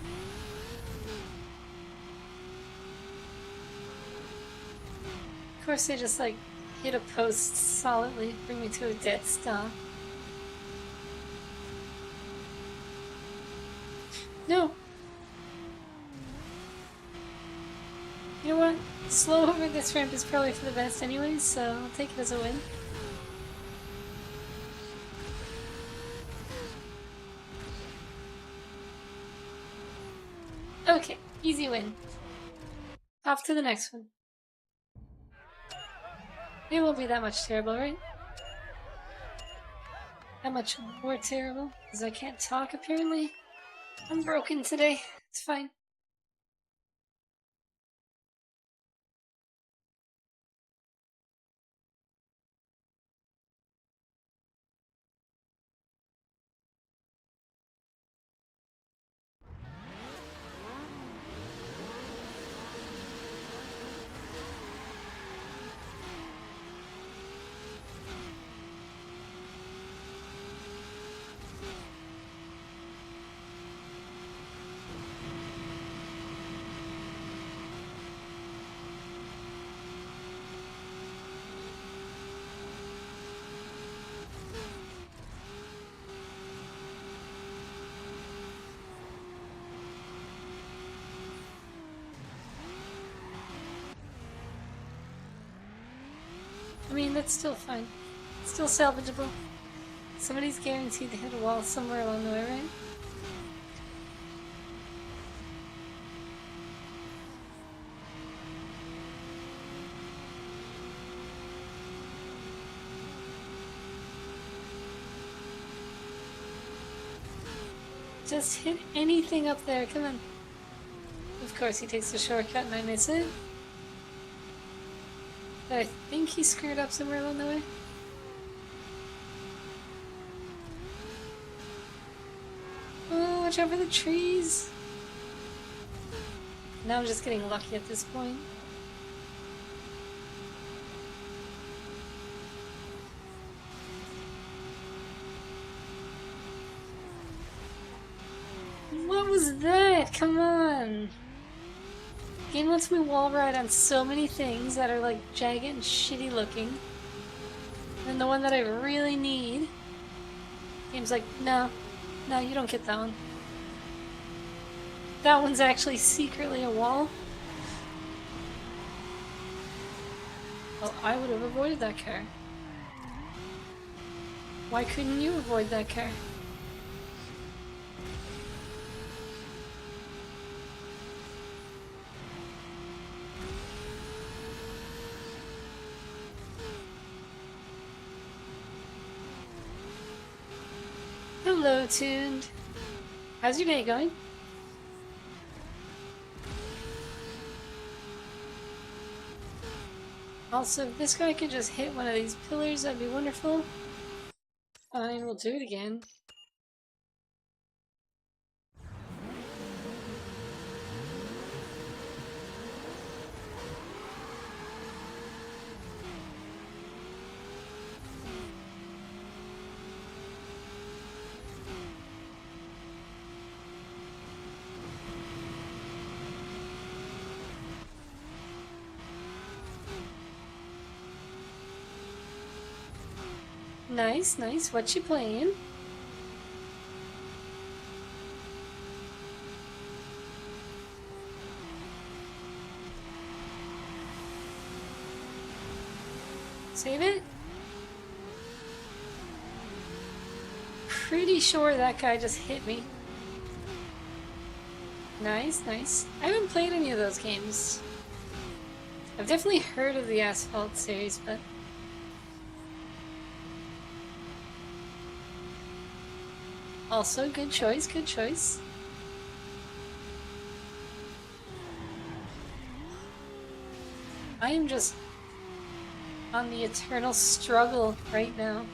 Of course they just like hit a post solidly, bring me to a dead stop. No! You know what? Slow over this ramp is probably for the best anyways, so I'll take it as a win. Okay, easy win. Off to the next one. It won't be that much terrible, right? That much more terrible? Because I can't talk, apparently. I'm broken today. It's fine. I mean, that's still fine. Still salvageable. Somebody's guaranteed to hit a wall somewhere along the way, right? Just hit anything up there, come on. Of course he takes the shortcut and I miss it. But I think he screwed up somewhere along the way. Oh, watch out for the trees. Now I'm just getting lucky at this point. What was that? Come on! Game lets me wall ride on so many things that are like jagged and shitty looking. And the one that I really need, game's like, no, you don't get that one. That one's actually secretly a wall. Well, I would have avoided that car. Why couldn't you avoid that car? Hello, Tuned. How's your day going? Also, if this guy could just hit one of these pillars, that'd be wonderful. Fine, we'll do it again. Nice, nice. What you playing? Save it? Pretty sure that guy just hit me. Nice, nice. I haven't played any of those games. I've definitely heard of the Asphalt series, but... Also, good choice, good choice. I am just on the eternal struggle right now.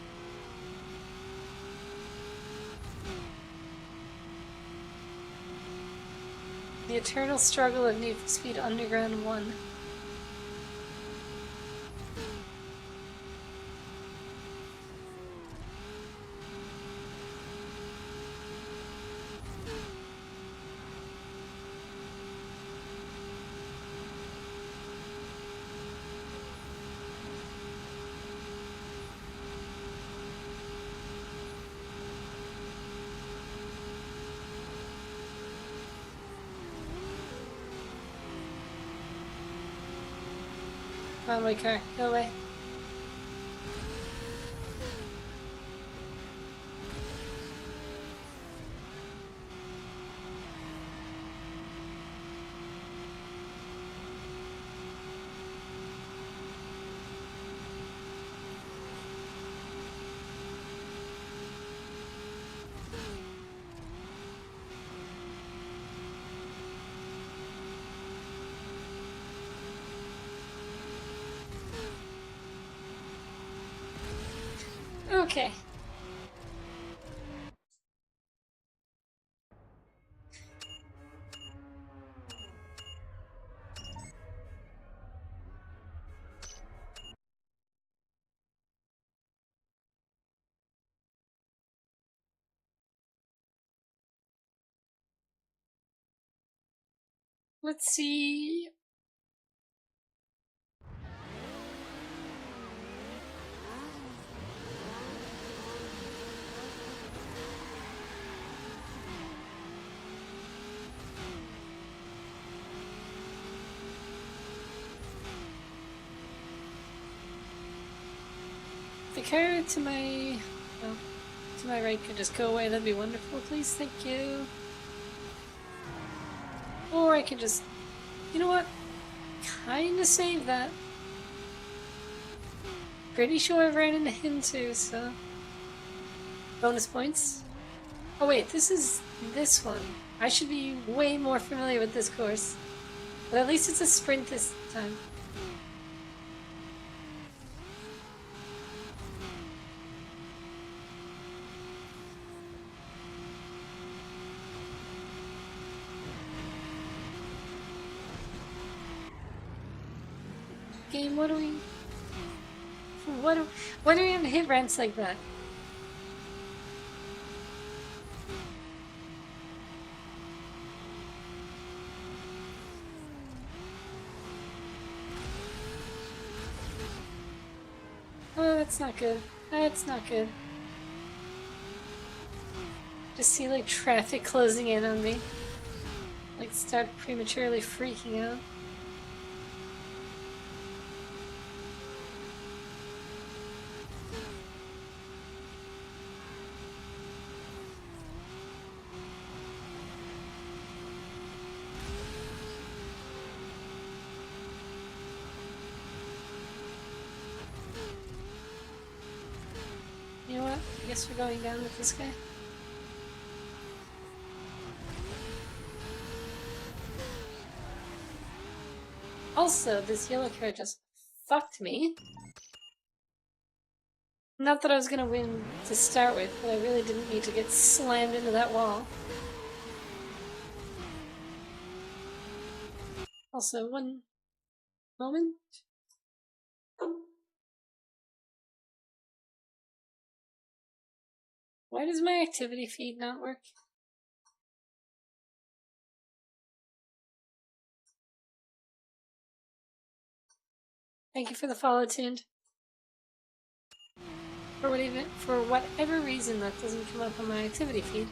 The eternal struggle of Need for Speed Underground 1. Come on, white car. Go away. Okay. Let's see. The car to my, well, to my right could just go away. That'd be wonderful, please. Thank you. Or I could just, you know what? Kinda save that. Pretty sure I ran into him too, so. Bonus points. Oh wait, this is this one. I should be way more familiar with this course. But at least it's a sprint this time. Game, what do we... Why do we have to hit ramps like that? Oh, that's not good. That's not good. Just see like traffic closing in on me. Like start prematurely freaking out. You know what? I guess we're going down with this guy. Also, this yellow car just fucked me. Not that I was gonna win to start with, but I really didn't need to get slammed into that wall. Also, one moment. Why does my activity feed not work? Thank you for the follow, Tuned. For whatever reason, that doesn't come up on my activity feed.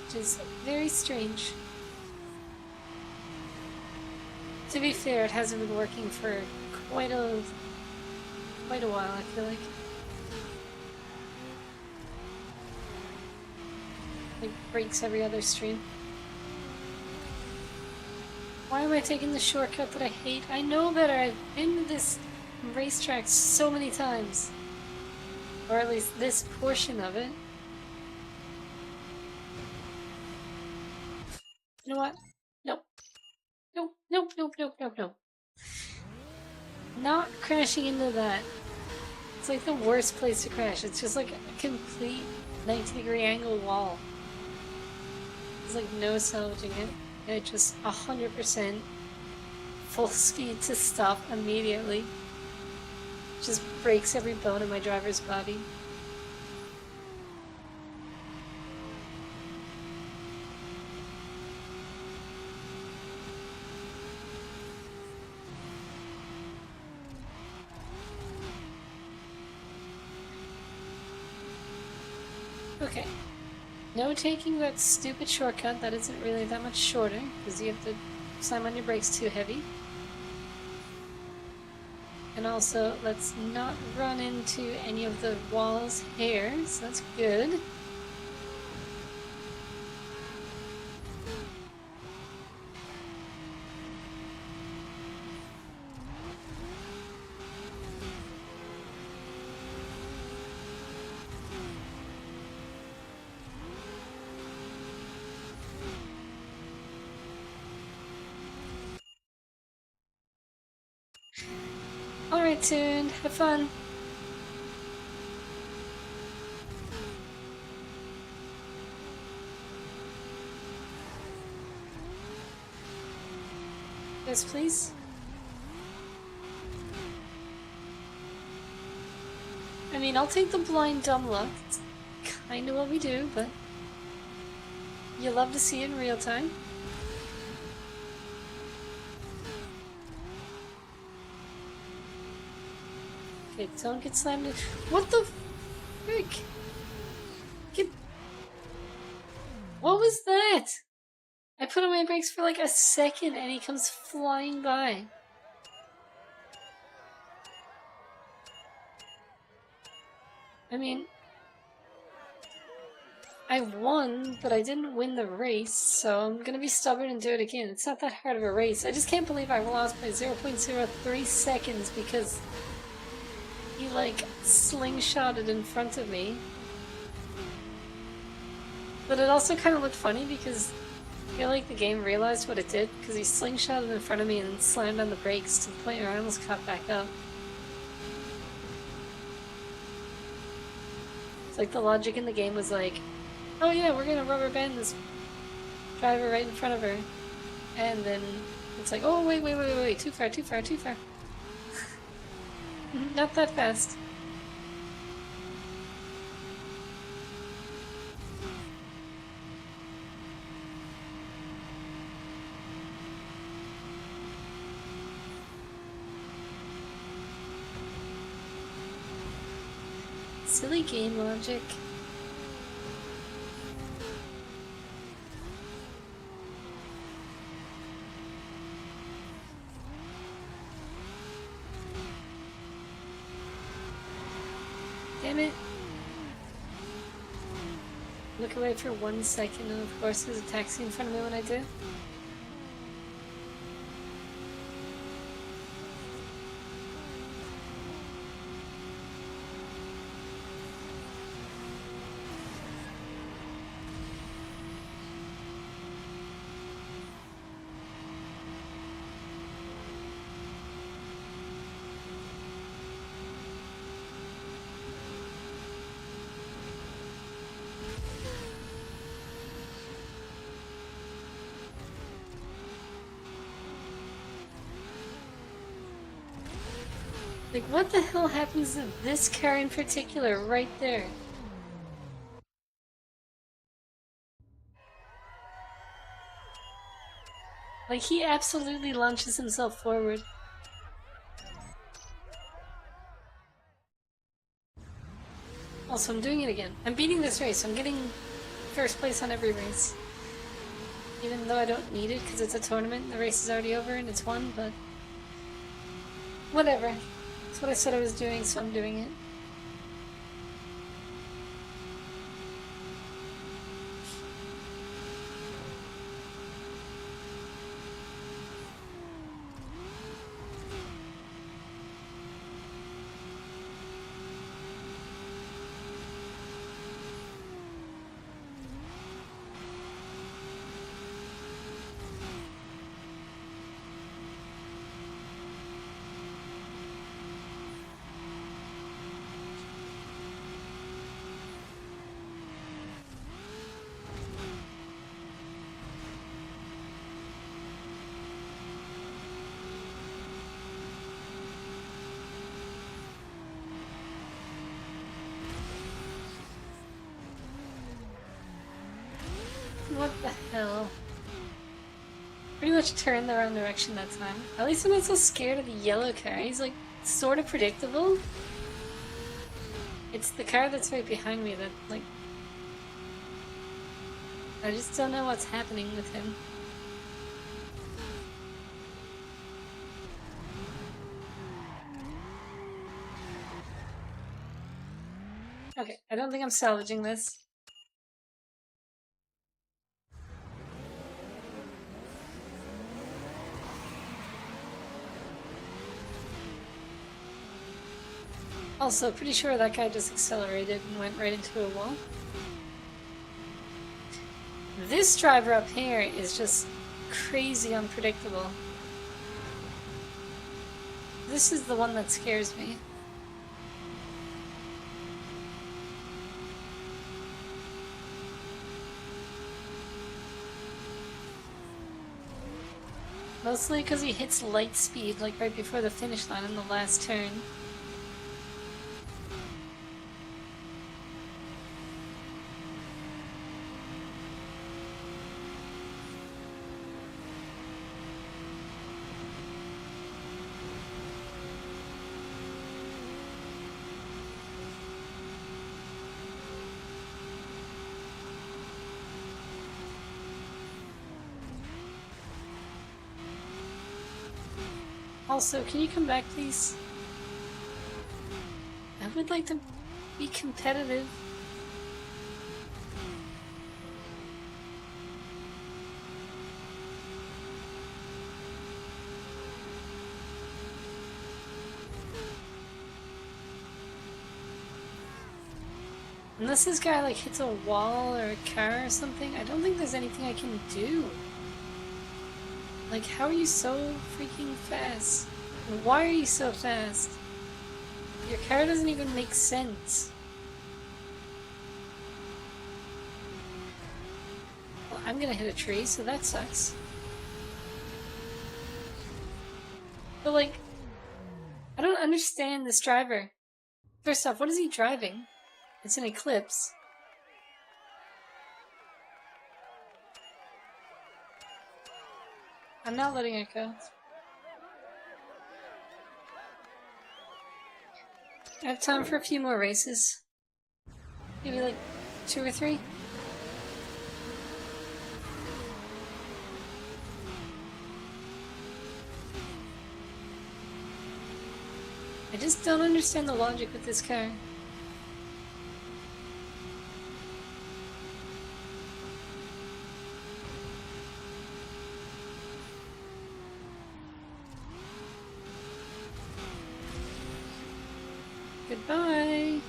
Which is very strange. To be fair, it hasn't been working for quite a while, I feel like. Like, breaks every other stream. Why am I taking the shortcut that I hate? I know better. I've been to this racetrack so many times. Or at least this portion of it. You know what? Nope. Nope, nope, nope, nope, nope, nope. Not crashing into that. It's like the worst place to crash. It's just like a complete 90-degree angle wall. There's like no salvaging it. It just 100% full speed to stop immediately. Just breaks every bone in my driver's body. Okay. No taking that stupid shortcut that isn't really that much shorter, because you have to slam on your brakes too heavy. And also, let's not run into any of the walls here, so that's good. Alright, Toon, have fun. Yes, please. I mean, I'll take the blind dumb luck. It's kind of what we do, but you love to see it in real time. Okay, don't get slammed in. What the frick? Get. What was that? I put on my brakes for like a second and he comes flying by. I mean, I won, but I didn't win the race, so I'm gonna be stubborn and do it again. It's not that hard of a race. I just can't believe I lost by 0.03 seconds because he like slingshotted in front of me. But it also kind of looked funny because I feel like the game realized what it did because he slingshotted in front of me and slammed on the brakes to the point where I almost caught back up. It's like the logic in the game was like, oh yeah, we're gonna rubber band this driver right in front of her. And then it's like, oh wait, too far. Not that fast. Silly game logic. Damn it. Look away for 1 second, and of course there's a taxi in front of me when I do. Like, what the hell happens to this car in particular right there? Like, he absolutely launches himself forward. Also, I'm doing it again. I'm beating this race. I'm getting first place on every race. Even though I don't need it because it's a tournament, the race is already over and it's won, but whatever. That's what I said I was doing, so I'm doing it. What the hell? Pretty much turned the wrong direction that time. At least I'm not so scared of the yellow car. He's like sort of predictable. It's the car that's right behind me that like I just don't know what's happening with him. Okay, I don't think I'm salvaging this. Also, pretty sure that guy just accelerated and went right into a wall. This driver up here is just crazy unpredictable. This is the one that scares me. Mostly because he hits light speed, like right before the finish line in the last turn. Also, can you come back, please? I would like to be competitive. Unless this guy like hits a wall or a car or something, I don't think there's anything I can do. Like, how are you so freaking fast? And why are you so fast? Your car doesn't even make sense. Well, I'm gonna hit a tree, so that sucks. But like, I don't understand this driver. First off, what is he driving? It's an Eclipse. I'm not letting it go. I have time for a few more races. Maybe like 2 or 3. I just don't understand the logic with this car. Goodbye.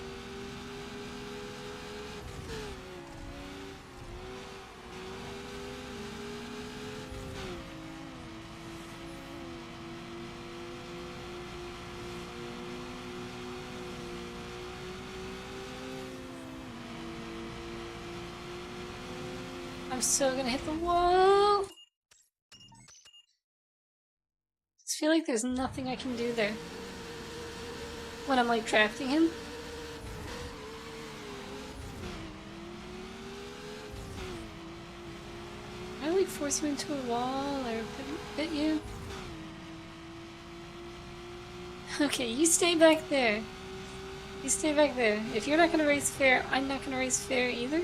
I'm still gonna hit the wall. Just feel like there's nothing I can do there. When I'm like drafting him. Can I like force you into a wall or hit you? Okay, you stay back there. You stay back there. If you're not gonna race fair, I'm not gonna race fair either.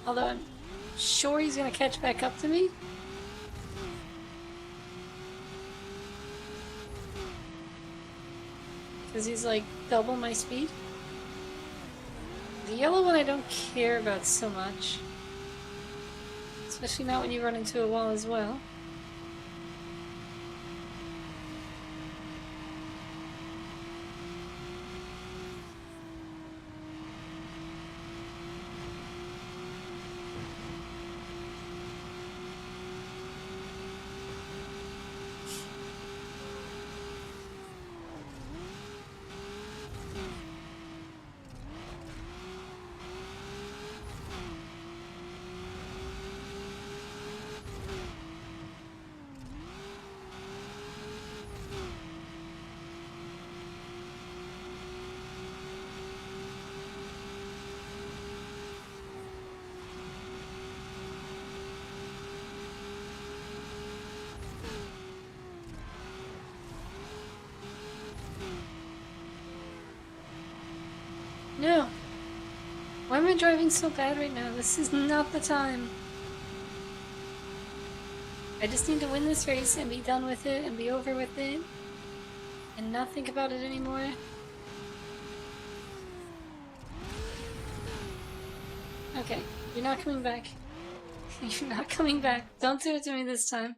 Although I'm sure he's gonna catch back up to me. Because he's like double my speed. The yellow one I don't care about so much. Especially not when you run into a wall as well. No. Why am I driving so bad right now? This is not the time. I just need to win this race and be done with it and be over with it. And not think about it anymore. Okay, you're not coming back. You're not coming back. Don't do it to me this time.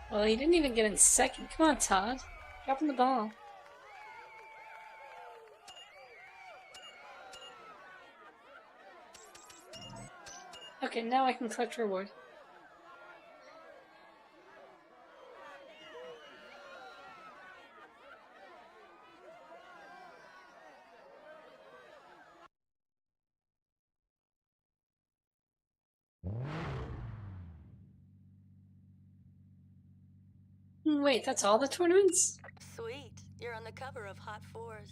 Well, he didn't even get in second. Come on, Todd. Dropping the ball. Okay, now I can collect reward. Wait, that's all the tournaments? Sweet. You're on the cover of Hot Fours.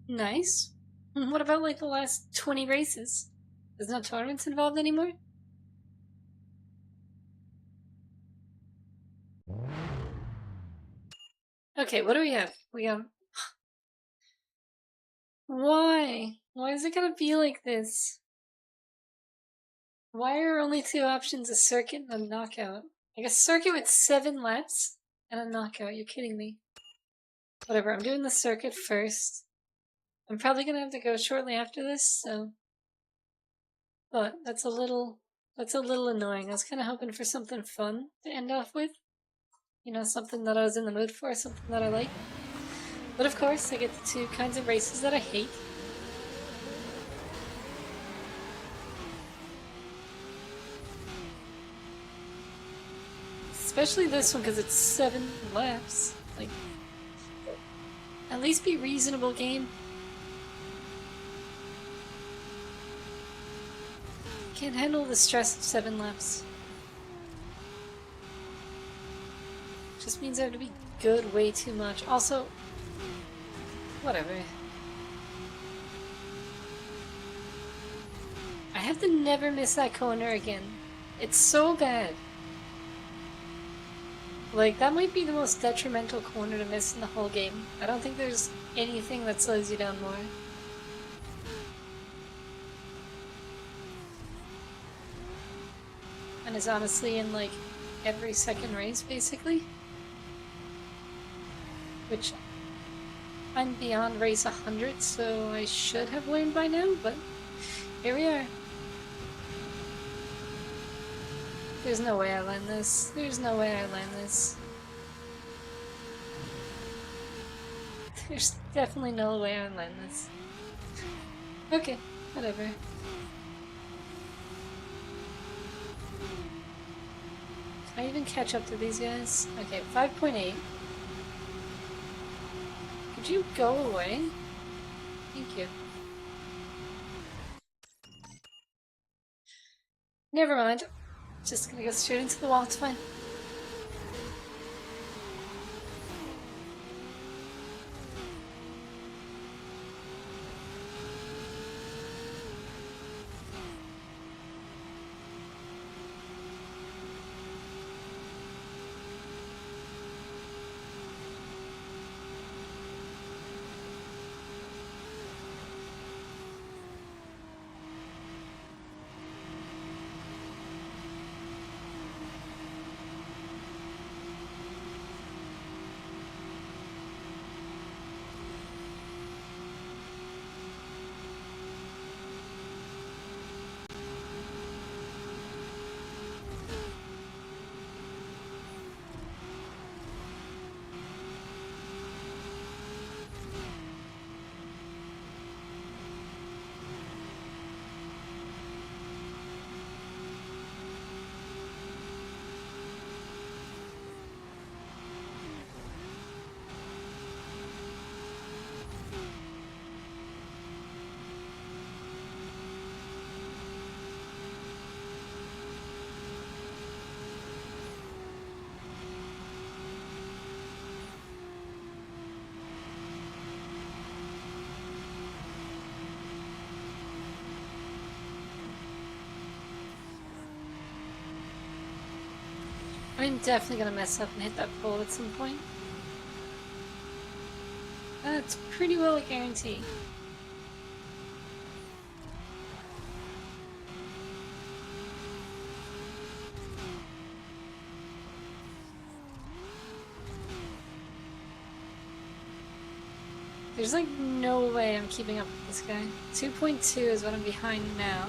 Nice. What about like the last 20 races? There's no tournaments involved anymore? Okay, what do we have? We have... Why? Why is it gonna be like this? Why are only two options a circuit and a knockout? Like a circuit with 7 laps and a knockout, you're kidding me. Whatever, I'm doing the circuit first. I'm probably gonna have to go shortly after this, so... But that's a little annoying. I was kinda hoping for something fun to end off with. You know, something that I was in the mood for, something that I like. But of course, I get the 2 kinds of races that I hate. Especially this one, because it's 7 laps. Like, at least be reasonable, game. Can't handle the stress of 7 laps. Just means I have to be good way too much. Also, whatever. I have to never miss that corner again. It's so bad. Like, that might be the most detrimental corner to miss in the whole game. I don't think there's anything that slows you down more. And is honestly in, like, every second race, basically. Which, I'm beyond race 100, so I should have learned by now, but here we are. There's no way I land this. There's no way I land this. There's definitely no way I land this. Okay, whatever. Can I even catch up to these guys? Okay, 5.8. Could you go away? Thank you. Never mind. Just gonna go straight into the wall, it's fine. I'm definitely gonna mess up and hit that pole at some point. That's pretty well a guarantee. There's like no way I'm keeping up with this guy. 2.2 is what I'm behind now.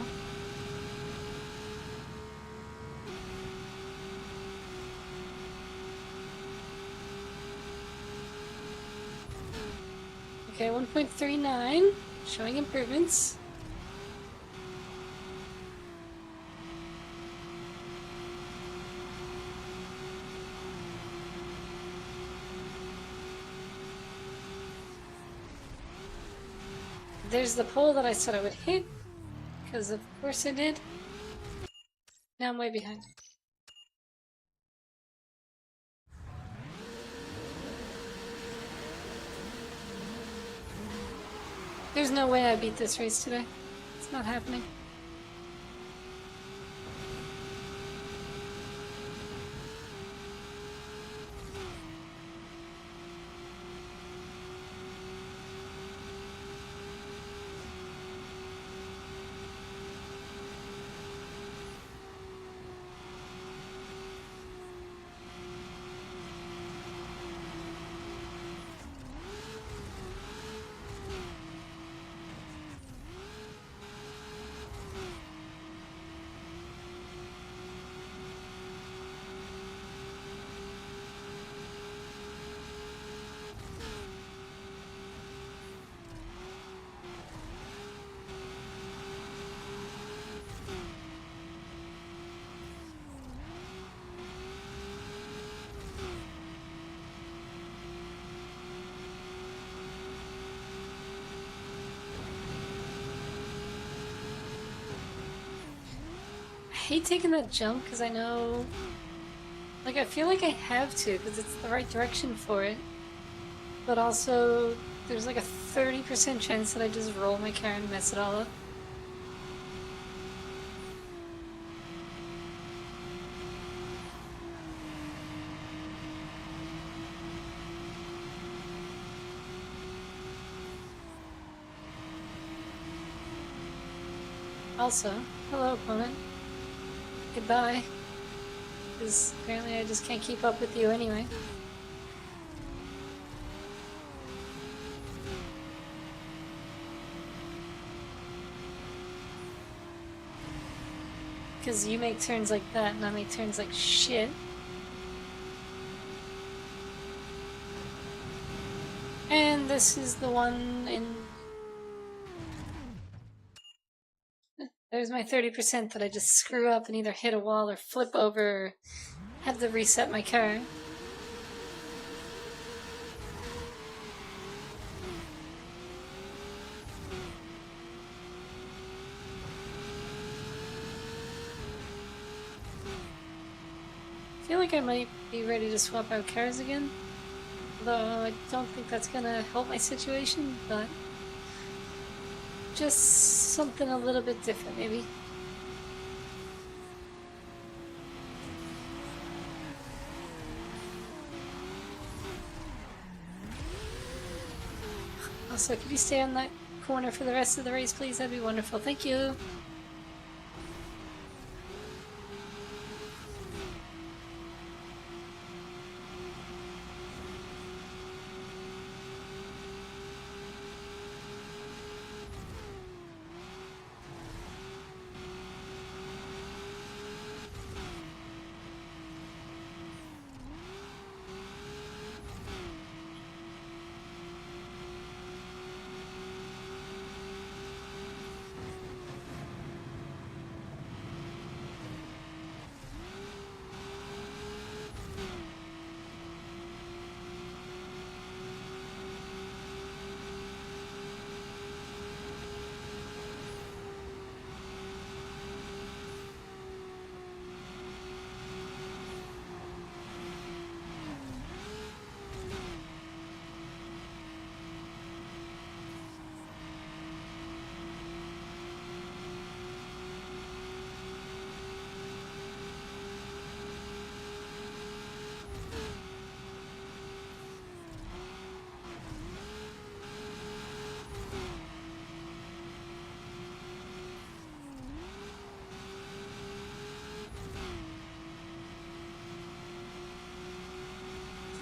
Okay, 1.39, showing improvements. There's the pole that I said I would hit, because of course I did. Now I'm way behind. There's no way I beat this race today. It's not happening. I hate taking that jump because I know, like, I feel like I have to because it's the right direction for it. But also, there's like a 30% chance that I just roll my car and mess it all up. Also, hello opponent. Goodbye. Because apparently I just can't keep up with you anyway. Because you make turns like that and I make turns like shit. And this is the one in... There's my 30% that I just screw up and either hit a wall or flip over or have to reset my car. I feel like I might be ready to swap out cars again. Though I don't think that's gonna help my situation, but just something a little bit different, maybe. Also, could you stay on that corner for the rest of the race, please? That'd be wonderful. Thank you.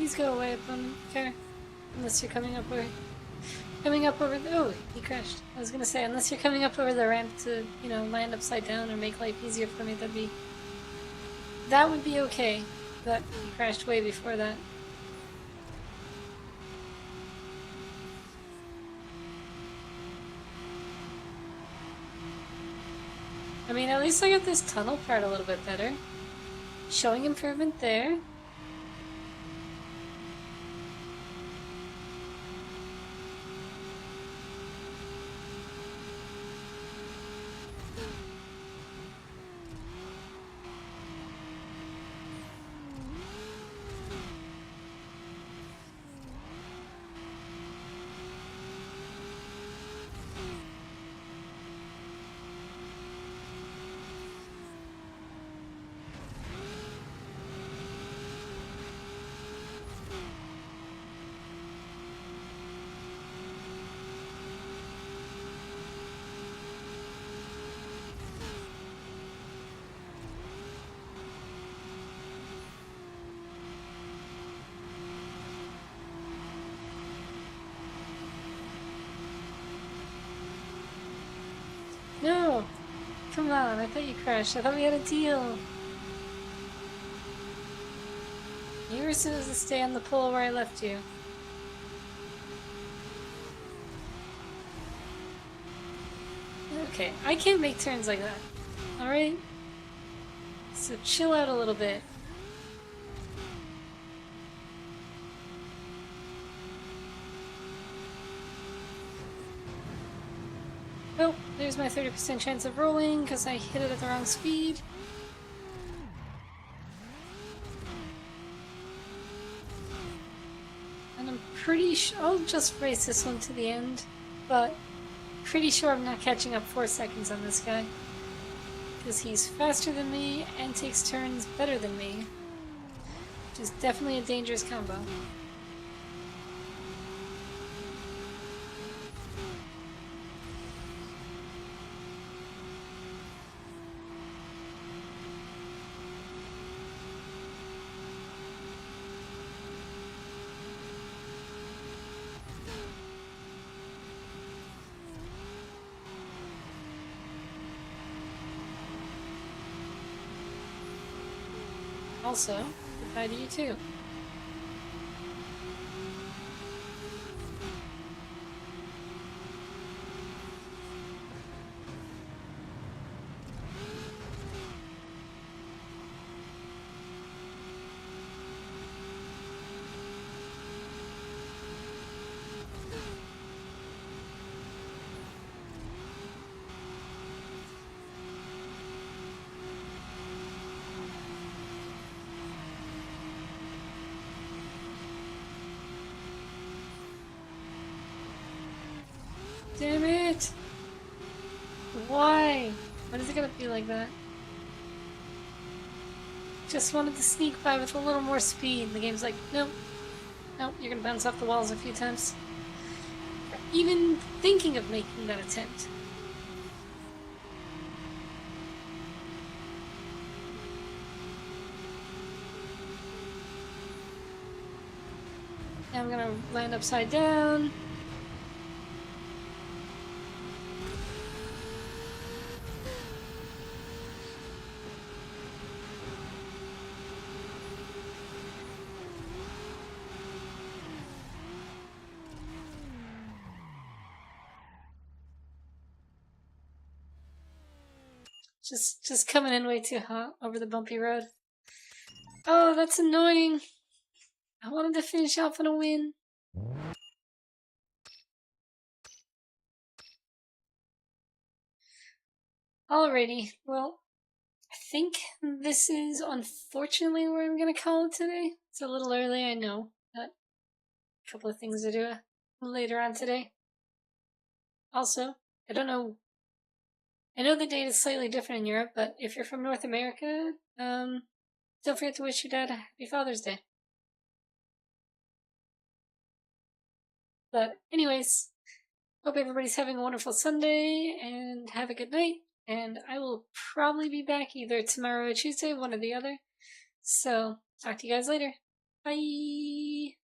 Please go away, opponent. Okay. Unless you're coming up over... Oh, he crashed. I was gonna say, unless you're coming up over the ramp to, you know, land upside down or make life easier for me, that would be okay. But he crashed way before that. I mean, at least I got this tunnel part a little bit better. Showing improvement there. No! Come on, I thought you crashed. I thought we had a deal. You were supposed to stay on the pole where I left you. Okay, I can't make turns like that. Alright? So chill out a little bit. Oh, there's my 30% chance of rolling because I hit it at the wrong speed. And I'm pretty sure I'll just race this one to the end, but pretty sure I'm not catching up 4 seconds on this guy. Because he's faster than me and takes turns better than me. Which is definitely a dangerous combo. Also, goodbye to you too. Damn it! Why? Why does it gotta be like that? Just wanted to sneak by with a little more speed. The game's like, nope. Nope, you're gonna bounce off the walls a few times. Even thinking of making that attempt. Now I'm gonna land upside down. Just coming in way too hot over the bumpy road. Oh, that's annoying. I wanted to finish off on a win. Alrighty, well, I think this is unfortunately where I'm gonna call it today. It's a little early, I know, but a couple of things to do later on today. Also, I don't know. I know the date is slightly different in Europe, but if you're from North America, don't forget to wish your dad a happy Father's Day. But anyways, hope everybody's having a wonderful Sunday and have a good night. And I will probably be back either tomorrow or Tuesday, one or the other. So, talk to you guys later. Bye.